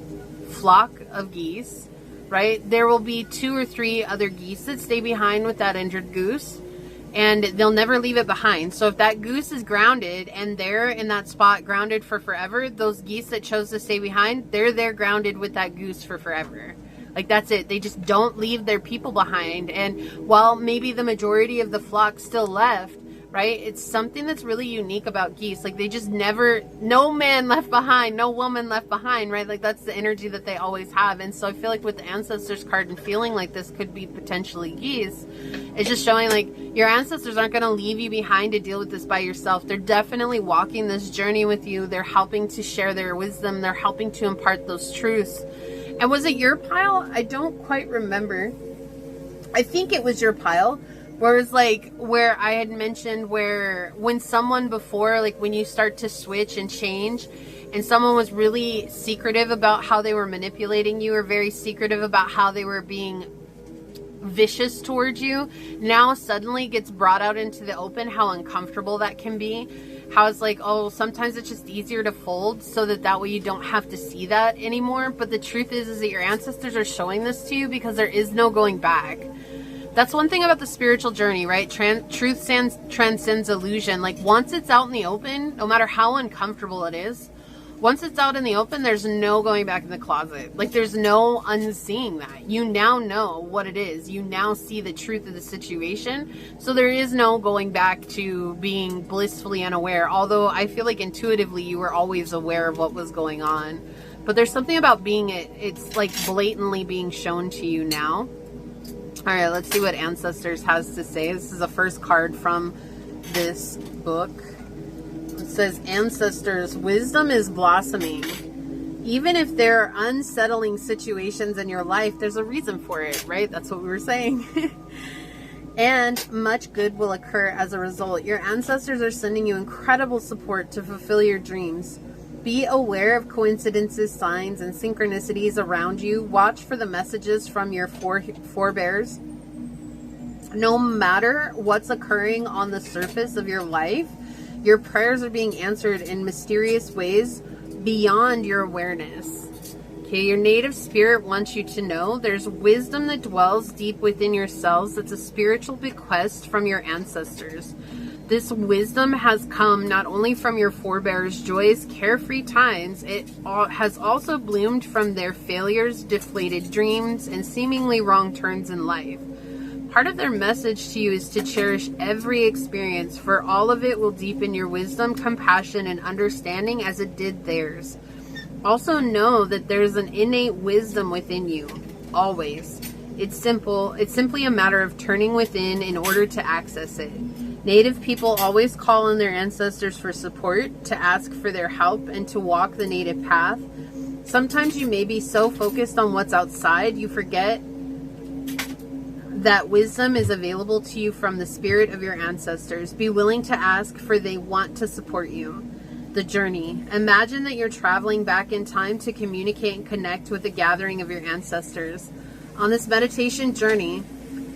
flock of geese, right, there will be 2 or 3 other geese that stay behind with that injured goose, and they'll never leave it behind. So if that goose is grounded and they're in that spot grounded for forever, those geese that chose to stay behind, they're there grounded with that goose for forever. Like, that's it. They just don't leave their people behind. And while maybe the majority of the flock still left, right, it's something that's really unique about geese. Like, they just never, no man left behind, no woman left behind, right? Like, that's the energy that they always have. And so I feel like with the Ancestors card and feeling like this could be potentially geese, it's just showing like your ancestors aren't going to leave you behind to deal with this by yourself. They're definitely walking this journey with you. They're helping to share their wisdom. They're helping to impart those truths. And was it your pile? I don't quite remember. I think it was your pile. Whereas like where I had mentioned where when someone before, like when you start to switch and change and someone was really secretive about how they were manipulating you or very secretive about how they were being vicious towards you, now suddenly gets brought out into the open, how uncomfortable that can be. How it's like, oh, sometimes it's just easier to fold so that way you don't have to see that anymore. But the truth is that your ancestors are showing this to you because there is no going back. That's one thing about the spiritual journey, right? Truth transcends illusion. Like once it's out in the open, no matter how uncomfortable it is, once it's out in the open, there's no going back in the closet. Like there's no unseeing that. You now know what it is. You now see the truth of the situation. So there is no going back to being blissfully unaware. Although I feel like intuitively you were always aware of what was going on. But there's something about being it's like blatantly being shown to you now. All right, let's see what Ancestors has to say. This is the first card from this book. It says, Ancestors, wisdom is blossoming. Even if there are unsettling situations in your life, there's a reason for it, right? That's what we were saying. And much good will occur as a result. Your ancestors are sending you incredible support to fulfill your dreams. Be aware of coincidences, signs, and synchronicities around you. Watch for the messages from your forebears. No matter what's occurring on the surface of your life, your prayers are being answered in mysterious ways beyond your awareness. Okay, your native spirit wants you to know there's wisdom that dwells deep within yourselves. That's a spiritual bequest from your ancestors. This wisdom has come not only from your forebears' joyous, carefree times, it has also bloomed from their failures, deflated dreams, and seemingly wrong turns in life. Part of their message to you is to cherish every experience, for all of it will deepen your wisdom, compassion, and understanding as it did theirs. Also know that there's an innate wisdom within you, always. It's simple. It's simply a matter of turning within in order to access it. Native people always call on their ancestors for support, to ask for their help, and to walk the native path. Sometimes you may be so focused on what's outside, you forget that wisdom is available to you from the spirit of your ancestors. Be willing to ask, for they want to support you. The journey. Imagine that you're traveling back in time to communicate and connect with the gathering of your ancestors. On this meditation journey,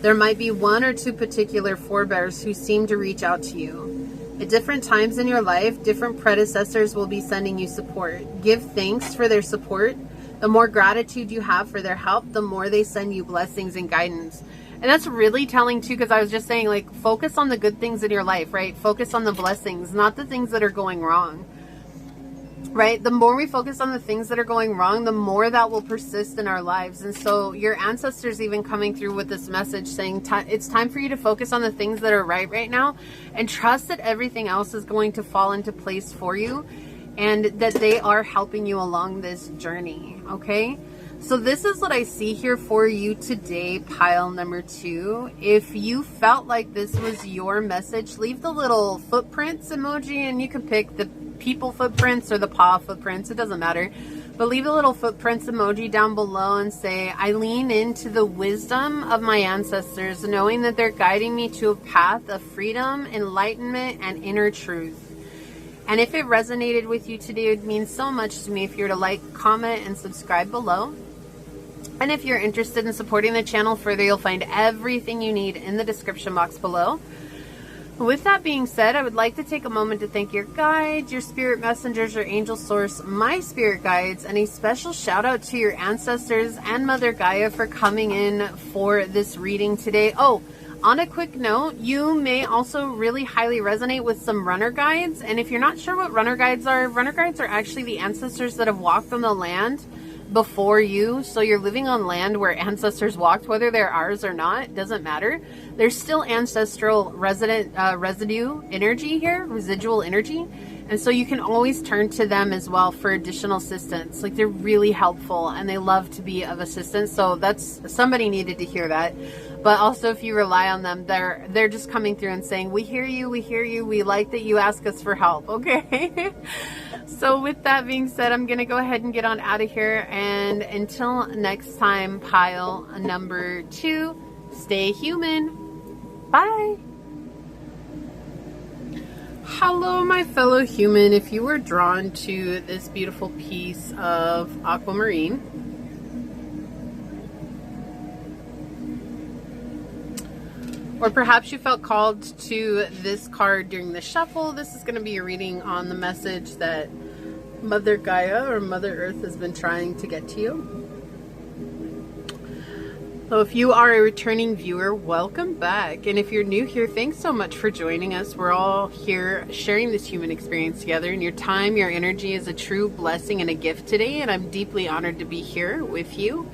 there might be one or two particular forebears who seem to reach out to you. At different times in your life, different predecessors will be sending you support. Give thanks for their support. The more gratitude you have for their help, the more they send you blessings and guidance. And that's really telling too, because I was just saying, like, focus on the good things in your life, right? Focus on the blessings, not the things that are going wrong, right? The more we focus on the things that are going wrong, the more that will persist in our lives. And so your ancestors even coming through with this message saying it's time for you to focus on the things that are right now, and trust that everything else is going to fall into place for you, and that they are helping you along this journey. Okay, so this is what I see here for you today, pile number 2. If you felt like this was your message, leave the little footprints emoji, and you can pick the people footprints or the paw footprints, it doesn't matter, but leave a little footprints emoji down below and say, I lean into the wisdom of my ancestors, knowing that they're guiding me to a path of freedom, enlightenment, and inner truth. And if it resonated with you today, it would mean so much to me if you were to like, comment, and subscribe below. And if you're interested in supporting the channel further, you'll find everything you need in the description box below. With that being said, I would like to take a moment to thank your guides, your spirit messengers, your angel source, my spirit guides, and a special shout out to your ancestors and Mother Gaia for coming in for this reading today. Oh, on a quick note, you may also really highly resonate with some runner guides. And if you're not sure what runner guides are actually the ancestors that have walked on the land before you. So you're living on land where ancestors walked, whether they're ours or not, doesn't matter. There's still ancestral residual energy. And so you can always turn to them as well for additional assistance. Like, they're really helpful and they love to be of assistance. So somebody needed to hear that. But also, if you rely on them, they're just coming through and saying, we hear you, we like that you ask us for help, okay? So with that being said, I'm going to go ahead and get on out of here. And until next time, pile number 2, stay human. Bye. Hello, my fellow human. If you were drawn to this beautiful piece of aquamarine, or perhaps you felt called to this card during the shuffle, this is going to be a reading on the message that Mother Gaia or Mother Earth has been trying to get to you. So if you are a returning viewer, welcome back. And if you're new here, thanks so much for joining us. We're all here sharing this human experience together, and your time, your energy is a true blessing and a gift today, and I'm deeply honored to be here with you.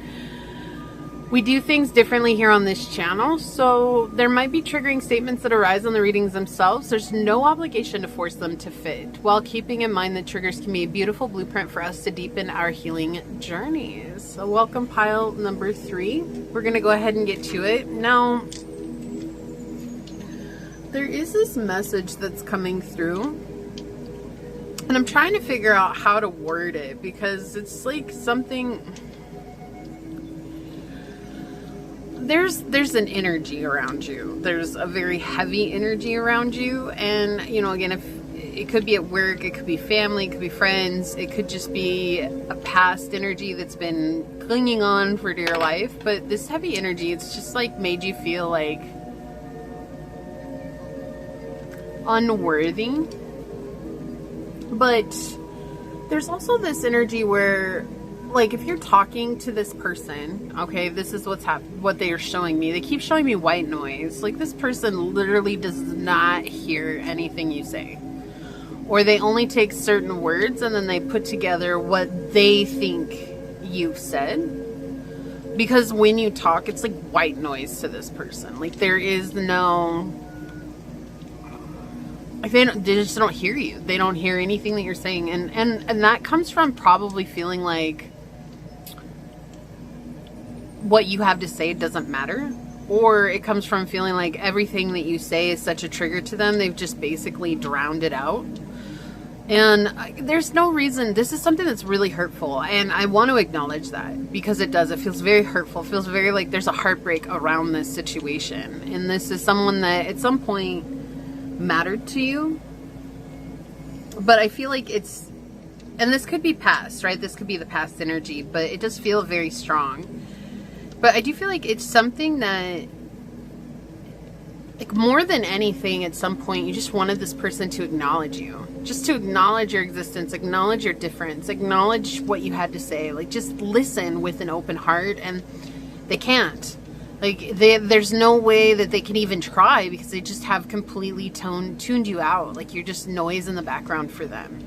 We do things differently here on this channel, so there might be triggering statements that arise on the readings themselves. There's no obligation to force them to fit, while keeping in mind that triggers can be a beautiful blueprint for us to deepen our healing journeys. So welcome pile number 3. We're going to go ahead and get to it. Now, there is this message that's coming through, and I'm trying to figure out how to word it, because it's like something... There's an energy around you. There's a very heavy energy around you. And, you know, again, if it could be at work, it could be family, it could be friends, it could just be a past energy that's been clinging on for dear life. But this heavy energy, it's just like made you feel like unworthy. But there's also this energy where, like, if you're talking to this person, okay, this is what they are showing me. They keep showing me white noise. Like, this person literally does not hear anything you say. Or they only take certain words and then they put together what they think you've said. Because when you talk, it's like white noise to this person. Like, there is no... Like, they just don't hear you. They don't hear anything that you're saying. And that comes from probably feeling like what you have to say doesn't matter, or it comes from feeling like everything that you say is such a trigger to them, they've just basically drowned it out. And there's no reason. This is something that's really hurtful, and I want to acknowledge that, because it does. It feels very hurtful. It feels very like there's a heartbreak around this situation, and this is someone that at some point mattered to you. But I feel like it's, and this could be past, right? This could be the past energy, but it does feel very strong. But I do feel like it's something that, like, more than anything, at some point, you just wanted this person to acknowledge you. Just to acknowledge your existence, acknowledge your difference, acknowledge what you had to say. Like, just listen with an open heart, and they can't. Like, there's no way that they can even try, because they just have completely tuned you out. Like, you're just noise in the background for them.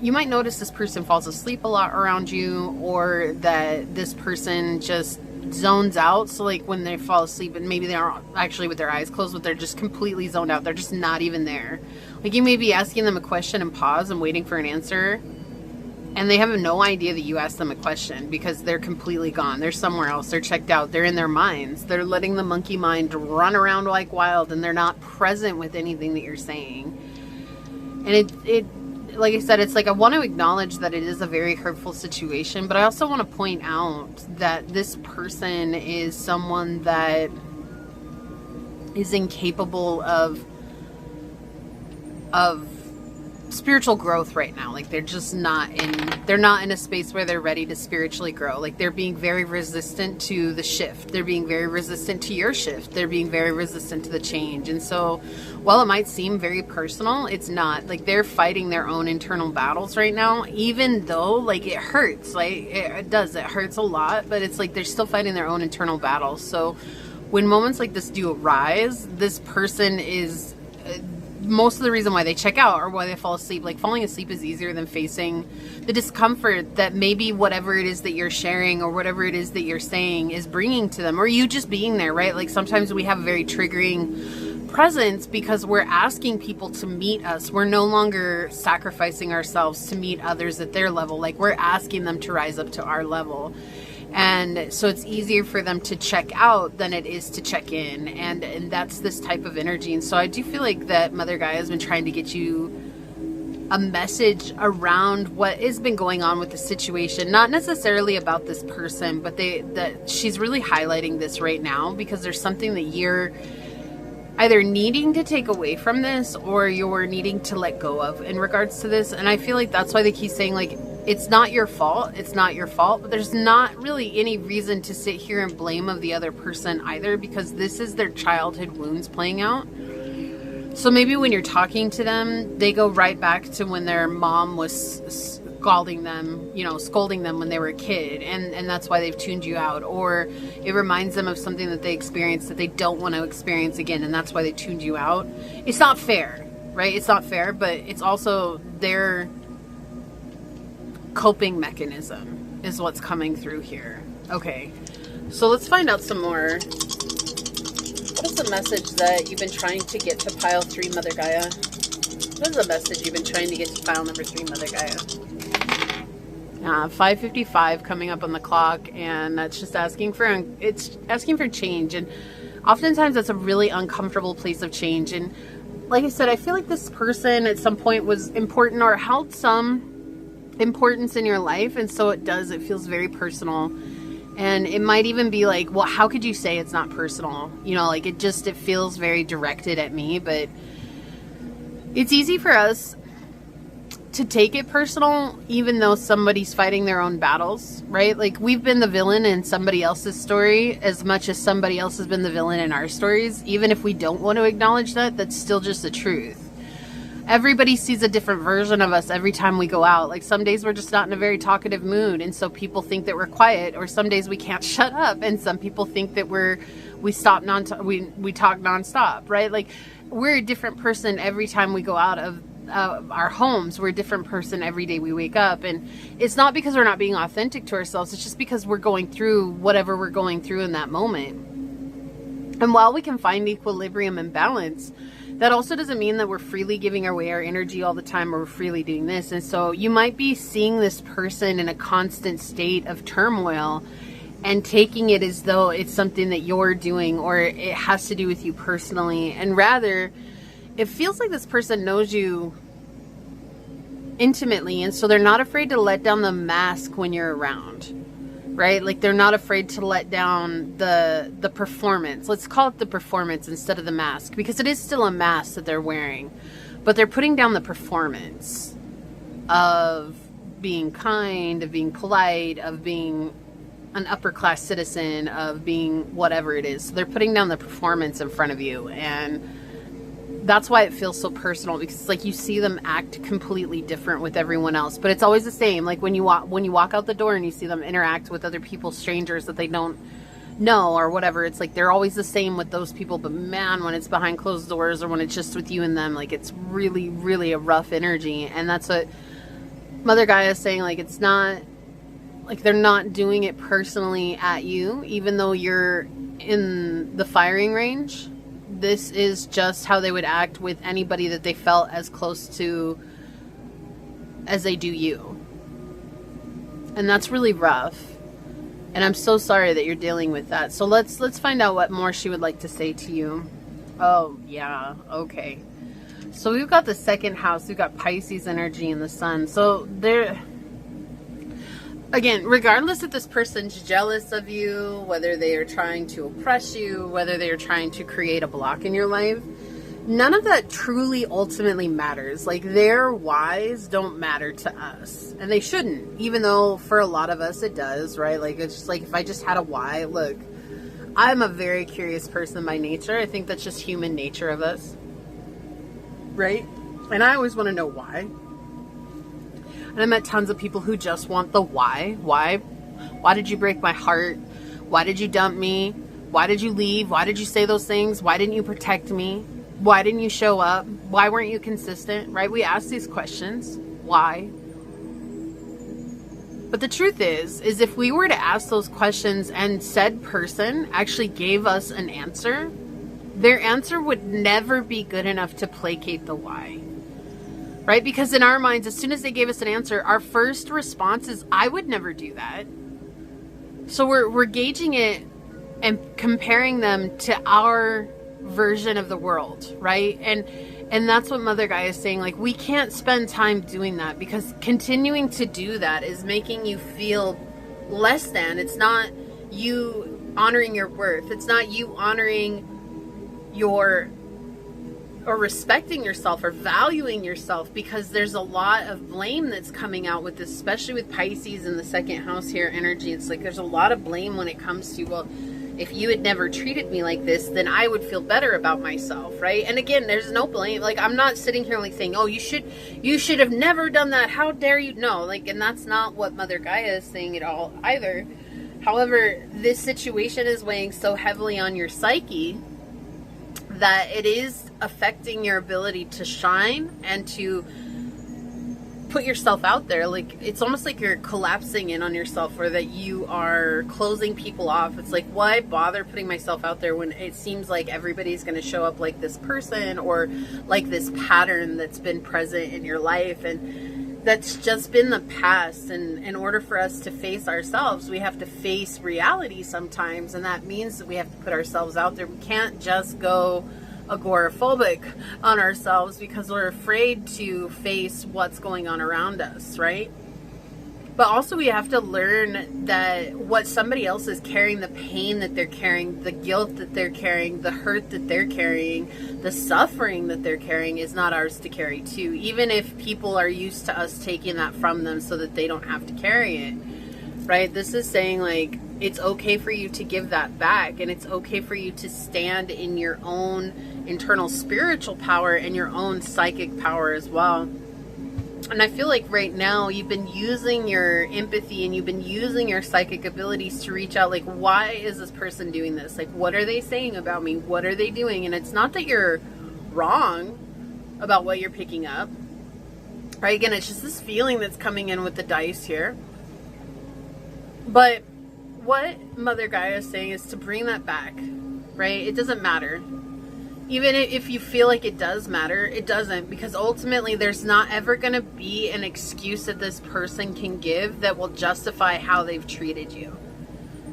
You might notice this person falls asleep a lot around you, or that this person just zones out. So like when they fall asleep, and maybe they aren't actually with their eyes closed, but they're just completely zoned out. They're just not even there. Like, you may be asking them a question and pause and waiting for an answer, and they have no idea that you asked them a question, because they're completely gone. They're somewhere else. They're checked out. They're in their minds. They're letting the monkey mind run around like wild, and they're not present with anything that you're saying. And it like I said, it's like, I want to acknowledge that it is a very hurtful situation, but I also want to point out that this person is someone that is incapable of spiritual growth right now. Like, they're just not in a space where they're ready to spiritually grow. Like, they're being very resistant to the shift. They're being very resistant to your shift. They're being very resistant to the change. And so while it might seem very personal, it's not. Like, they're fighting their own internal battles right now, even though, like, it hurts. Like, it does. It hurts a lot, but it's like they're still fighting their own internal battles. So when moments like this do arise, this person is... most of the reason why they check out or why they fall asleep. Like, falling asleep is easier than facing the discomfort that maybe whatever it is that you're sharing or whatever it is that you're saying is bringing to them, or you just being there, right? Like, sometimes we have a very triggering presence because we're asking people to meet us. We're no longer sacrificing ourselves to meet others at their level. Like, we're asking them to rise up to our level. And so it's easier for them to check out than it is to check in. And that's this type of energy. And so I do feel like that Mother Gaia has been trying to get you a message around what has been going on with the situation. Not necessarily about this person, but that she's really highlighting this right now because there's something that you're either needing to take away from this or you're needing to let go of in regards to this. And I feel like that's why they keep saying, like, it's not your fault. It's not your fault. But there's not really any reason to sit here and blame of the other person either, because this is their childhood wounds playing out. So maybe when you're talking to them, they go right back to when their mom was scolding them when they were a kid, and that's why they've tuned you out. Or it reminds them of something that they experienced that they don't want to experience again, and that's why they tuned you out. It's not fair, right? It's not fair, but it's also their coping mechanism is what's coming through here. Okay, so let's find out some more. What is the message that you've been trying to get to pile 3, Mother Gaia? What is the message you've been trying to get to pile number 3, Mother Gaia? 5:55 coming up on the clock, and that's just asking for change. And oftentimes that's a really uncomfortable place of change. And like I said, I feel like this person at some point was important or held some importance in your life, and so it feels very personal. And it might even be like, well, how could you say it's not personal? You know, like it feels very directed at me. But it's easy for us to take it personal, even though somebody's fighting their own battles, right? Like we've been the villain in somebody else's story as much as somebody else has been the villain in our stories. Even if we don't want to acknowledge that, that's still just the truth. Everybody sees a different version of us every time we go out. Like some days we're just not in a very talkative mood, and so people think that we're quiet, or some days we can't shut up, and some people think that we talk nonstop, right? Like we're a different person every time we go out of our homes. We're a different person every day we wake up, and it's not because we're not being authentic to ourselves. It's just because we're going through whatever we're going through in that moment. And while we can find equilibrium and balance, that also doesn't mean that we're freely giving away our energy all the time, or we're freely doing this. And so you might be seeing this person in a constant state of turmoil and taking it as though it's something that you're doing or it has to do with you personally. And rather, it feels like this person knows you intimately, and so they're not afraid to let down the mask when you're around. Right? Like they're not afraid to let down the performance. Let's call it the performance instead of the mask, because it is still a mask that they're wearing, but they're putting down the performance of being kind, of being polite, of being an upper class citizen, of being whatever it is. So they're putting down the performance in front of you, and that's why it feels so personal, because like you see them act completely different with everyone else, but it's always the same. Like when you walk out the door and you see them interact with other people, strangers that they don't know or whatever, it's like they're always the same with those people. But man, when it's behind closed doors or when it's just with you and them, like it's really, really a rough energy. And that's what Mother Gaia is saying. Like it's not like they're not doing it personally at you, even though you're in the firing range. This is just how they would act with anybody that they felt as close to as they do you. And that's really rough. And I'm so sorry that you're dealing with that. So let's find out what more she would like to say to you. Oh, yeah. Okay. So we've got the second house. We've got Pisces energy and the sun. So there... Again, regardless if this person's jealous of you, whether they are trying to oppress you, whether they are trying to create a block in your life, none of that truly ultimately matters. Like their whys don't matter to us, and they shouldn't, even though for a lot of us it does, right? Like it's just like if I just had a why. Look, I'm a very curious person by nature. I think that's just human nature of us, right? And I always want to know why. And I met tons of people who just want the why. Why did you break my heart? Why did you dump me? Why did you leave? Why did you say those things? Why didn't you protect me? Why didn't you show up? Why weren't you consistent? Right? We ask these questions. Why? But the truth is if we were to ask those questions and said person actually gave us an answer, their answer would never be good enough to placate the why. Right? Because in our minds, as soon as they gave us an answer, our first response is, I would never do that. So we're gauging it and comparing them to our version of the world, right? And that's what Mother Gaia is saying. Like, we can't spend time doing that, because continuing to do that is making you feel less than. It's not you honoring your worth. It's not you honoring your or respecting yourself or valuing yourself, because there's a lot of blame that's coming out with this, especially with Pisces in the second house here energy. It's like there's a lot of blame when it comes to, well, if you had never treated me like this, then I would feel better about myself, right? And again, there's no blame. Like, I'm not sitting here like saying, oh, you should have never done that. How dare you? No, like, and that's not what Mother Gaia is saying at all either. However, this situation is weighing so heavily on your psyche that it is affecting your ability to shine and to put yourself out there. Like, it's almost like you're collapsing in on yourself, or that you are closing people off. It's like, why bother putting myself out there when it seems like everybody's going to show up like this person, or like this pattern that's been present in your life, and that's just been the past. And in order for us to face ourselves, we have to face reality sometimes, and that means that we have to put ourselves out there. We can't just go agoraphobic on ourselves because we're afraid to face what's going on around us, right? But also we have to learn that what somebody else is carrying, the pain that they're carrying, the guilt that they're carrying, the hurt that they're carrying, the suffering that they're carrying is not ours to carry too, even if people are used to us taking that from them so that they don't have to carry it, right? This is saying, like, it's okay for you to give that back, and it's okay for you to stand in your own internal spiritual power and your own psychic power as well. And I feel like right now you've been using your empathy and you've been using your psychic abilities to reach out. Like, why is this person doing this? Like, what are they saying about me? What are they doing? And it's not that you're wrong about what you're picking up, right? Again, it's just this feeling that's coming in with the dice here. But what Mother Gaia is saying is to bring that back, right? It doesn't matter. Even if you feel like it does matter, it doesn't, because ultimately there's not ever going to be an excuse that this person can give that will justify how they've treated you.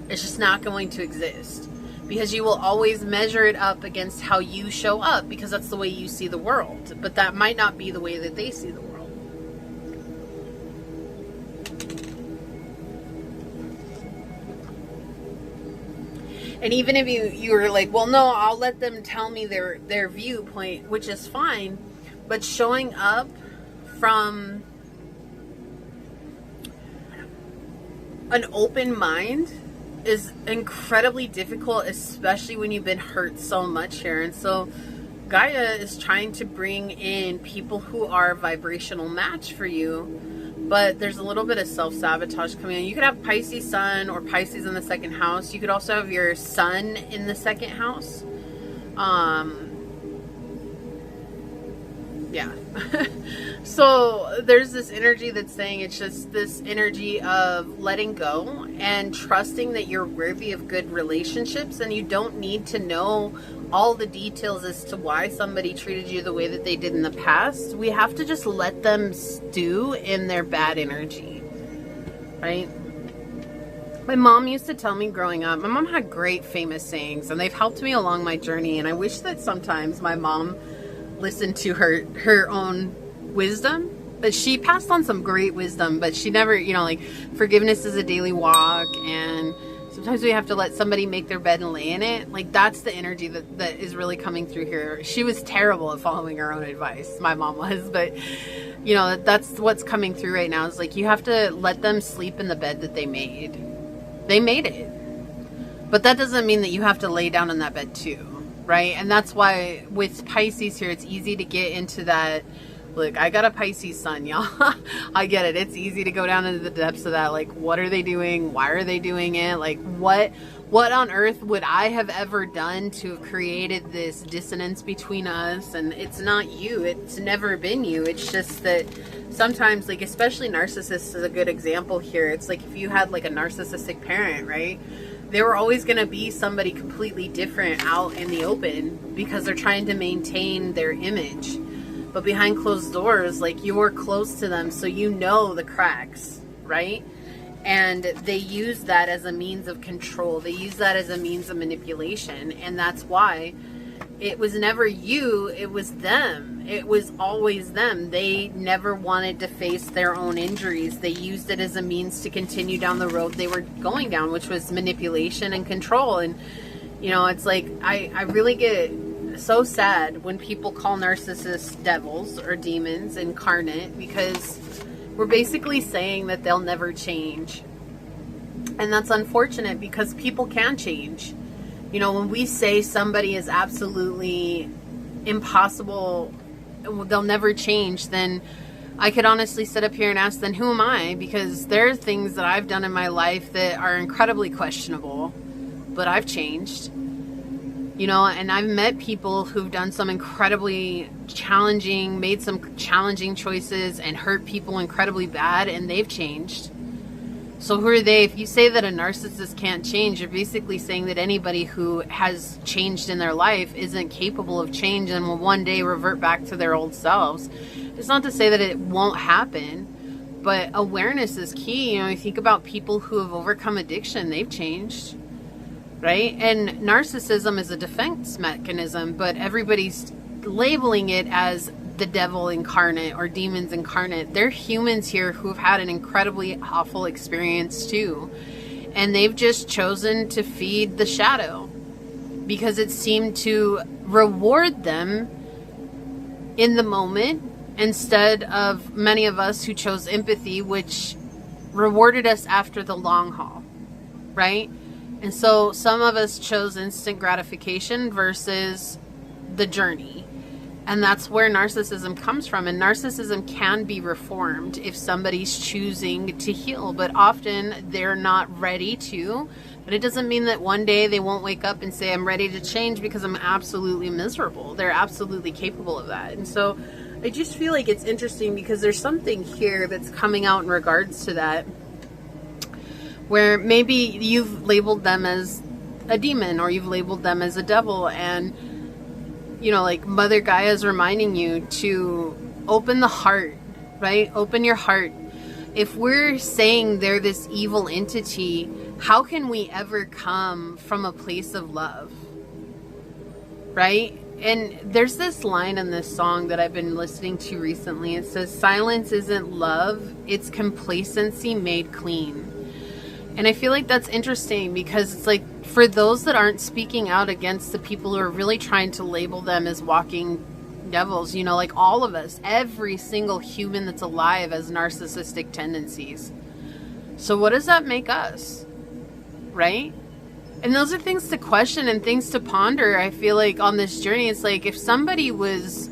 It's just not going to exist, because you will always measure it up against how you show up, because that's the way you see the world. But that might not be the way that they see the world. And even if you were like, well, no, I'll let them tell me their viewpoint, which is fine. But showing up from an open mind is incredibly difficult, especially when you've been hurt so much here. And so Gaia is trying to bring in people who are a vibrational match for you. But there's a little bit of self-sabotage coming in. You could have Pisces sun or Pisces in the second house. You could also have your sun in the second house. Yeah. So there's this energy that's saying it's just this energy of letting go and trusting that you're worthy of good relationships, and you don't need to know all the details as to why somebody treated you the way that they did in the past. We have to just let them stew in their bad energy, right? My mom used to tell me growing up, my mom had great famous sayings, and they've helped me along my journey, and I wish that sometimes my mom listened to her own wisdom. But she passed on some great wisdom, but she never, you know, like, forgiveness is a daily walk, and sometimes we have to let somebody make their bed and lay in it. Like, that's the energy that is really coming through here. She was terrible at following her own advice. My mom was, but you know, that's what's coming through right now. Is like, you have to let them sleep in the bed that they made. They made it. But that doesn't mean that you have to lay down in that bed too, right? And that's why with Pisces here, it's easy to get into that. Look, I got a Pisces sun, y'all. I get it. It's easy to go down into the depths of that. Like, what are they doing? Why are they doing it? Like, what on earth would I have ever done to have created this dissonance between us? And it's not you. It's never been you. It's just that sometimes, like, especially narcissists is a good example here. It's like if you had like a narcissistic parent, right? They were always going to be somebody completely different out in the open because they're trying to maintain their image. But behind closed doors, like, you're close to them, so you know the cracks, right? And they use that as a means of control. They use that as a means of manipulation. And that's why it was never you, it was them. It was always them. They never wanted to face their own injuries. They used it as a means to continue down the road they were going down, which was manipulation and control. And, you know, it's like, I really get so sad when people call narcissists devils or demons incarnate, because we're basically saying that they'll never change. And that's unfortunate, because people can change. You know, when we say somebody is absolutely impossible, they'll never change, then I could honestly sit up here and ask, then who am I? Because there are things that I've done in my life that are incredibly questionable, but I've changed. You know, and I've met people who've done some incredibly challenging, made some challenging choices and hurt people incredibly bad, and they've changed. So who are they? If you say that a narcissist can't change, you're basically saying that anybody who has changed in their life isn't capable of change and will one day revert back to their old selves. It's not to say that it won't happen, but awareness is key. You know, you think about people who have overcome addiction, they've changed. Right? And narcissism is a defense mechanism, but everybody's labeling it as the devil incarnate or demons incarnate. They're humans here who've had an incredibly awful experience too. And they've just chosen to feed the shadow because it seemed to reward them in the moment, instead of many of us who chose empathy, which rewarded us after the long haul. Right? And so some of us chose instant gratification versus the journey. And that's where narcissism comes from. And narcissism can be reformed if somebody's choosing to heal. But often they're not ready to. But it doesn't mean that one day they won't wake up and say, I'm ready to change because I'm absolutely miserable. They're absolutely capable of that. And so I just feel like it's interesting because there's something here that's coming out in regards to that, where maybe you've labeled them as a demon or you've labeled them as a devil, and you know, like Mother Gaia is reminding you to open the heart, right? Open your heart. If we're saying they're this evil entity, how can we ever come from a place of love, right? And there's this line in this song that I've been listening to recently. It says, silence isn't love, it's complacency made clean. And I feel like that's interesting because it's like, for those that aren't speaking out against the people who are really trying to label them as walking devils, you know, like all of us, every single human that's alive has narcissistic tendencies. So what does that make us? Right? And those are things to question and things to ponder. I feel like on this journey, it's like if somebody was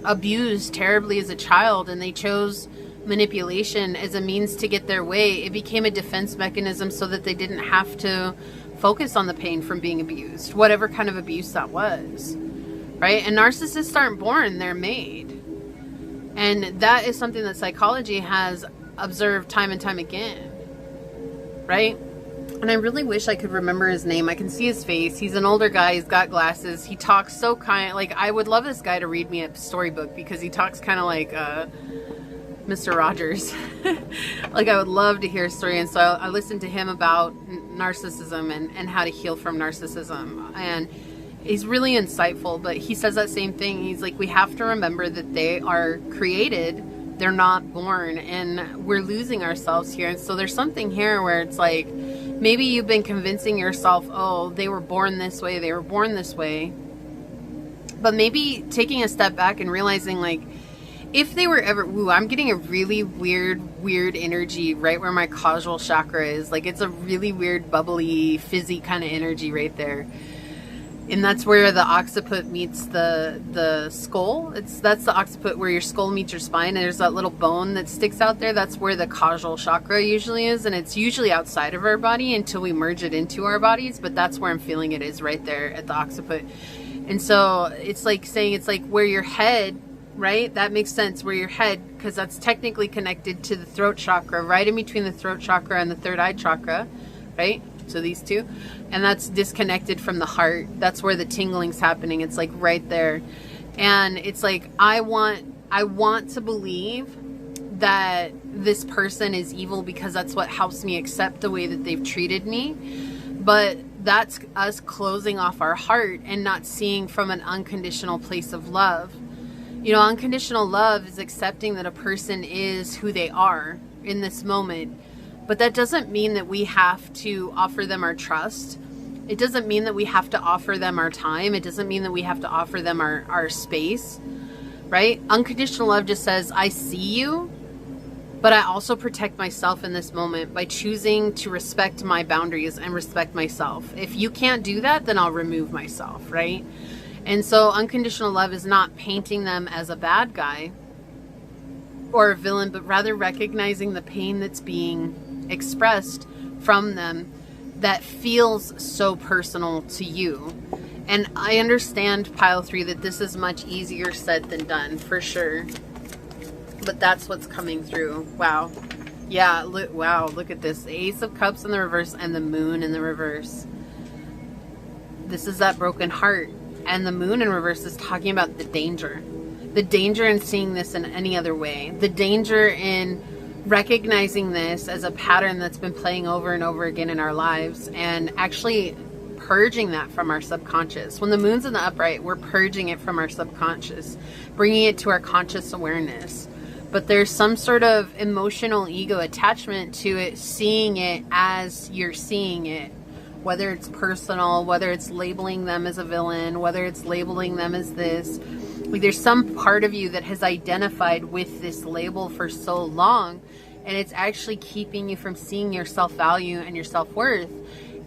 abused terribly as a child and they chose manipulation as a means to get their way, it became a defense mechanism so that they didn't have to focus on the pain from being abused, whatever kind of abuse that was, right? And narcissists aren't born, they're made. And that is something that psychology has observed time and time again, right? And I really wish I could remember his name. I can see his face. He's an older guy. He's got glasses. He talks so kind. Like, I would love this guy to read me a storybook because he talks kind of like Mr. Rogers. Like, I would love to hear a story. And so I listened to him about narcissism and how to heal from narcissism. And he's really insightful, but he says that same thing. He's like, we have to remember that they are created. They're not born, and we're losing ourselves here. And so there's something here where it's like, maybe you've been convincing yourself, oh, they were born this way, they were born this way. But maybe taking a step back and realizing, like, if they were ever, I'm getting a really weird energy right where my causal chakra is. Like, it's a really weird, bubbly, fizzy kind of energy right there. And that's where the occiput meets the skull. That's the occiput where your skull meets your spine, and there's that little bone that sticks out there. That's where the causal chakra usually is, and it's usually outside of our body until we merge it into our bodies, but that's where I'm feeling it is, right there at the occiput. And so it's like saying, it's like where your head, right? That makes sense, where your head, because that's technically connected to the throat chakra, right in between the throat chakra and the third eye chakra, right? So these two, and that's disconnected from the heart. That's where the tingling's happening. It's like right there. And it's like, I want to believe that this person is evil because that's what helps me accept the way that they've treated me. But that's us closing off our heart and not seeing from an unconditional place of love. You know, unconditional love is accepting that a person is who they are in this moment. But that doesn't mean that we have to offer them our trust. It doesn't mean that we have to offer them our time. It doesn't mean that we have to offer them our space, right? Unconditional love just says, I see you, but I also protect myself in this moment by choosing to respect my boundaries and respect myself. If you can't do that, then I'll remove myself, right? And so unconditional love is not painting them as a bad guy or a villain, but rather recognizing the pain that's being expressed from them that feels so personal to you. And I understand, pile 3, that this is much easier said than done, for sure. But that's what's coming through. Wow. Yeah, wow, look at this. The Ace of Cups in the reverse and the Moon in the reverse. This is that broken heart. And the Moon in reverse is talking about the danger. The danger in seeing this in any other way. The danger in recognizing this as a pattern that's been playing over and over again in our lives, and actually purging that from our subconscious. When the Moon's in the upright, we're purging it from our subconscious, bringing it to our conscious awareness. But there's some sort of emotional ego attachment to it, seeing it as you're seeing it. Whether it's personal, whether it's labeling them as a villain, whether it's labeling them as this. Like, there's some part of you that has identified with this label for so long, and it's actually keeping you from seeing your self-value and your self-worth.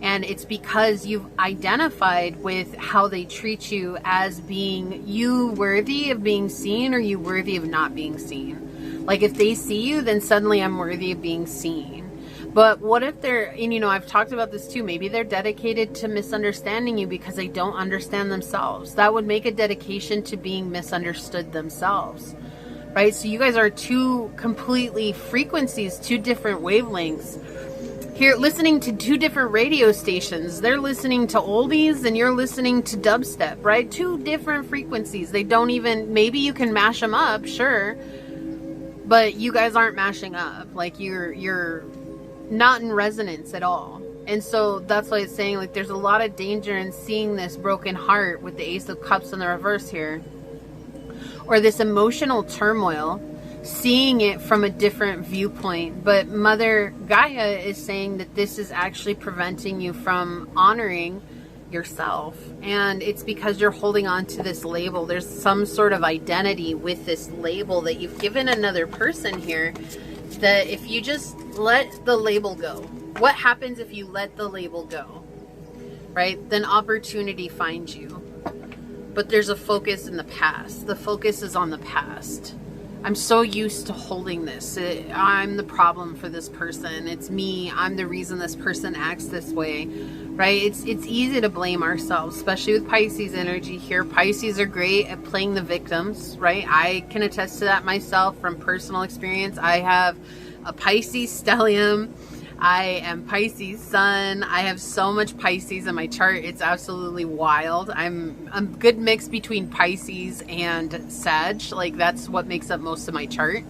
And it's because you've identified with how they treat you as being you worthy of being seen, or you worthy of not being seen. Like, if they see you, then suddenly I'm worthy of being seen. But what if they're, and you know, I've talked about this too, maybe they're dedicated to misunderstanding you because they don't understand themselves. That would make a dedication to being misunderstood themselves, right? So you guys are two completely frequencies, two different wavelengths. Here, listening to two different radio stations. They're listening to oldies and you're listening to dubstep, right? Two different frequencies. They don't even, maybe you can mash them up, sure. But you guys aren't mashing up. Like, you're not in resonance at all. And so that's why it's saying, like, there's a lot of danger in seeing this broken heart with the Ace of Cups in the reverse here. Or this emotional turmoil, seeing it from a different viewpoint. But Mother Gaia is saying that this is actually preventing you from honoring yourself. And it's because you're holding on to this label. There's some sort of identity with this label that you've given another person here, that if you just let the label go, what happens if you let the label go, right? Then opportunity finds you. But there's a focus in the past. The focus is on the past. I'm so used to holding this. I'm the problem for this person. It's me. I'm the reason this person acts this way, right? It's easy to blame ourselves, especially with Pisces energy here. Pisces are great at playing the victims, right? I can attest to that myself from personal experience. I have a Pisces stellium. I am Pisces sun. I have so much Pisces in my chart. It's absolutely wild. I'm a good mix between Pisces and Sag. Like, that's what makes up most of my chart.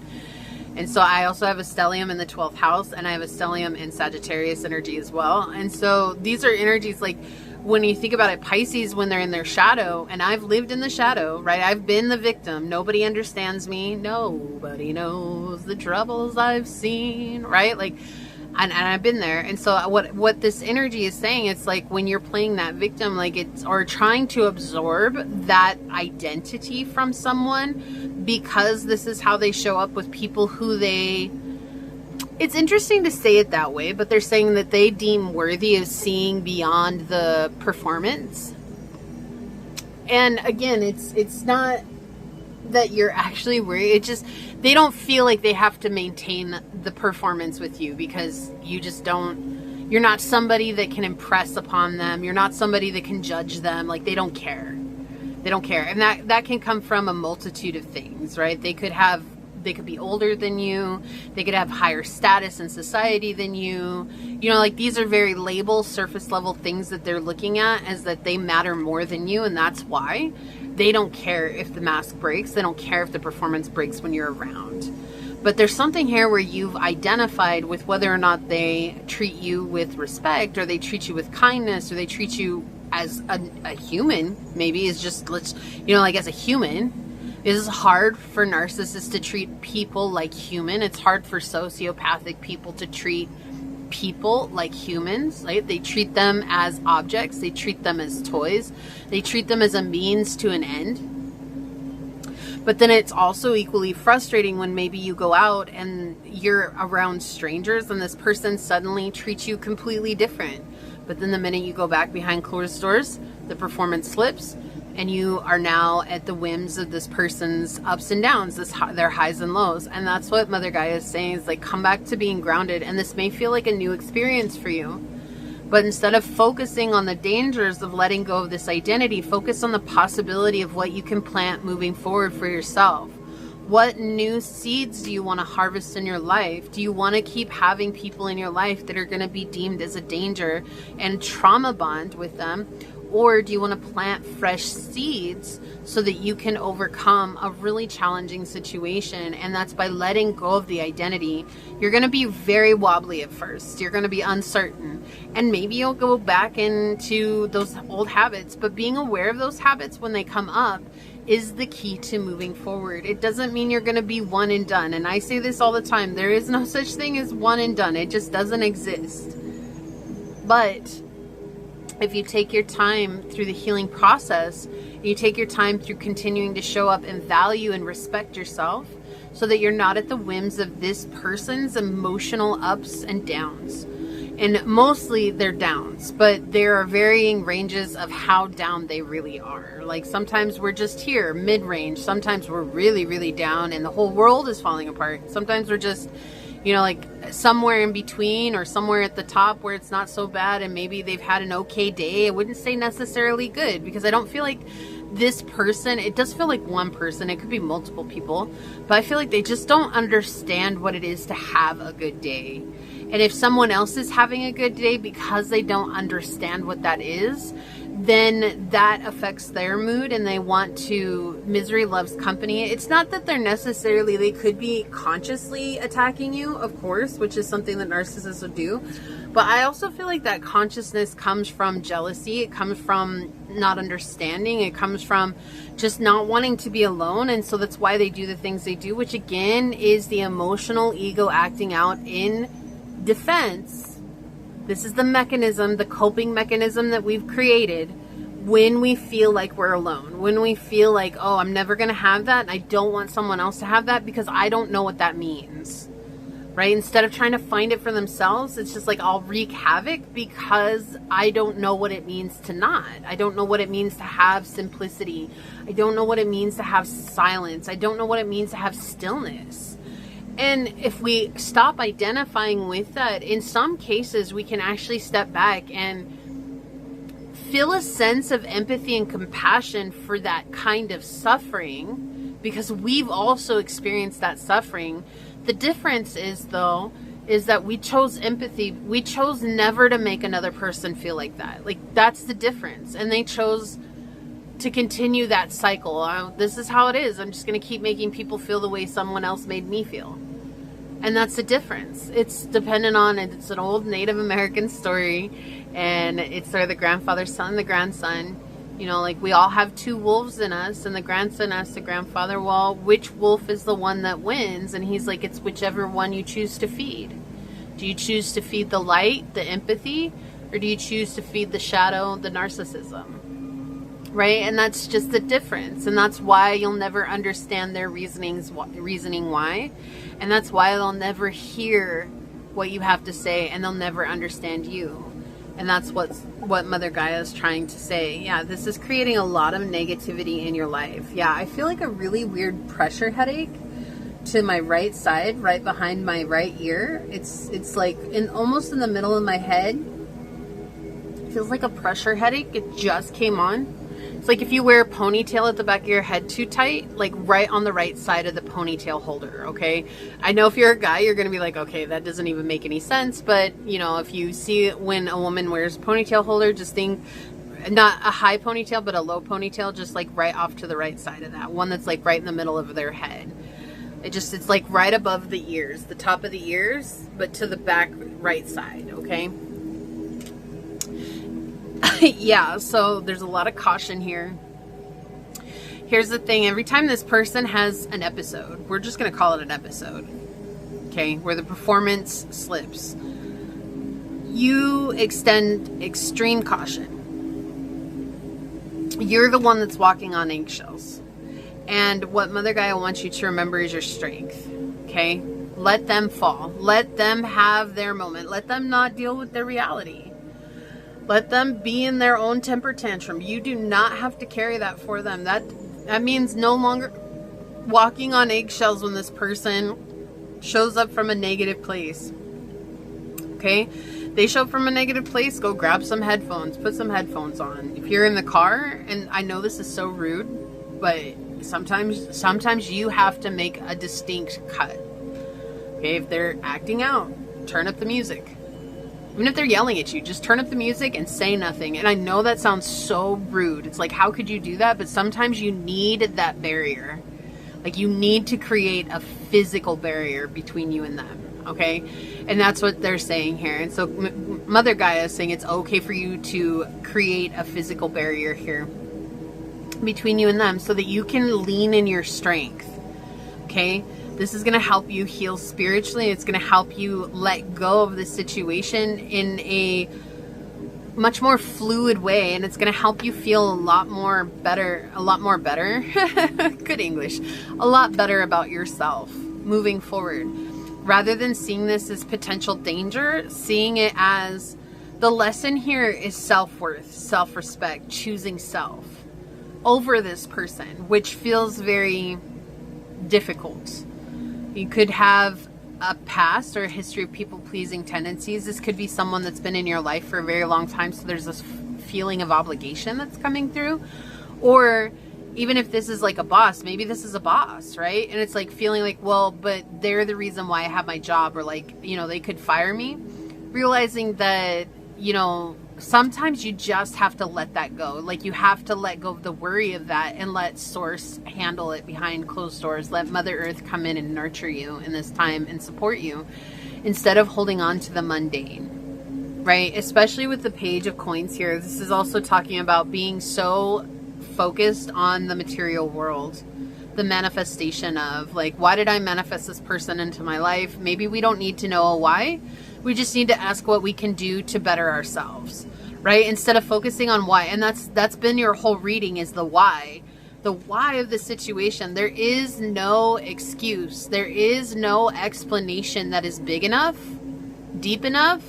And so I also have a stellium in the 12th house, and I have a stellium in Sagittarius energy as well. And so these are energies, like, when you think about it, Pisces, when they're in their shadow, and I've lived in the shadow, right? I've been the victim. Nobody understands me. Nobody knows the troubles I've seen, right? Like, and I've been there. And so what this energy is saying, it's like when you're playing that victim, like, it's, or trying to absorb that identity from someone, because this is how they show up with people who they, it's interesting to say it that way, but they're saying that they deem worthy of seeing beyond the performance. And again, it's not that you're actually worried. It just, they don't feel like they have to maintain the performance with you, because you just don't, you're not somebody that can impress upon them. You're not somebody that can judge them. Like, they don't care. They don't care. And that can come from a multitude of things, right? They could be older than you. They could have higher status in society than you. You know, like, these are very label, surface level things that they're looking at as that they matter more than you. And that's why they don't care if the mask breaks. They don't care if the performance breaks when you're around. But there's something here where you've identified with whether or not they treat you with respect, or they treat you with kindness, or they treat you as a human. Maybe is just, let's, you know, like, as a human. It is hard for narcissists to treat people like human. It's hard for sociopathic people to treat people like humans, right? They treat them as objects. They treat them as toys. They treat them as a means to an end. But then it's also equally frustrating when maybe you go out and you're around strangers and this person suddenly treats you completely different. But then the minute you go back behind closed doors, the performance slips and you are now at the whims of this person's ups and downs, their highs and lows. And that's what Mother Gaia is saying, is like, come back to being grounded. And this may feel like a new experience for you. But instead of focusing on the dangers of letting go of this identity, focus on the possibility of what you can plant moving forward for yourself. What new seeds do you want to harvest in your life? Do you want to keep having people in your life that are going to be deemed as a danger and trauma bond with them? Or do you want to plant fresh seeds so that you can overcome a really challenging situation? And that's by letting go of the identity. You're going to be very wobbly at first. You're going to be uncertain. And maybe you'll go back into those old habits. But being aware of those habits when they come up is the key to moving forward. It doesn't mean you're going to be one and done. And I say this all the time. There is no such thing as one and done. It just doesn't exist. But if you take your time through the healing process, you take your time through continuing to show up and value and respect yourself so that you're not at the whims of this person's emotional ups and downs. And mostly they're downs, but there are varying ranges of how down they really are. Like sometimes we're just here, mid-range. Sometimes we're really, really down and the whole world is falling apart. Sometimes we're just, you know, like somewhere in between or somewhere at the top where it's not so bad and maybe they've had an okay day. I wouldn't say necessarily good, because I don't feel like this person, it does feel like one person, it could be multiple people, but I feel like they just don't understand what it is to have a good day. And if someone else is having a good day because they don't understand what that is, then that affects their mood and they want to, misery loves company. It's not that they're necessarily, they could be consciously attacking you, of course, which is something that narcissists would do. But I also feel like that consciousness comes from jealousy. It comes from not understanding. It comes from just not wanting to be alone. And so that's why they do the things they do, which again is the emotional ego acting out in defense. This is the mechanism, the coping mechanism that we've created when we feel like we're alone. When we feel like, oh, I'm never going to have that. And I don't want someone else to have that because I don't know what that means. Right? Instead of trying to find it for themselves, it's just like, I'll wreak havoc because I don't know what it means to not. I don't know what it means to have simplicity. I don't know what it means to have silence. I don't know what it means to have stillness. And if we stop identifying with that, in some cases, we can actually step back and feel a sense of empathy and compassion for that kind of suffering, because we've also experienced that suffering. The difference is, though, is that we chose empathy. We chose never to make another person feel like that. Like, that's the difference. And they chose to continue that cycle. This is how it is. I'm just going to keep making people feel the way someone else made me feel. And that's the difference. It's dependent on, it's an old Native American story, and it's sort of the grandfather's son, the grandson. You know, like, we all have two wolves in us, and the grandson asks the grandfather, well, which wolf is the one that wins? And he's like, it's whichever one you choose to feed. Do you choose to feed the light, the empathy, or do you choose to feed the shadow, the narcissism? Right? And that's just the difference. And that's why you'll never understand their reasoning why. And that's why they'll never hear what you have to say, and they'll never understand you. And that's what Mother Gaia is trying to say. Yeah, this is creating a lot of negativity in your life. Yeah, I feel like a really weird pressure headache to my right side, right behind my right ear. It's like almost in the middle of my head. It feels like a pressure headache. It just came on. It's like if you wear a ponytail at the back of your head too tight, like right on the right side of the ponytail holder, okay? I know if you're a guy, you're going to be like, okay, that doesn't even make any sense. But, you know, if you see when a woman wears a ponytail holder, just think not a high ponytail, but a low ponytail, just like right off to the right side of that. One that's like right in the middle of their head. It's like right above the ears, the top of the ears, but to the back right side, okay? Yeah, so there's a lot of caution here. Here's the thing. Every time this person has an episode, we're just going to call it an episode, okay, where the performance slips, you extend extreme caution. You're the one that's walking on eggshells. And what Mother Gaia wants you to remember is your strength. Okay? Let them fall. Let them have their moment. Let them not deal with their reality. Let them be in their own temper tantrum. You do not have to carry that for them. That means no longer walking on eggshells when this person shows up from a negative place. Okay? They show up from a negative place, go grab some headphones. Put some headphones on. If you're in the car, and I know this is so rude, but sometimes you have to make a distinct cut. Okay? If they're acting out, turn up the music. Even if they're yelling at you, just turn up the music and say nothing. And I know that sounds so rude. It's like, how could you do that? But sometimes you need that barrier. Like, you need to create a physical barrier between you and them. Okay? And that's what they're saying here. And so Mother Gaia is saying it's okay for you to create a physical barrier here between you and them so that you can lean in your strength. Okay? This is going to help you heal spiritually. It's going to help you let go of the situation in a much more fluid way. And it's going to help you feel a lot more better. Good English. A lot better about yourself moving forward. Rather than seeing this as potential danger, seeing it as the lesson here is self-worth, self-respect, choosing self over this person, which feels very difficult. You could have a past or a history of people-pleasing tendencies. This could be someone that's been in your life for a very long time, so there's this feeling of obligation that's coming through. Or even if this is like a boss, maybe this is a boss, right? And it's like feeling like, well, but they're the reason why I have my job, or like, you know, they could fire me. Realizing that, you know, sometimes you just have to let that go. Like, you have to let go of the worry of that and let Source handle it behind closed doors. Let Mother Earth come in and nurture you in this time and support you instead of holding on to the mundane, right? Especially with the Page of Coins here. This is also talking about being so focused on the material world, the manifestation of, like, why did I manifest this person into my life? Maybe we don't need to know a why. We just need to ask what we can do to better ourselves, right? Instead of focusing on why. And that's been your whole reading, is the why of the situation. There is no excuse. There is no explanation that is big enough, deep enough,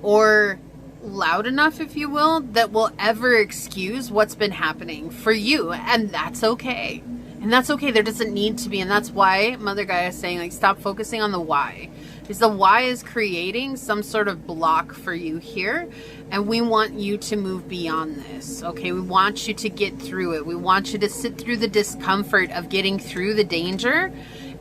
or loud enough, if you will, that will ever excuse what's been happening for you. And that's okay. And that's okay. There doesn't need to be. And that's why Mother Gaia is saying, like, stop focusing on the why. Because the why is creating some sort of block for you here. And we want you to move beyond this. Okay? We want you to get through it. We want you to sit through the discomfort of getting through the danger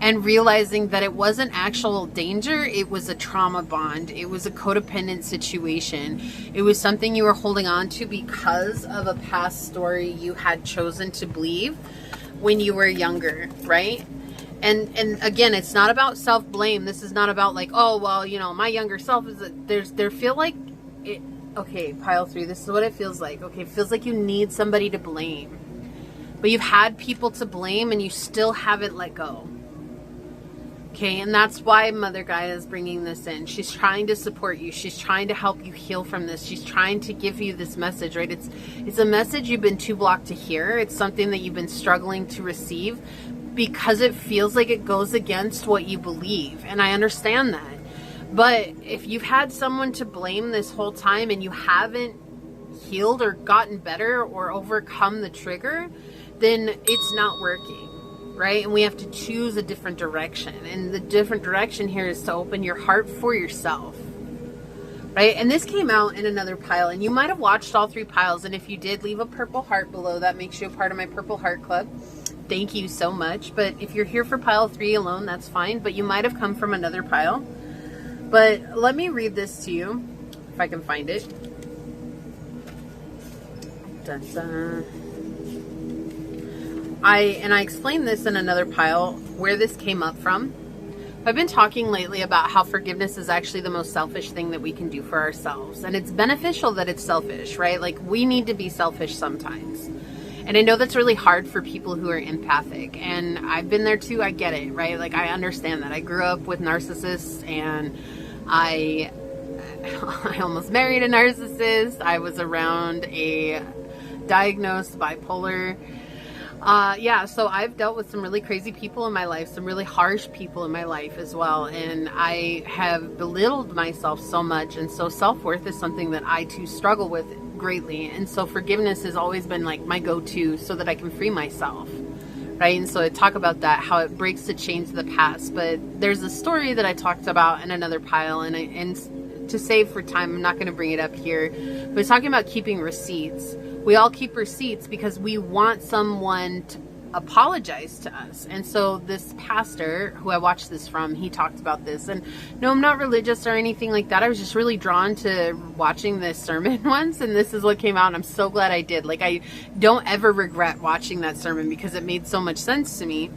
and realizing that it wasn't actual danger. It was a trauma bond. It was a codependent situation. It was something you were holding on to because of a past story you had chosen to believe when you were younger, right? And again, it's not about self-blame. This is not about like, oh, well, you know, my younger self is there feel like it. Okay, pile 3, this is what it feels like. Okay, it feels like you need somebody to blame, but you've had people to blame and you still haven't let go. Okay, and that's why Mother Gaia is bringing this in. She's trying to support you. She's trying to help you heal from this. She's trying to give you this message, right? It's a message you've been too blocked to hear. It's something that you've been struggling to receive because it feels like it goes against what you believe. And I understand that. But if you've had someone to blame this whole time and you haven't healed or gotten better or overcome the trigger, then it's not working. Right? And we have to choose a different direction. And the different direction here is to open your heart for yourself. Right? And this came out in another pile. And you might have watched all 3 piles. And if you did, leave a purple heart below. That makes you a part of my Purple Heart Club. Thank you so much. But if you're here for pile 3 alone, that's fine. But you might have come from another pile. But let me read this to you, if I can find it. Dun-dun. I explained this in another pile where this came up from. I've been talking lately about how forgiveness is actually the most selfish thing that we can do for ourselves. And it's beneficial that it's selfish, right? Like, we need to be selfish sometimes. And I know that's really hard for people who are empathic. And I've been there too. I get it, right? Like, I understand that. I grew up with narcissists and I I almost married a narcissist. I was around a diagnosed bipolar. Yeah, so I've dealt with some really crazy people in my life, some really harsh people in my life as well. And I have belittled myself so much. And so self-worth is something that I too struggle with greatly. And so forgiveness has always been like my go-to so that I can free myself. Right? And so I talk about that, how it breaks the chains of the past. But there's a story that I talked about in another pile, and to save for time, I'm not going to bring it up here. But it's talking about keeping receipts. We all keep receipts because we want someone to apologize to us. And so this pastor who I watched this from, he talked about this. And no, I'm not religious or anything like that. I was just really drawn to watching this sermon once, and this is what came out. And I'm so glad I did. Like, I don't ever regret watching that sermon because it made so much sense to me.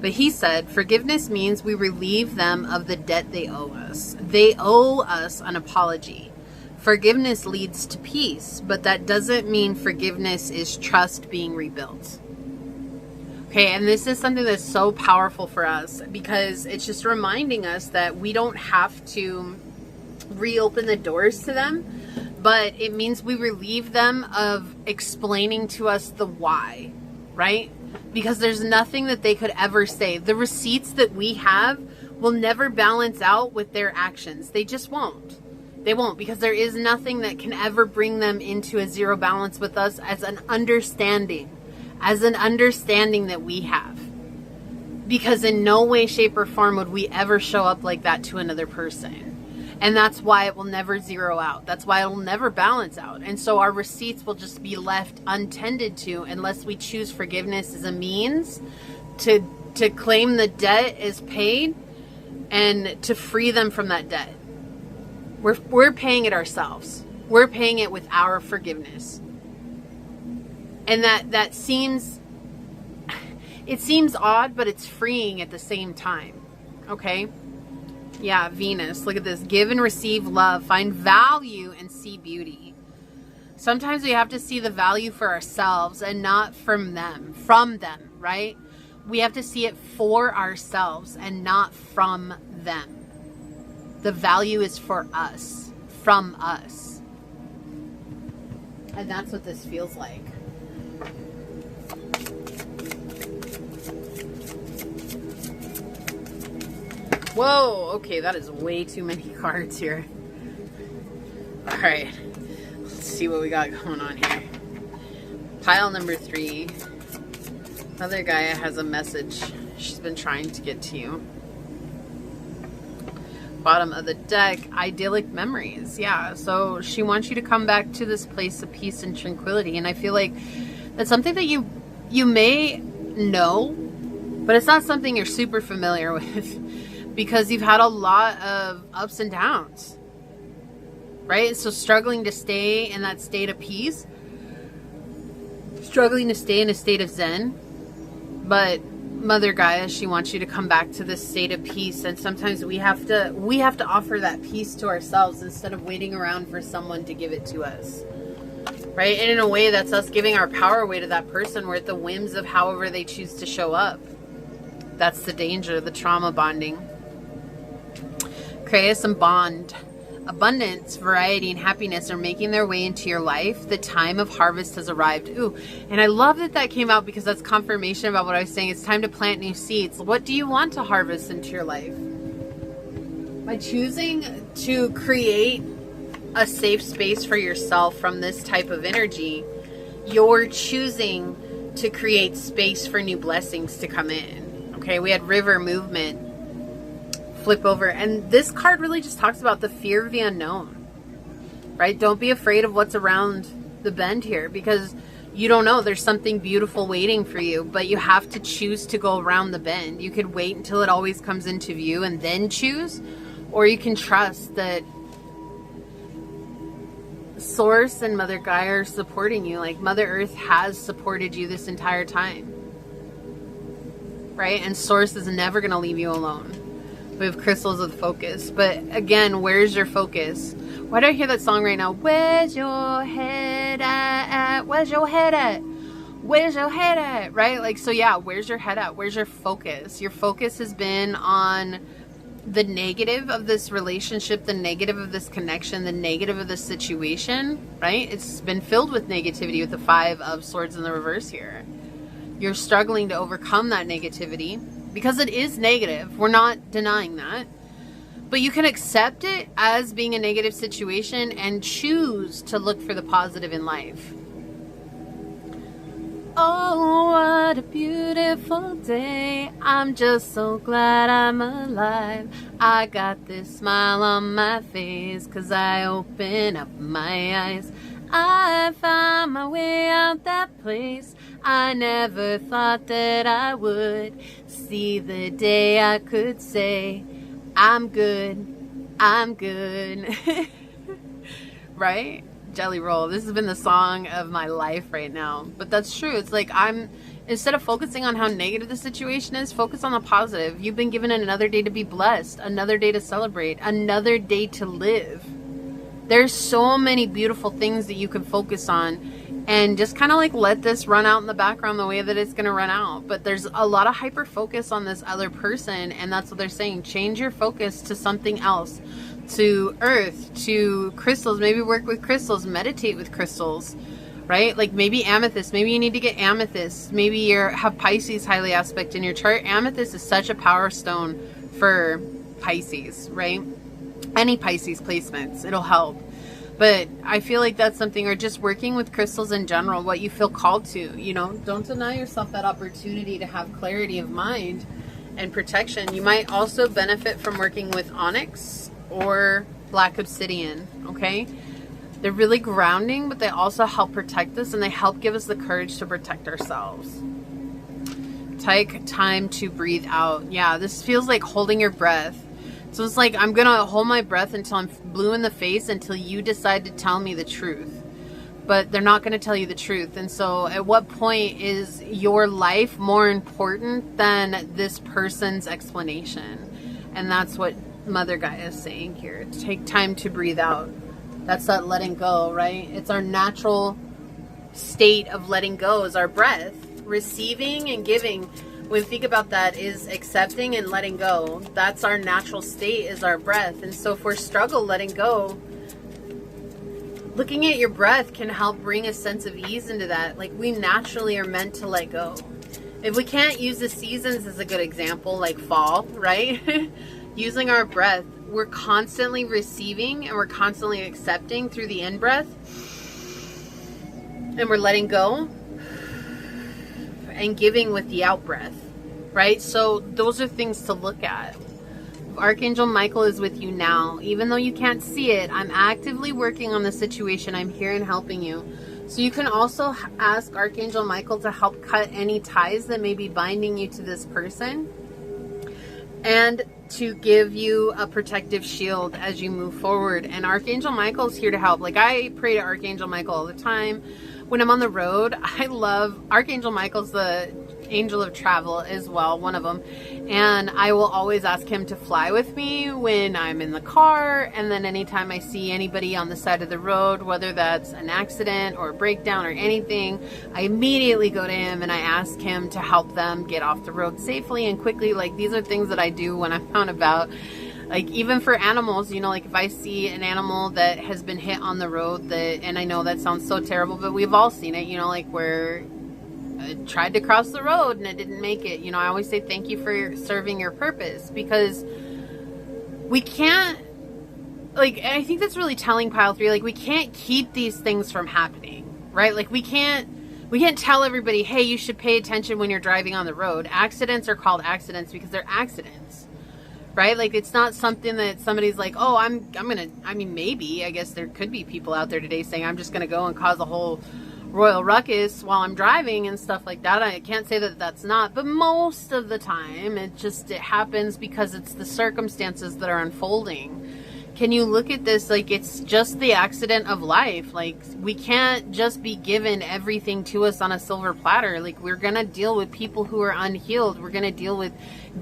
But he said, forgiveness means we relieve them of the debt they owe us. They owe us an apology. Forgiveness leads to peace, but that doesn't mean forgiveness is trust being rebuilt. Okay, and this is something that's so powerful for us because it's just reminding us that we don't have to reopen the doors to them, but it means we relieve them of explaining to us the why, right? Because there's nothing that they could ever say. The receipts that we have will never balance out with their actions. They just won't. They won't, because there is nothing that can ever bring them into a zero balance with us as an understanding that we have. Because in no way, shape, or form would we ever show up like that to another person. And that's why it will never zero out. That's why it will never balance out. And so our receipts will just be left untended to unless we choose forgiveness as a means to claim the debt is paid and to free them from that debt. We're paying it ourselves. We're paying it with our forgiveness. And that seems, it seems odd, but it's freeing at the same time. Okay? Yeah, Venus. Look at this. Give and receive love. Find value and see beauty. Sometimes we have to see the value for ourselves and not from them, right? We have to see it for ourselves and not from them. The value is for us, from us. And that's what this feels like. Whoa, okay, that is way too many cards here. All right, let's see what we got going on here. Pile number 3. Another guy has a message she's been trying to get to you. Bottom of the deck, idyllic memories. Yeah, so she wants you to come back to this place of peace and tranquility. And I feel like that's something that you may know, but it's not something you're super familiar with because you've had a lot of ups and downs, right? So struggling to stay in that state of peace, struggling to stay in a state of Zen, but Mother Gaia, she wants you to come back to this state of peace. And sometimes we have to offer that peace to ourselves instead of waiting around for someone to give it to us, right? And in a way, that's us giving our power away to that person. We're at the whims of however they choose to show up. That's the danger, the trauma bonding. Create some bond. Abundance, variety, and happiness are making their way into your life. The time of harvest has arrived. Ooh, and I love that came out because that's confirmation about what I was saying. It's time to plant new seeds. What do you want to harvest into your life? By choosing to create a safe space for yourself from this type of energy, you're choosing to create space for new blessings to come in. Okay, we had river movement. Flip over, and this card really just talks about the fear of the unknown, right? Don't be afraid of what's around the bend here because you don't know. There's something beautiful waiting for you, but you have to choose to go around the bend. You could wait until it always comes into view and then choose, or you can trust that Source and Mother Gaia are supporting you. Like Mother Earth has supported you this entire time, right? And Source is never going to leave you alone. We have crystals with focus. But again, where's your focus? Why do I hear that song right now? Where's your head at? Where's your head at? Where's your head at? Right? Like, so yeah, where's your head at? Where's your focus? Your focus has been on the negative of this relationship, the negative of this connection, the negative of this situation, right? It's been filled with negativity with the 5 of Swords in the reverse here. You're struggling to overcome that negativity because it is negative. We're not denying that. But you can accept it as being a negative situation and choose to look for the positive in life. Oh, what a beautiful day. I'm just so glad I'm alive. I got this smile on my face 'cause I open up my eyes. I found my way out that place. I never thought that I would see the day I could say, I'm good, I'm good. Right? Jelly Roll. This has been the song of my life right now. But that's true. It's like instead of focusing on how negative the situation is, focus on the positive. You've been given another day to be blessed, another day to celebrate, another day to live. There's so many beautiful things that you can focus on and just kind of like let this run out in the background the way that it's going to run out. But there's a lot of hyper focus on this other person, and that's what they're saying. Change your focus to something else. To earth, to crystals, maybe work with crystals, meditate with crystals, right? Like maybe amethyst, maybe you need to get amethyst, maybe you have Pisces highly aspect in your chart. Amethyst is such a power stone for Pisces, right? Any Pisces placements, it'll help. But I feel like that's something, or just working with crystals in general, what you feel called to, you know, don't deny yourself that opportunity to have clarity of mind and protection. You might also benefit from working with onyx or black obsidian, okay? They're really grounding, but they also help protect us, and they help give us the courage to protect ourselves. Take time to breathe out. Yeah, this feels like holding your breath. So it's like, I'm gonna hold my breath until I'm blue in the face until you decide to tell me the truth. But they're not gonna tell you the truth. And so at what point is your life more important than this person's explanation? And that's what Mother Gaia is saying here. Take time to breathe out. That's that letting go, right? It's our natural state of letting go is our breath. Receiving and giving, when we think about that, is accepting and letting go. That's our natural state, is our breath. And so if we're struggle letting go, looking at your breath can help bring a sense of ease into that. Like, we naturally are meant to let go. If we can't use the seasons as a good example, like fall, right? Using our breath, we're constantly receiving and we're constantly accepting through the in-breath, and we're letting go and giving with the out-breath, right? So those are things to look at. Archangel Michael is with you now. Even though you can't see it, I'm actively working on the situation. I'm here and helping you. So you can also ask Archangel Michael to help cut any ties that may be binding you to this person, and to give you a protective shield as you move forward. And Archangel Michael is here to help. Like, I pray to Archangel Michael all the time. When I'm on the road, I love Archangel Michael's the angel of travel as well, one of them. And I will always ask him to fly with me when I'm in the car. And then anytime I see anybody on the side of the road, whether that's an accident or a breakdown or anything, I immediately go to him and I ask him to help them get off the road safely and quickly. Like, these are things that I do when I'm out and about. Like, even for animals, you know, like if I see an animal that has been hit on the road, and I know that sounds so terrible, but we've all seen it, you know, like where tried to cross the road and it didn't make it. You know, I always say thank you for serving your purpose, because we can't, like, I think that's really telling, pile 3, like, we can't keep these things from happening, right? Like, we can't tell everybody, hey, you should pay attention when you're driving on the road. Accidents are called accidents because they're accidents, right? Like, it's not something that somebody's like, oh, I'm gonna, I mean, maybe, I guess there could be people out there today saying, I'm just gonna go and cause a whole royal ruckus while I'm driving and stuff like that. I can't say that that's not, but most of the time it happens because it's the circumstances that are unfolding. Can you look at this like it's just the accident of life? Like, we can't just be given everything to us on a silver platter. Like, we're gonna deal with people who are unhealed. We're gonna deal with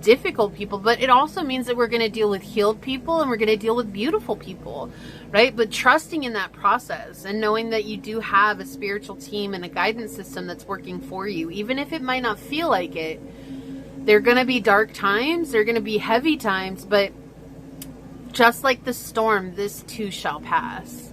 difficult people, but it also means that we're gonna deal with healed people and we're gonna deal with beautiful people, right? But trusting in that process and knowing that you do have a spiritual team and a guidance system that's working for you, even if it might not feel like it. There are gonna be dark times, there are gonna be heavy times, but Just like the storm, this too shall pass.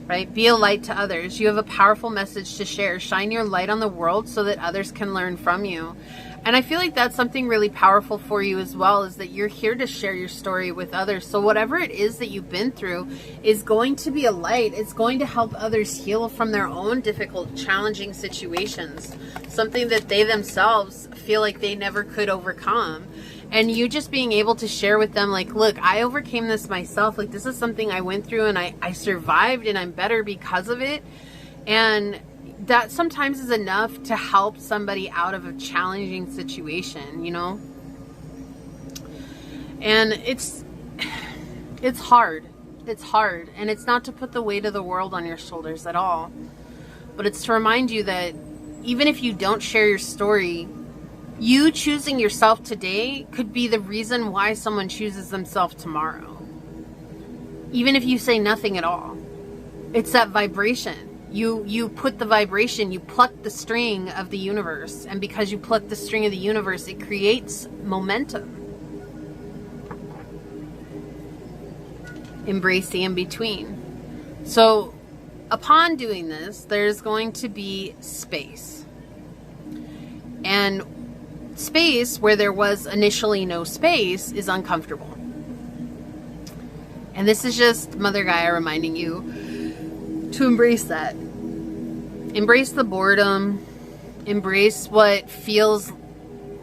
Right? Be a light to others. You have a powerful message to share. Shine your light on the world so that others can learn from you. And I feel like that's something really powerful for you as well, is that you're here to share your story with others. So whatever it is that you've been through is going to be a light. It's going to help others heal from their own difficult, challenging situations. Something that they themselves feel like they never could overcome. And you just being able to share with them, like, look, I overcame this myself. Like, this is something I went through and I survived, and I'm better because of it. And that sometimes is enough to help somebody out of a challenging situation, you know? And it's hard. It's hard. And it's not to put the weight of the world on your shoulders at all. But it's to remind you that even if you don't share your story, you choosing yourself today could be the reason why someone chooses themselves tomorrow. Even if you say nothing at all. It's that vibration. You put the vibration, you pluck the string of the universe. And because you pluck the string of the universe, it creates momentum. Embrace the in-between. So upon doing this, there's going to be space. And space where there was initially no space is uncomfortable. And this is just Mother Gaia reminding you to embrace that. Embrace the boredom. Embrace what feels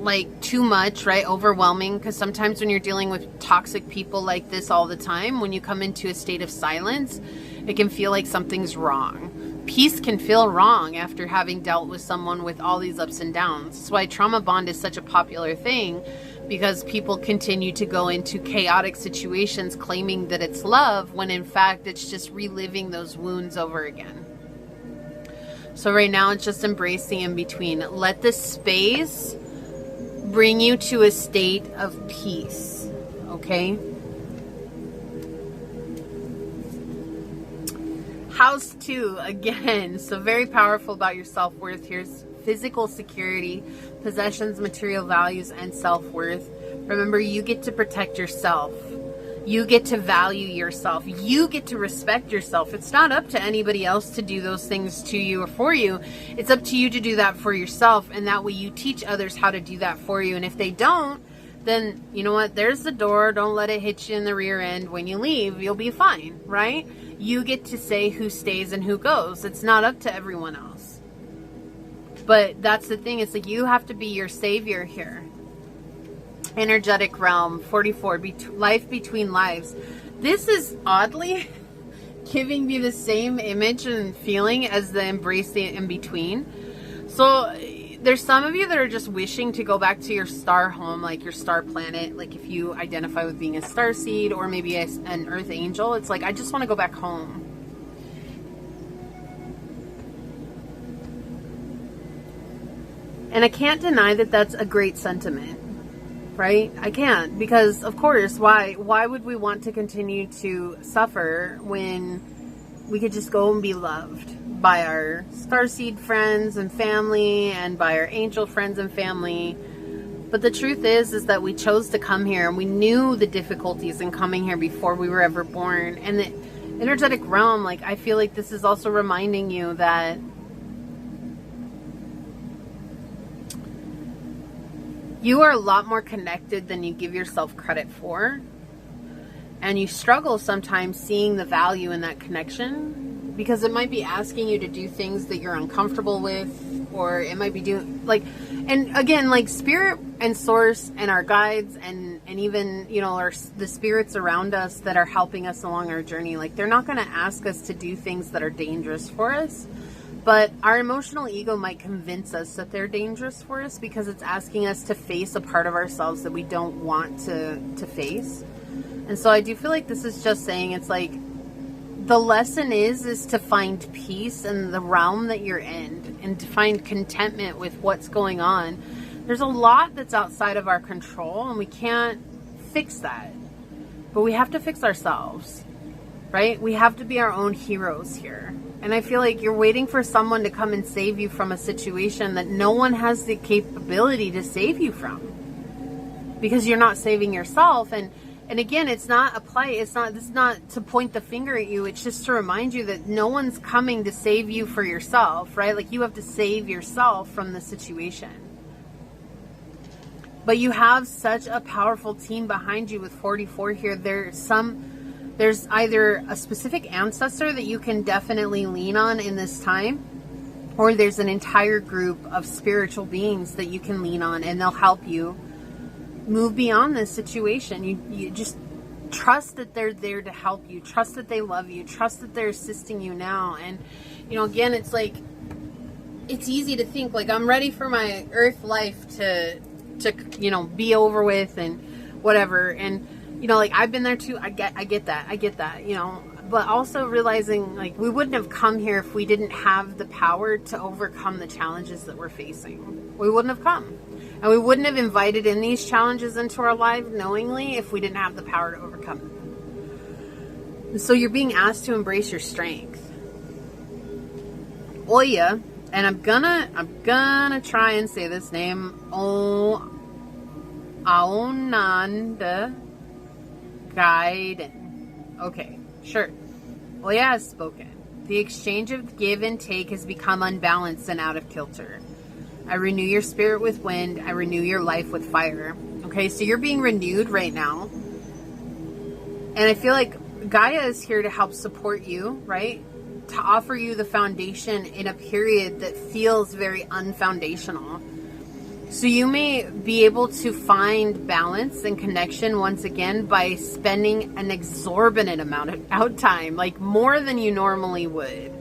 like too much, right? Overwhelming. Because sometimes when you're dealing with toxic people like this all the time, when you come into a state of silence, it can feel like something's wrong. Peace can feel wrong after having dealt with someone with all these ups and downs. That's why trauma bond is such a popular thing, because people continue to go into chaotic situations claiming that it's love, when in fact it's just reliving those wounds over again. So right now it's just embrace the in-between. Let the space bring you to a state of peace, okay? House 2, again, so very powerful about your self-worth. Here's physical security, possessions, material values, and self-worth. Remember, you get to protect yourself. You get to value yourself. You get to respect yourself. It's not up to anybody else to do those things to you or for you. It's up to you to do that for yourself, and that way you teach others how to do that for you. And if they don't, then you know what? There's the door. Don't let it hit you in the rear end. When you leave, you'll be fine, right? You get to say who stays and who goes. It's not up to everyone else. But that's the thing. It's like you have to be your savior here. Energetic realm 44, life between lives. This is oddly giving me the same image and feeling as the embrace the in between. So there's some of you that are just wishing to go back to your star home, like your star planet. Like if you identify with being a star seed or maybe an earth angel, it's like, I just want to go back home. And I can't deny that that's a great sentiment, right? I can't, because of course, why would we want to continue to suffer when we could just go and be loved by our starseed friends and family and by our angel friends and family? But the truth is that we chose to come here, and we knew the difficulties in coming here before we were ever born. And the energetic realm, like, I feel like this is also reminding you that you are a lot more connected than you give yourself credit for. And you struggle sometimes seeing the value in that connection, because it might be asking you to do things that you're uncomfortable with, or it might be doing like, and again, like spirit and source and our guides and even, you know, the spirits around us that are helping us along our journey, like they're not going to ask us to do things that are dangerous for us. But our emotional ego might convince us that they're dangerous for us, because it's asking us to face a part of ourselves that we don't want to face. And so I do feel like this is just saying, it's like, the lesson is to find peace in the realm that you're in, and to find contentment with what's going on. There's a lot that's outside of our control, and we can't fix that. But we have to fix ourselves, right? We have to be our own heroes here. And I feel like you're waiting for someone to come and save you from a situation that no one has the capability to save you from, because you're not saving yourself. And And again, this is not to point the finger at you. It's just to remind you that no one's coming to save you for yourself, right? Like, you have to save yourself from the situation. But you have such a powerful team behind you with 44 here. There's either a specific ancestor that you can definitely lean on in this time, or there's an entire group of spiritual beings that you can lean on, and they'll help you move beyond this situation. You just trust that they're there to help you. Trust that they love you. Trust that they're assisting you now. And, again, it's like, it's easy to think, like, I'm ready for my earth life to be over with and whatever. And, like, I've been there too. I get that, but also realizing, like, we wouldn't have come here if we didn't have the power to overcome the challenges that we're facing. We wouldn't have come. And we wouldn't have invited in these challenges into our life knowingly if we didn't have the power to overcome them. And so you're being asked to embrace your strength. Oya, and I'm gonna try and say this name, Aonanda Gaiden. Okay, sure. Oya has spoken. The exchange of give and take has become unbalanced and out of kilter. I renew your spirit with wind. I renew your life with fire. Okay, so you're being renewed right now. And I feel like Gaia is here to help support you, right? To offer you the foundation in a period that feels very unfoundational. So you may be able to find balance and connection once again by spending an exorbitant amount of out time, like more than you normally would,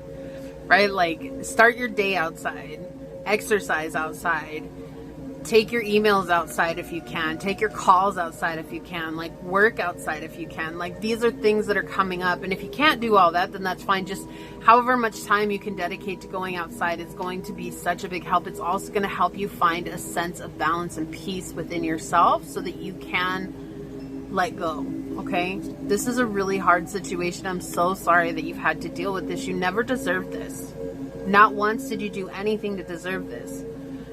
right? Like, start your day outside. Exercise outside, take your emails outside if you can, take your calls outside if you can, like, work outside if you can. Like, these are things that are coming up, and if you can't do all that, then that's fine. Just however much time you can dedicate to going outside is going to be such a big help. It's also going to help you find a sense of balance and peace within yourself so that you can let go. Okay, this is a really hard situation. I'm so sorry that you've had to deal with this. You never deserved this. Not once did you do anything to deserve this.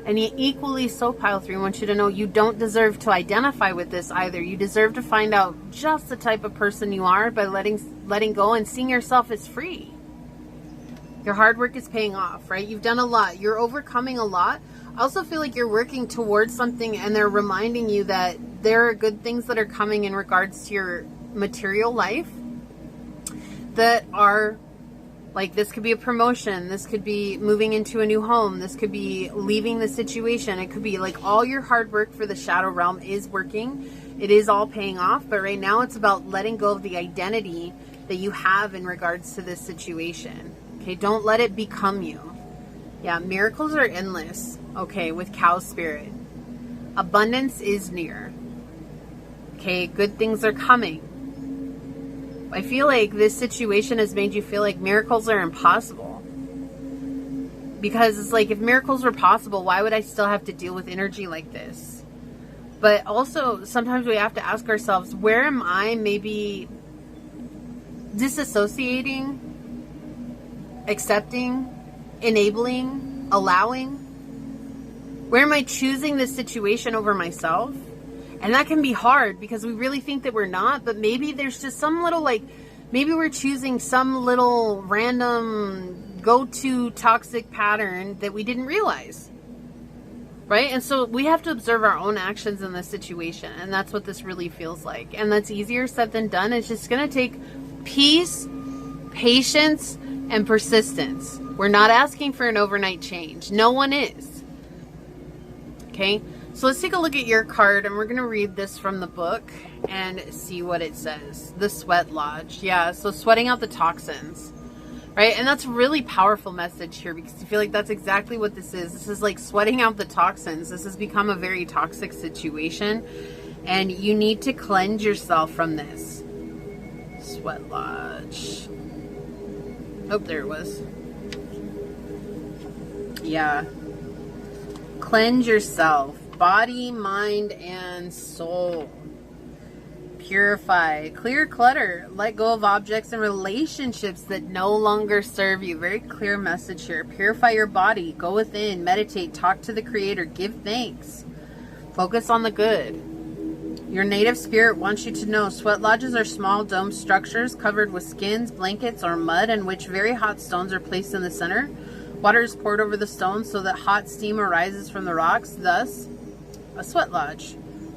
And equally so, Pile 3, I want you to know you don't deserve to identify with this either. You deserve to find out just the type of person you are by letting go and seeing yourself as free. Your hard work is paying off, right? You've done a lot. You're overcoming a lot. I also feel like you're working towards something, and they're reminding you that there are good things that are coming in regards to your material life that are, like, this could be a promotion. This could be moving into a new home. This could be leaving the situation. It could be like all your hard work for the shadow realm is working. It is all paying off. But right now it's about letting go of the identity that you have in regards to this situation. Okay, don't let it become you. Yeah, miracles are endless. Okay, with cow spirit. Abundance is near. Okay, good things are coming. I feel like this situation has made you feel like miracles are impossible. Because it's like, if miracles were possible, why would I still have to deal with energy like this? But also, sometimes we have to ask ourselves, where am I maybe disassociating, accepting, enabling, allowing? Where am I choosing this situation over myself? And that can be hard because we really think that we're not, but maybe there's just some little, like, maybe we're choosing some little random go-to toxic pattern that we didn't realize, right? And so we have to observe our own actions in this situation, and that's what this really feels like. And that's easier said than done. It's just going to take peace, patience, and persistence. We're not asking for an overnight change. No one is. Okay? So let's take a look at your card, and we're going to read this from the book and see what it says. The Sweat Lodge. Yeah, so sweating out the toxins, right? And that's a really powerful message here because I feel like that's exactly what this is. This is like sweating out the toxins. This has become a very toxic situation, and you need to cleanse yourself from this. Sweat Lodge. Oh, there it was. Yeah. Cleanse yourself. Body, mind, and soul. Purify. Clear clutter. Let go of objects and relationships that no longer serve you. Very clear message here. Purify your body. Go within. Meditate. Talk to the Creator. Give thanks. Focus on the good. Your native spirit wants you to know sweat lodges are small domed structures covered with skins, blankets, or mud in which very hot stones are placed in the center. Water is poured over the stones so that hot steam arises from the rocks. Thus, a sweat lodge,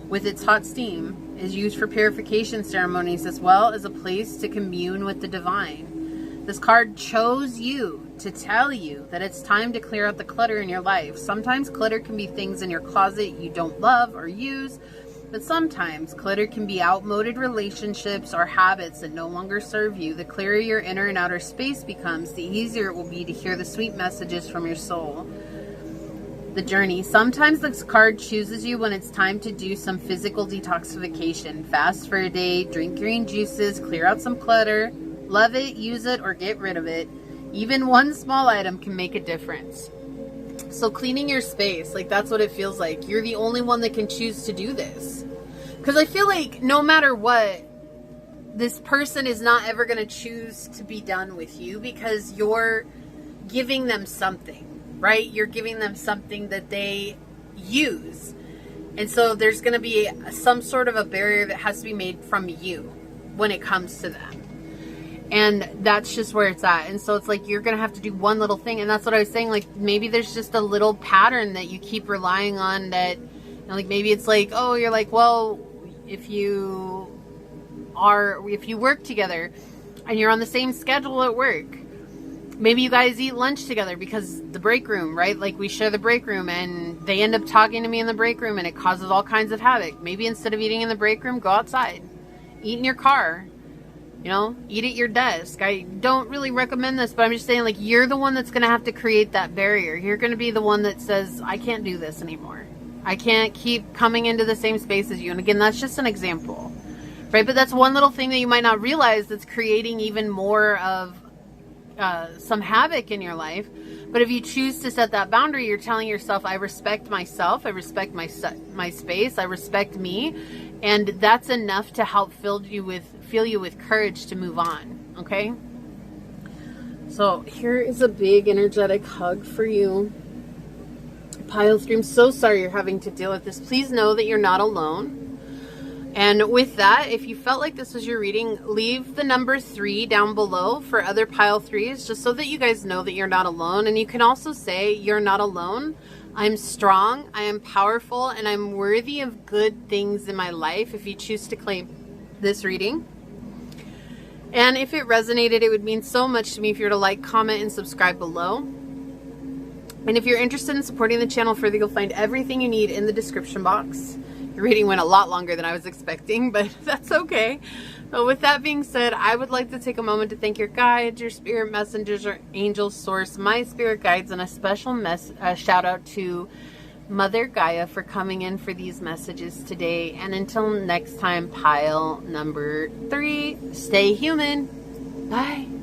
with its hot steam, is used for purification ceremonies as well as a place to commune with the divine. This card chose you to tell you that it's time to clear out the clutter in your life. Sometimes clutter can be things in your closet you don't love or use, but sometimes clutter can be outmoded relationships or habits that no longer serve you. The clearer your inner and outer space becomes, the easier it will be to hear the sweet messages from your soul. The journey. Sometimes this card chooses you when it's time to do some physical detoxification. Fast for a day, drink green juices, clear out some clutter, love it, use it, or get rid of it. Even one small item can make a difference. So cleaning your space, like that's what it feels like. You're the only one that can choose to do this. Because I feel like no matter what, this person is not ever going to choose to be done with you because you're giving them something, right? You're giving them something that they use. And so there's going to be some sort of a barrier that has to be made from you when it comes to them. And that's just where it's at. And so it's like you're going to have to do one little thing. And that's what I was saying. Like maybe there's just a little pattern that you keep relying on that, you know, like maybe it's like, oh, you're like, well, if you work together and you're on the same schedule at work, maybe you guys eat lunch together because the break room, right? Like we share the break room and they end up talking to me in the break room and it causes all kinds of havoc. Maybe instead of eating in the break room, go outside, eat in your car. You know, eat at your desk. I don't really recommend this, but I'm just saying, like, you're the one that's going to have to create that barrier. You're going to be the one that says, I can't do this anymore. I can't keep coming into the same space as you. And again, that's just an example, right? But that's one little thing that you might not realize that's creating even more of some havoc in your life. But if you choose to set that boundary, you're telling yourself, I respect myself. I respect my space. I respect me. And that's enough to help fill you with courage to move on. Okay. So here is a big energetic hug for you. Pile 3, I'm so sorry you're having to deal with this. Please know that you're not alone. And with that, if you felt like this was your reading, leave the number 3 down below for other pile 3s, just so that you guys know that you're not alone. And you can also say, you're not alone. I'm strong, I am powerful, and I'm worthy of good things in my life, if you choose to claim this reading. And if it resonated, it would mean so much to me if you were to like, comment, and subscribe below. And if you're interested in supporting the channel further, you'll find everything you need in the description box. The reading went a lot longer than I was expecting, but that's okay. But with that being said, I would like to take a moment to thank your guides, your spirit messengers, or angel source, my spirit guides, and a special shout out to Mother Gaia for coming in for these messages today. And until next time, pile number 3, stay human. Bye.